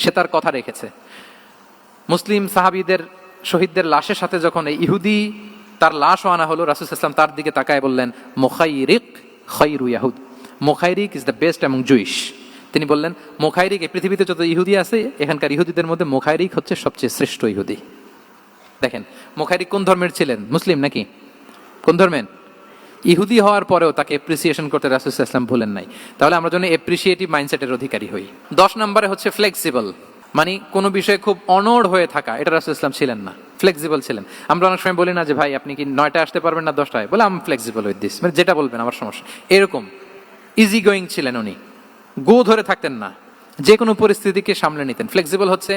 সে তার কথা রেখেছে। মুসলিম সাহাবীদের শহীদদের লাশের সাথে যখন এই ইহুদি তার লাশও আনা হলো, রাসূল সাল্লাল্লাহু আলাইহি ওয়াসাল্লাম তার দিকে তাকায় বললেন, মুখাইরিক খায়রু ইয়াহুদ, Mukhayriq is the best among Jewish. তিনি বললেন, মুখাইরিক, এই পৃথিবীতে যত ইহুদি আছে এখানকার ইহুদিদের মধ্যে মুখাইরিক হচ্ছে সবচেয়ে শ্রেষ্ঠ ইহুদি। দেখেন, মুখাইরিক কোন ধর্মের ছিলেন? মুসলিম নাকি? কোন ধর্মের? ইহুদি হওয়ার পরেও তাকে এপ্রিসিয়েশন করতে রাসূল সাল্লাল্লাহু আলাইহি ওয়াসাল্লাম ভুলেন নাই। তাহলে আমরা যেন এপ্রিসিয়েটিভ মাইন্ডসেটের অধিকারী হই। 10 নম্বরে হচ্ছে ফ্লেক্সিবল, মানে কোনো বিষয়ে খুব অনড় হয়ে থাকা, এটা রাসূল সাল্লাল্লাহু আলাইহি ওয়াসাল্লাম ছিলেন না, ফ্লেক্সিবল ছিলেন। আমরা অনেক সময় বলি না যে ভাই আপনি কি 9টায় আসতে পারবেন না 10টায়? বলে আমি ফ্লেক্সিবল উইথ দিস, মানে যেটা বলবেন আমার সমস্যা, এরকম ইজি গোয়িং ছিলেন উনি, গো ধরে থাকতেন না, যে কোনো পরিস্থিতিকে সামলে নিতেন। ফ্লেক্সিবল হচ্ছে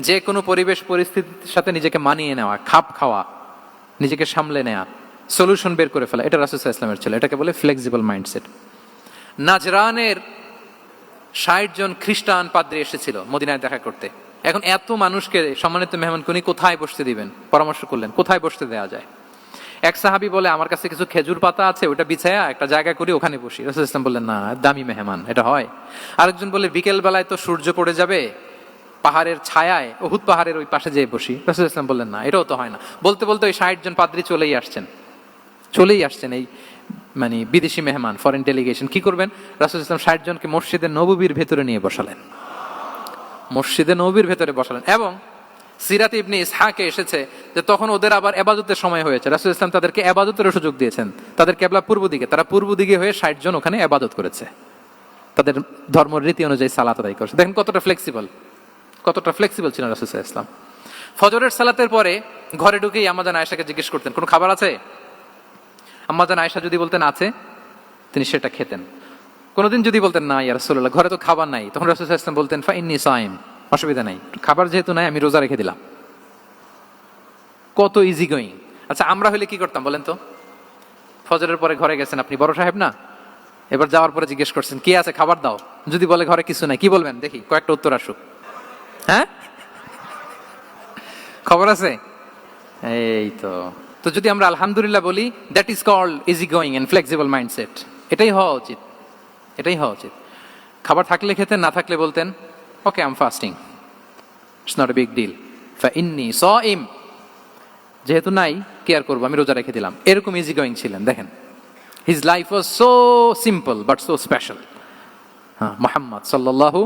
যে কোনো পরিবেশ পরিস্থিতির সাথে নিজেকে মানিয়ে নেওয়া, খাপ খাওয়া, নিজেকে সামলে নেওয়া, সলিউশন বের করে ফেলা, এটা রাসূল সাল্লাল্লাহু আলাইহি ওয়াসাল্লামের ছিল, এটাকে বলে ফ্লেক্সিবল মাইন্ডসেট। নাজরানের 60 জন খ্রিস্টান পাদ্রী এসেছিল মদিনায় দেখা করতে। এখন এত মানুষকে সম্মানিত মেহমান উনি কোথায় বসতে দিবেন? পরামর্শ করলেন কোথায় বসতে দেওয়া যায়। এক সাহাবী বলে, আমার কাছে কিছু খেজুর পাতা আছে, ওটা বিছায়া একটা জায়গা করি, ওখানে বসি। রাসূল সাল্লাল্লাহু আলাইহি ওয়াসাল্লাম বললেন, না, দামি মেহমান, এটা হয়। আরেকজন বলে, বিকেল বেলায় তো সূর্য পড়ে যাবে, পাহাড়ের ছায়ায় উহুদ পাহাড়ের ওই পাশে যেয়ে বসি। রাসূল সাল্লাল্লাহু আলাইহি ওয়াসাল্লাম বললেন, না, এটাও তো হয় না। বলতে বলতে ওই 60 জন পাদ্রী চলেই আসছেন, এই মানে বিদেশি মেহমান, ফরেন ডেলিগেশন। কি করবেন? রাসূল সাল্লাল্লাহু আলাইহি ওয়াসাল্লাম 60 জনকে মসজিদের নববীর ভেতরে নিয়ে বসালেন। মসজিদে নববীর ভেতরে বসালেন। এবং সিরাত ইবনে ইসহাকে এসেছে যে তখন ওদের আবার এবাদতের সময় হয়েছে, রাসূল ইসলাম তাদেরকে এবাদতেরও সুযোগ দিয়েছেন। তাদের কেবলা পূর্ব দিকে, তারা পূর্ব দিকে হয়ে 60 জন ওখানে এবাদত করেছে, তাদের ধর্ম রীতি অনুযায়ী সালাত আদায় করেছে। দেখেন কতটা ফ্লেক্সিবল ছিলেন রাসূল সাল্লাল্লাহু আলাইহি ওয়াসাল্লাম। ফজরের সালাতের পরে ঘরে ঢুকেই আম্মাজান আয়েশাকে জিজ্ঞেস করতেন, কোনো খাবার আছে? আম্মাজান আয়েশা যদি বলতেন আছে, তিনি সেটা খেতেন। কোনোদিন যদি বলতেন না ইয়া রাসূলুল্লাহ, ঘরে তো খাবার নাই, তখন রাসূল সাল্লাল্লাহু আলাইহি ওয়াসাল্লাম বলতেন ফা ইন্নী সাইম, অসুবিধা নাই, খাবার যেহেতু নাই আমি রোজা রেখে দিলাম। কত ইজি গোয়িং। আচ্ছা, আমরা হলে কি করতাম বলেন তো? ফজরের পরে ঘরে গেছেন আপনি, বড় সাহেব না, এবার যাওয়ার পরে জিজ্ঞেস করছেন কি আছে খাবার দাও, যদি বলে ঘরে কিছু নাই, কি বলবেন দেখি, কয়েকটা উত্তর আসুক। হ্যাঁ, খবর আছে? এই তো। তো যদি আমরা আলহামদুলিল্লাহ বলি, that is called easy going and flexible mindset. এটাই হওয়া উচিত, এটাই হওয়া উচিত। খাবার থাকলে খেতেন, না থাকলে বলতেন okay I am fasting, it's not a big deal, ফা ইন্নী সাইম, যেহেতু নাই কি আর করবো, আমি রোজা রেখে দিলাম। এরকম ইজি গোয়িং ছিলেন। দেখেন, his life was so simple but so special. হ্যাঁ, মুহাম্মদ সাল্লাল্লাহু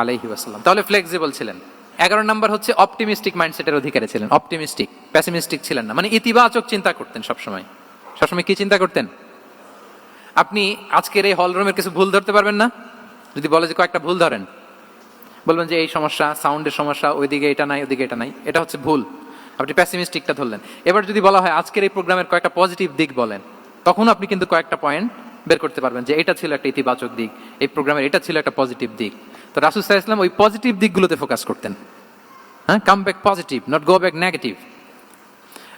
আলাইহি ওয়াসাল্লাম তাহলে ফ্লেক্সিবল ছিলেন। 11 নম্বর হচ্ছে অপটিমিস্টিক মাইন্ডসেটের অধিকারী ছিলেন। অপটিমিস্টিক, প্যাসিমিস্টিক ছিলেন না, মানে ইতিবাচক চিন্তা করতেন সবসময়। সবসময় কি চিন্তা করতেন? আপনি আজকের এই হল রুমের কিছু ভুল ধরতে পারবেন না? যদি বলে যে কয়েকটা ভুল ধরেন, বলবেন যে এই সমস্যা, সাউন্ডের সমস্যা, ওইদিকে এটা নাই, ওইদিকে এটা নাই, এটা হচ্ছে ভুল। আপনি প্যাসিমিস্টিকটা ধরলেন। এবার যদি বলা হয় আজকের এই প্রোগ্রামের কয়েকটা পজিটিভ দিক বলেন, তখন আপনি কিন্তু কয়েকটা পয়েন্ট বের করতে পারবেন যে এটা ছিল একটা ইতিবাচক দিক, এই প্রোগ্রামের এটা ছিল একটা পজিটিভ দিক। তো রাসূল সাল্লাল্লাহু আলাইহি ওয়াসাল্লাম ওই পজিটিভ দিকগুলোতে ফোকাস করতেন। হ্যাঁ, come back positive, not go back negative.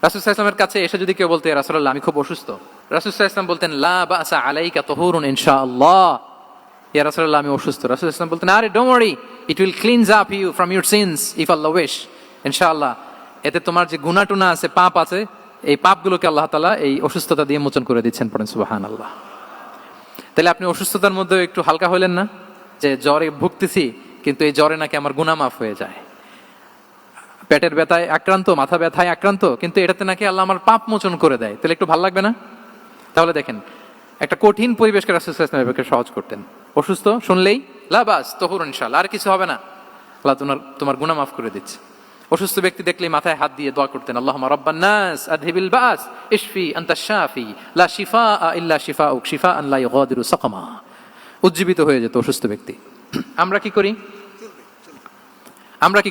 রাসূল সাল্লাল্লাহু আলাইহি ওয়াসাল্লামের কাছে এসে যদি কেউ বলতে, ইয়া রাসূলুল্লাহ আমি খুব অসুস্থ, রাসূল সাল্লাল্লাহু আলাইহি ওয়াসাল্লাম বলতেন লা বাসা আলাইকা তাহুরুন ইনশাআল্লাহ, ইয়া রাসূলুল্লাহ আমি অসুস্থ। রাসূল সাল্লাল্লাহু আলাইহি ওয়াসাল্লাম বলতেন আরে don't worry, it will cleanse up you from your sins if Allah wish, ইনশাআল্লাহ এতে তোমার যে গুনাহ টুনা আছে, পাপ আছে, এই পাপগুলোকে আল্লাহ তাআলা এই অসুস্থতা দিয়ে মোচন করে দিচ্ছেন। পড়েন সুবহানাল্লাহ। তাহলে আপনি অসুস্থতার মধ্যে একটু হালকা হইলেন না, যে জ্বরে ভুগতেছি কিন্তু এই জ্বরে নাকি আমার গুনাহ মাফ হয়ে যায়, পেটের ব্যথায় আক্রান্ত, মাথা ব্যথায় আক্রান্ত, কিন্তু এটাতে নাকি আল্লাহ আমার পাপ মোচন করে দেয়, তাহলে একটু ভালো লাগবে না? তাহলে দেখেন, একটা কঠিন পরিবেশকে রাসূল সাল্লাল্লাহু আলাইহি ওয়াসাল্লাম সহজ করতেন। অসুস্থ শুনলেই লা বাস তাহুরুন ইনশাআল্লাহ, আর কিছু হবে না, আল্লাহ তোমার গুনাহ মাফ করে দিচ্ছে। অসুস্থ ব্যক্তি দেখলেই মাথায় হাত দিয়ে দোয়া করতেন আল্লাহুম্মা রাব্বান নাস আযহিবিল বাস ইশফি আনতা শাফি লা শিফাআ ইল্লা শিফাউক শিফাআন লা ইউগাদিরু সাকামা। উজ্জীবিত হয়ে যেত অসুস্থ ব্যক্তি। আমরা কি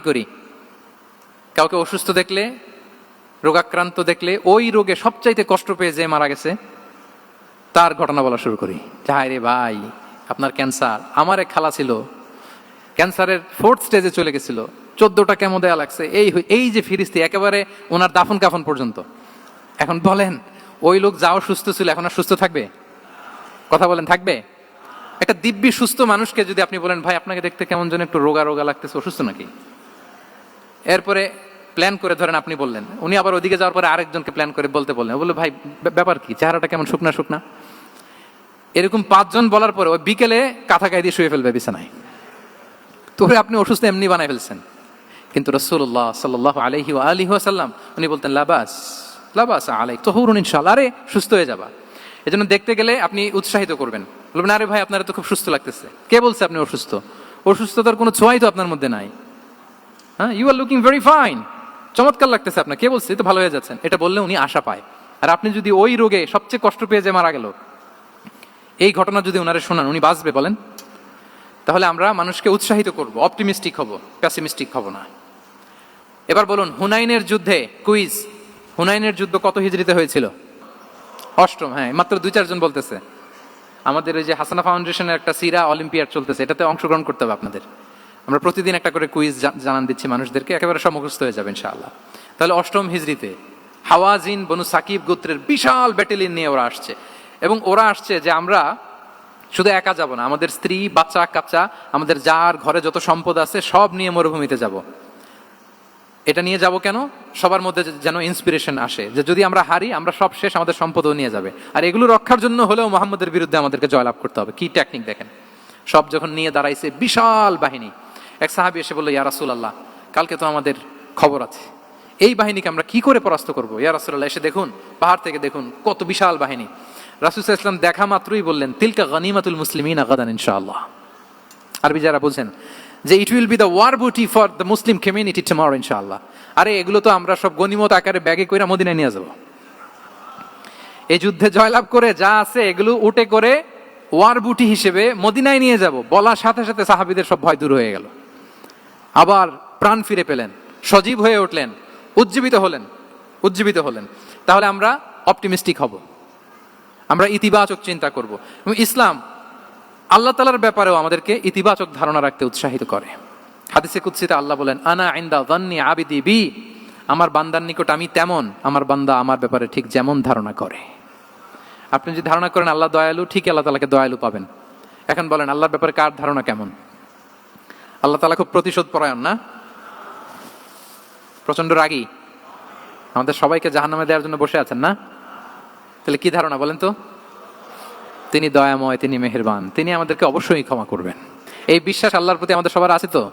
করি? কাউকে অসুস্থ দেখলে, রোগাক্রান্ত দেখলে, ওই রোগে সবচাইতে কষ্ট পেয়ে যে মারা গেছে তার ঘটনা বলা শুরু করি। হায় রে ভাই, আপনার ক্যান্সার, আমার এক খালা ছিল ক্যান্সারের 4th স্টেজে চলে গেছিল, 14টা কেমো দেয়া লাগছে, এই যে ফিরিস্তি, একেবারে ওনার দাফন কাফন পর্যন্ত। এখন বলেন, ওই লোক যাও সুস্থ ছিল, এখন আর সুস্থ থাকবে? কথা বলেন, থাকবে? একটা দিব্যি সুস্থ মানুষকে যদি আপনি বলেন ভাই আপনাকে দেখতে কেমন যেন একটু রোগা রোগা লাগতেছে, অসুস্থ নাকি? এরপরে প্ল্যান করে ধরেন আপনি বললেন, উনি আবার ওইদিকে যাওয়ার পরে আরেকজনকে প্ল্যান করে বলতে বললেন, বললো ভাই ব্যাপার কি, চেহারাটা কেমন শুকনা শুকনা। এরকম 5 জন বলার পরে ওই বিকেলে কাঁথা গায়ে দিয়ে শুয়ে ফেলবে বিছানায়। তো আপনি অসুস্থ এমনি বানাই ফেলছেন। কিন্তু রাসূলুল্লাহ সাল্লাল্লাহু আলাইহি ওয়া আলিহি ওয়াসাল্লাম উনি বলতেন লা বাস আলাইক তাহুরুন ইনশাআল্লাহ, আরে সুস্থ হয়ে যাবা। এজন্য দেখতে গেলে আপনি উৎসাহিত করবেন, বলবেন আরে ভাই আপনারা তো খুব সুস্থ লাগতেছে। কে বলছে আপনি অসুস্থ? অসুস্থতার কোনো ছোঁয়াই তো আপনার মধ্যে নাই। হ্যাঁ, you are looking very fine, চমৎকার লাগতেছে আপনার, কে বলছে? তো ভালো হয়ে যাচ্ছেন। এটা বললে উনি আশা পায়। আর আপনি যদি ওই রোগে সবচেয়ে কষ্ট পেয়ে যে মারা গেল, এই ঘটনা যদি ওনারে শোনান, উনি বাঁচবে বলেন? তাহলে আমরা মানুষকে উৎসাহিত করব, অপটিমিস্টিক হব, প্যাসিমিস্টিক হব না। এবার বলুন, হুনাইনের যুদ্ধে কুইজ, হুনাইনের যুদ্ধ কত হিজরিতে হয়েছিল? 8ম। হ্যাঁ, মাত্র 2-4 জন বলতেছে। আমাদের ওই যে হাসানা ফাউন্ডেশনের একটা সিরা অলিম্পিয়াড চলতেছে, এটাতে অংশগ্রহণ করতে হবে আপনাদের। আমরা প্রতিদিন একটা করে কুইজ জানান দিচ্ছি মানুষদেরকে, একেবারে সমুখস্থ হয়ে যাবে ইনশাআল্লাহ। তাহলে 8ম হিজরিতে হাওয়াজিন বনু সাকিব গোত্রের বিশাল ব্যাটালিয়ন নিয়ে ওরা আসছে, এবং ওরা আসছে যে আমরা শুধু একা যাব না, আমাদের স্ত্রী বাচ্চা কাচ্চা, আমাদের যার ঘরে যত সম্পদ আছে সব নিয়ে মরুভূমিতে যাব। এটা নিয়ে যাব কেন? সবার মধ্যে যেন ইন্সপিরেশন আসে যে যদি আমরা হারি, আমরা সব শেষ, আমাদের সম্পদও নিয়ে যাবে। আর এগুলো রক্ষার জন্য হলেও মুহাম্মদের বিরুদ্ধে আমাদেরকে জয়লাভ করতে হবে। কি টেকনিক দেখেন! সব যখন নিয়ে দাঁড়াইছে বিশাল বাহিনী, এক সাহাবী এসে বলল ইয়া রাসূলুল্লাহ, কালকে তো আমাদের খবর আছে, এই বাহিনীকে আমরা কি করে পরাস্ত করবো? ইয়া রাসূলুল্লাহ, এসে দেখুন, পাহাড় থেকে দেখুন কত বিশাল বাহিনী। রাসূল সাল্লাল্লাহু আলাইহি ওয়াসাল্লাম দেখা মাত্রই বললেন তিলকা গনিমাতুল মুসলিমিনা গাদান ইনশাআল্লাহ। আরবি যারা বুঝেন যে it will be the war booty for the Muslim community tomorrow ইনশাআল্লাহ। আরে এগুলো তো আমরা সব গনিমত আকারে ব্যাগে কইরা মদিনায় নিয়ে যাব। এই যুদ্ধে জয়লাভ করে যা আছে এগুলো উঠে করে ওয়ার বুটি হিসেবে মদিনায় নিয়ে যাব। বলার সাথে সাথে সাহাবীদের সব ভয় দূর হয়ে গেল, আবার প্রাণ ফিরে পেলেন, সজীব হয়ে উঠলেন, উজ্জীবিত হলেন। তাহলে আমরা অপটিমিস্টিক হব, আমরা ইতিবাচক চিন্তা করব। এবং ইসলাম আল্লাহ তাআলার ব্যাপারেও আমাদেরকে ইতিবাচক ধারণা রাখতে উৎসাহিত করে। হাদিসে কুদসিতে আল্লাহ বলেন, আনা ইনদা যান্নি আবিদি বি, আমার বান্দার নিকট আমি তেমন, আমার বান্দা আমার ব্যাপারে ঠিক যেমন ধারণা করে। আপনি যদি ধারণা করেন আল্লাহ দয়ালু, ঠিক আল্লাহ তাআলাকে দয়ালু পাবেন। এখন বলেন আল্লাহর ব্যাপারে কার ধারণা কেমন? আল্লাহ তাআলা খুব প্রতিশোধ পরায়ণ না? প্রচন্ড রাগী, আমাদের সবাইকে জাহান্নামে দেওয়ার জন্য বসে আছেন না? তাহলে কি ধারণা বলেন তো? তিনি দয়াময়, তিনি মেহেরবান, তিনি আমাদেরকে অবশ্যই ক্ষমা করবেন। এই বিশ্বাস আল্লাহর প্রতি আমাদের সবার আছে তো?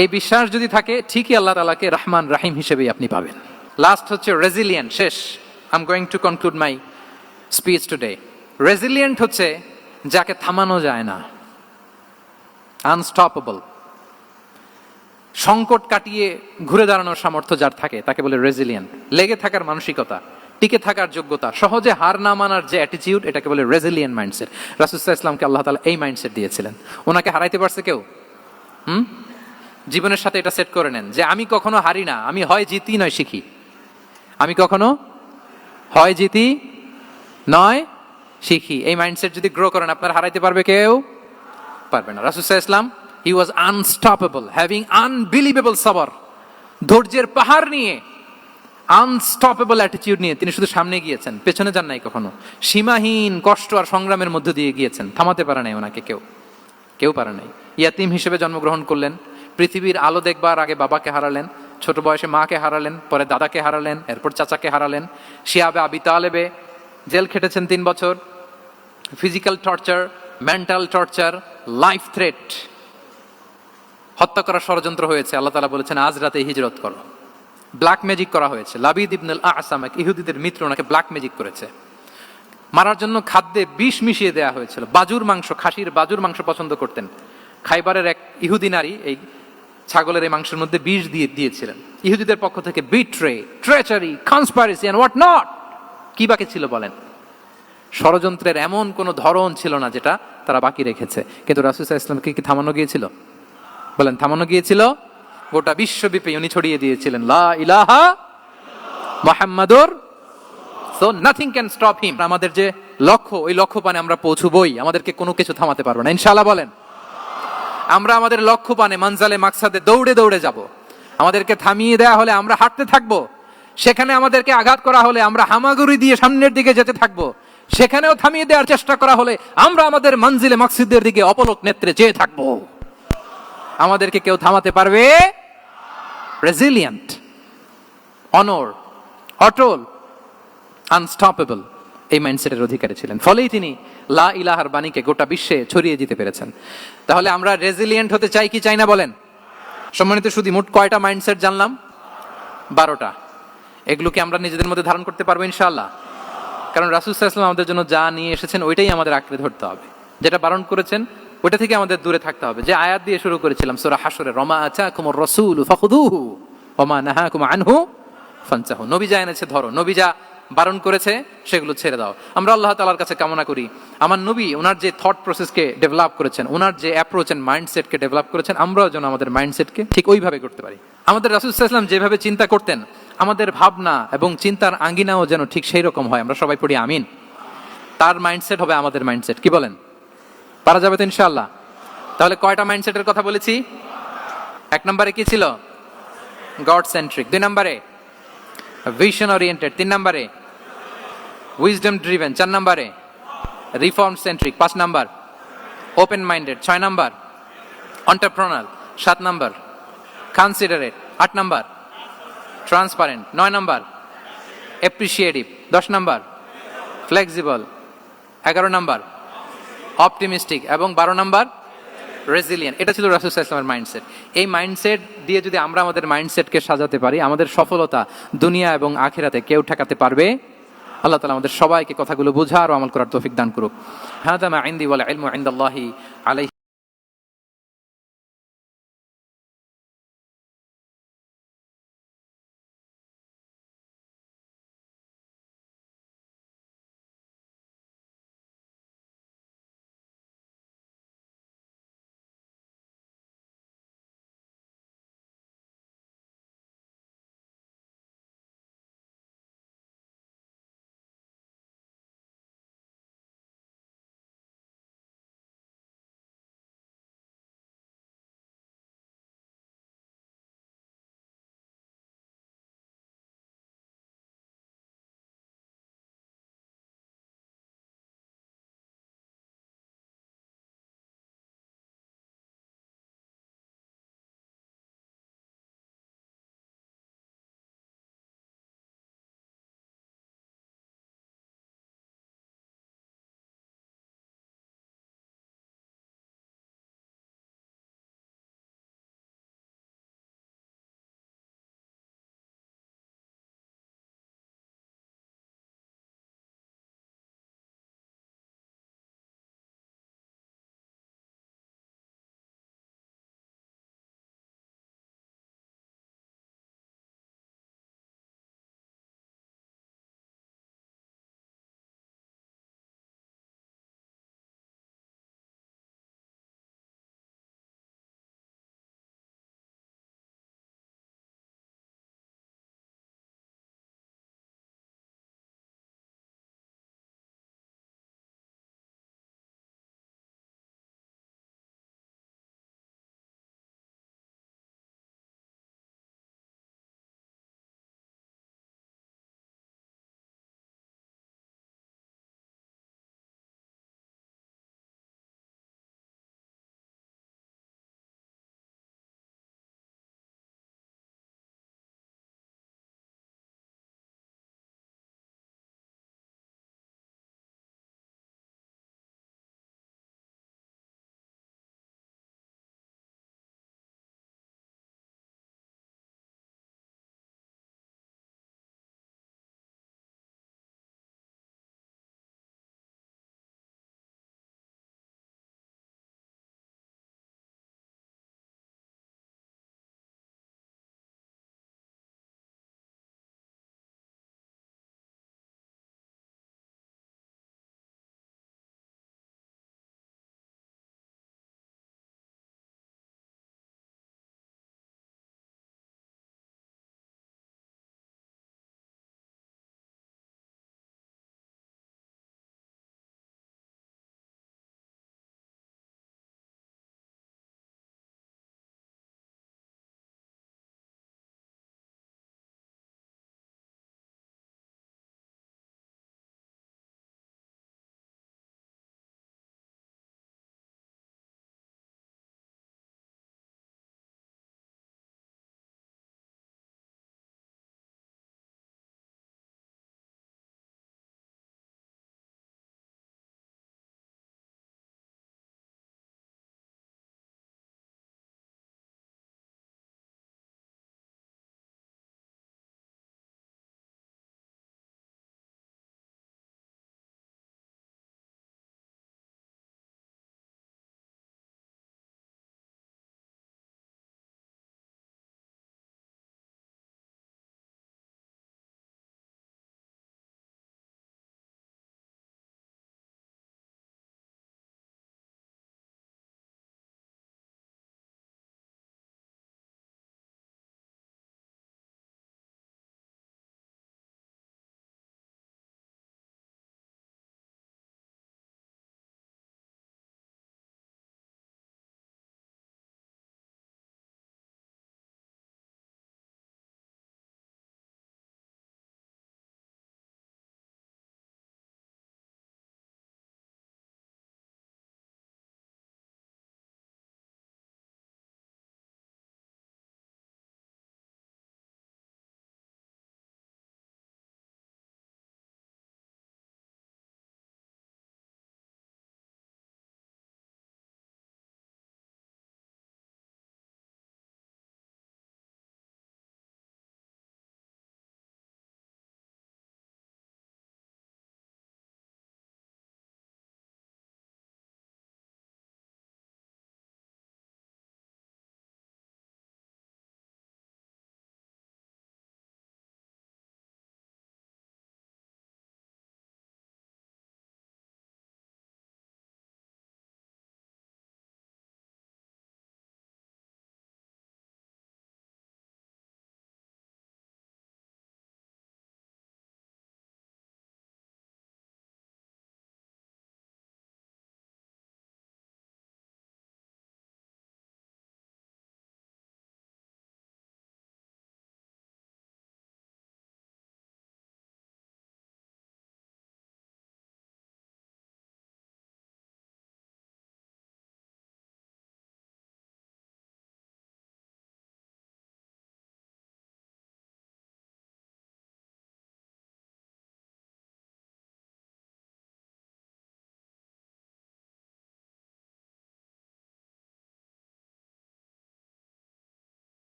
এই বিশ্বাস যদি থাকে, ঠিকই আল্লাহ তাআলাকে রহমান রাহিম হিসেবেই আপনি পাবেন। লাস্ট হচ্ছে রেজিলিয়েন্ট। শেষ, I am going to conclude my speech today. Resilient হচ্ছে যাকে থামানো যায় না, আনস্টপেবল। সংকট কাটিয়ে ঘুরে দাঁড়ানোর সামর্থ্য যার থাকে তাকে বলে রেজিলিয়েন্ট। লেগে থাকার মানসিকতা, টিকে থাকার যোগ্যতা, সহজে হার না মানার যে অ্যাটিটিউড, এটাকে বলে রেজিলিয়েন্ট মাইন্ডসেট। রাসূলুল্লাহ সাল্লাল্লাহু আলাইহি ওয়াসাল্লামকে আল্লাহ তাআলা এই মাইন্ডসেট দিয়েছিলেন। ওনাকে হারাইতে পারছে কেউ? জীবনের সাথে এটা সেট করে নেন যে আমি কখনো হারি না, আমি হয় জিতি নয় শিখি। আমি কখনো হয় জিতি নয় শিখি। এই মাইন্ডসেট যদি গ্রো করেন, আপনার হারাইতে পারবে কেউ? পারবে না। রাসূলুল্লাহ সাল্লাল্লাহু আলাইহি ওয়াসাল্লাম, he was unstoppable, having unbelievable সাবর, ধৈর্যের পাহাড় নিয়ে, আনস্টপেবল অ্যাটিটিউড নিয়ে তিনি শুধু সামনে গিয়েছেন, পেছনে যান নাই কখনো। সীমাহীন কষ্ট আর সংগ্রামের মধ্য দিয়ে গিয়েছেন, থামাতে পারে নাই ওনাকে কেউ পারে নাই। ইয়াতিম হিসেবে জন্মগ্রহণ করলেন, পৃথিবীর আলো দেখবার আগে বাবাকে হারালেন, ছোট বয়সে মাকে হারালেন, পরে দাদাকে হারালেন, এরপর চাচাকে হারালেন। শিয়াবে আবি তালেবে জেল খেটেছেন 3 বছর। Physical torture, mental torture, life threat, হত্যা করার ষড়যন্ত্র হয়েছে। আল্লাহ তাআলা বলেছেন আজ রাতে হিজরত করো। ব্ল্যাক ম্যাজিক করা হয়েছে। লাবিদ ইবনুল আসাম, এক ইহুদিদের মিত্র, ওনাকে ব্ল্যাক ম্যাজিক করেছে। মারার জন্য খাদ্যে বিষ মিশিয়ে দেওয়া হয়েছিল। বাজুর মাংস, খাসির বাজুর মাংস পছন্দ করতেন। খাইবারের এক ইহুদি নারী এই ছাগলের এই মাংসের মধ্যে বিষ দিয়েছিলেন। ইহুদিদের পক্ষ থেকে betray, treachery, conspiracy and what not, কি বাকি ছিল বলেন? ষড়যন্ত্রের এমন কোন ধরন ছিল না যেটা তারা বাকি রেখেছে। কিন্তু রাসূলুল্লাহ সাল্লাল্লাহু আলাইহি ওয়াসাল্লামকে কি থামানো গিয়েছিল? বলেন, থামানো গিয়েছিল? গোটা বিশ্বব্যাপী উনি ছড়িয়ে দিয়েছিলেন লা ইলাহা মুহাম্মাদুর, so nothing can stop him. আমাদের যে লক্ষ্য, ওই লক্ষ্য পানে আমরা পৌঁছবই, আমাদেরকে কোনো কিছু থামাতে পারবে না ইনশাআল্লাহ। বলেন, আমরা আমাদের লক্ষ্য পানে, মানজালে মাকসাদে দৌড়ে দৌড়ে যাব। আমাদেরকে থামিয়ে দেয়া হলে আমরা হাঁটতে থাকবো, সেখানে আমাদেরকে আঘাত করা হলে আমরা হামাগুড়ি দিয়ে সামনের দিকে যেতে থাকবো, সেখানেও থামিয়ে দেওয়ার চেষ্টা করা হলে আমরা আমাদের মঞ্জিলে মাকসিদের দিকে অপলক নেত্রে চেয়ে থাকবো। আমাদেরকে কেউ থামাতে পারবে? রেজিলিয়েন্ট, অনর, অটল, আনস্টপেবল, এই মাইন্ডসেটের অধিকারী ছিলেন। ফলেই তিনি লা ইলাহার বাণীকে গোটা বিশ্বে ছড়িয়ে দিতে পেরেছেন। তাহলে আমরা রেজিলিয়েন্ট হতে চাই কি চাই না বলেন? সম্মানিত সুধী, মোট কয়টা মাইন্ডসেট জানলাম? 12টা। এগুলোকে আমরা নিজেদের মধ্যে ধারণ করতে পারবো ইনশাআল্লাহ। কারণ রাসূল সাল্লাল্লাহু আলাইহি ওয়াসাল্লাম আমাদের জন্য যা নিয়ে এসেছেন ওইটাই আমাদের আঁকড়ে ধরতে হবে। যেটা বারণ করেছেন ওইটা থেকে আমাদের দূরে থাকতে হবে। যে আয়াত দিয়ে শুরু করেছিলাম সূরা হাশরে, রমা আতাকুমুর রাসূলু ফাখুযুহু ওয়া মা নাহাকুম আনহু ফানতাহু। নবী যা এনেছে ধরো, নবী যা বারণ করেছে সেগুলো ছেড়ে দাও। আমরা আল্লাহ তাআলার কাছে কামনা করি আমার নবী ওনার যে থট প্রসেসকে ডেভেলপ করেছেন, ওনার যে অ্যাপ্রোচ এন্ড মাইন্ডসেটকে ডেভেলপ করেছেন, আমরাও যেন আমাদের মাইন্ডসেটকে ঠিক ওইভাবে করতে পারি। আমাদের রাসূল সাল্লাল্লাহু আলাইহি ওয়াসাল্লাম যেভাবে চিন্তা করতেন, আমাদের ভাবনা এবং চিন্তার আঙ্গিনাও যেন ঠিক সেই রকম হয়। আমরা সবাই পড়ি আমিন। তার মাইন্ডসেট হবে আমাদের মাইন্ডসেট। কি বলেন? পারা যাবে তো ইনশাআল্লাহ? তাহলে কয়টা মাইন্ডসেটের কথা বলেছি? 1 নম্বরে কি ছিল? God centric. 2 নম্বরে ভিশন ওরিয়েন্টেড। 3 নম্বরে উইজডম ড্রিভেন। 4 নম্বরে রিফর্ম সেন্ট্রিক। 5 নম্বর ওপেন মাইন্ডেড। 6 নম্বর এন্টারপ্রেনার। 7 নম্বর কনসিডারেট। 8 নম্বর ট্রান্সপারেন্ট। 9 নম্বর অ্যাপ্রিশিয়েটিভ। 10 নম্বর ফ্লেক্সিবল। 11 নম্বর অপটিমিস্টিক এবং 12 নম্বর রেজিলিয়েন্ট। এটা ছিল রাসূল সাল্লাল্লাহু আলাইহি ওয়াসাল্লামের মাইন্ডসেট। এই মাইন্ডসেট দিয়ে যদি আমরা আমাদের মাইন্ডসেটকে সাজাতে পারি, আমাদের সফলতা দুনিয়া এবং আখিরাতে কেউ ঠেকাতে পারবে? আল্লাহ তাআলা আমাদের সবাইকে কথাগুলো বোঝার ও আমল করার তৌফিক দান করুক। হাদা মা ইনদি ওয়াল ইলমু ইনদাল্লাহি আলাইহি।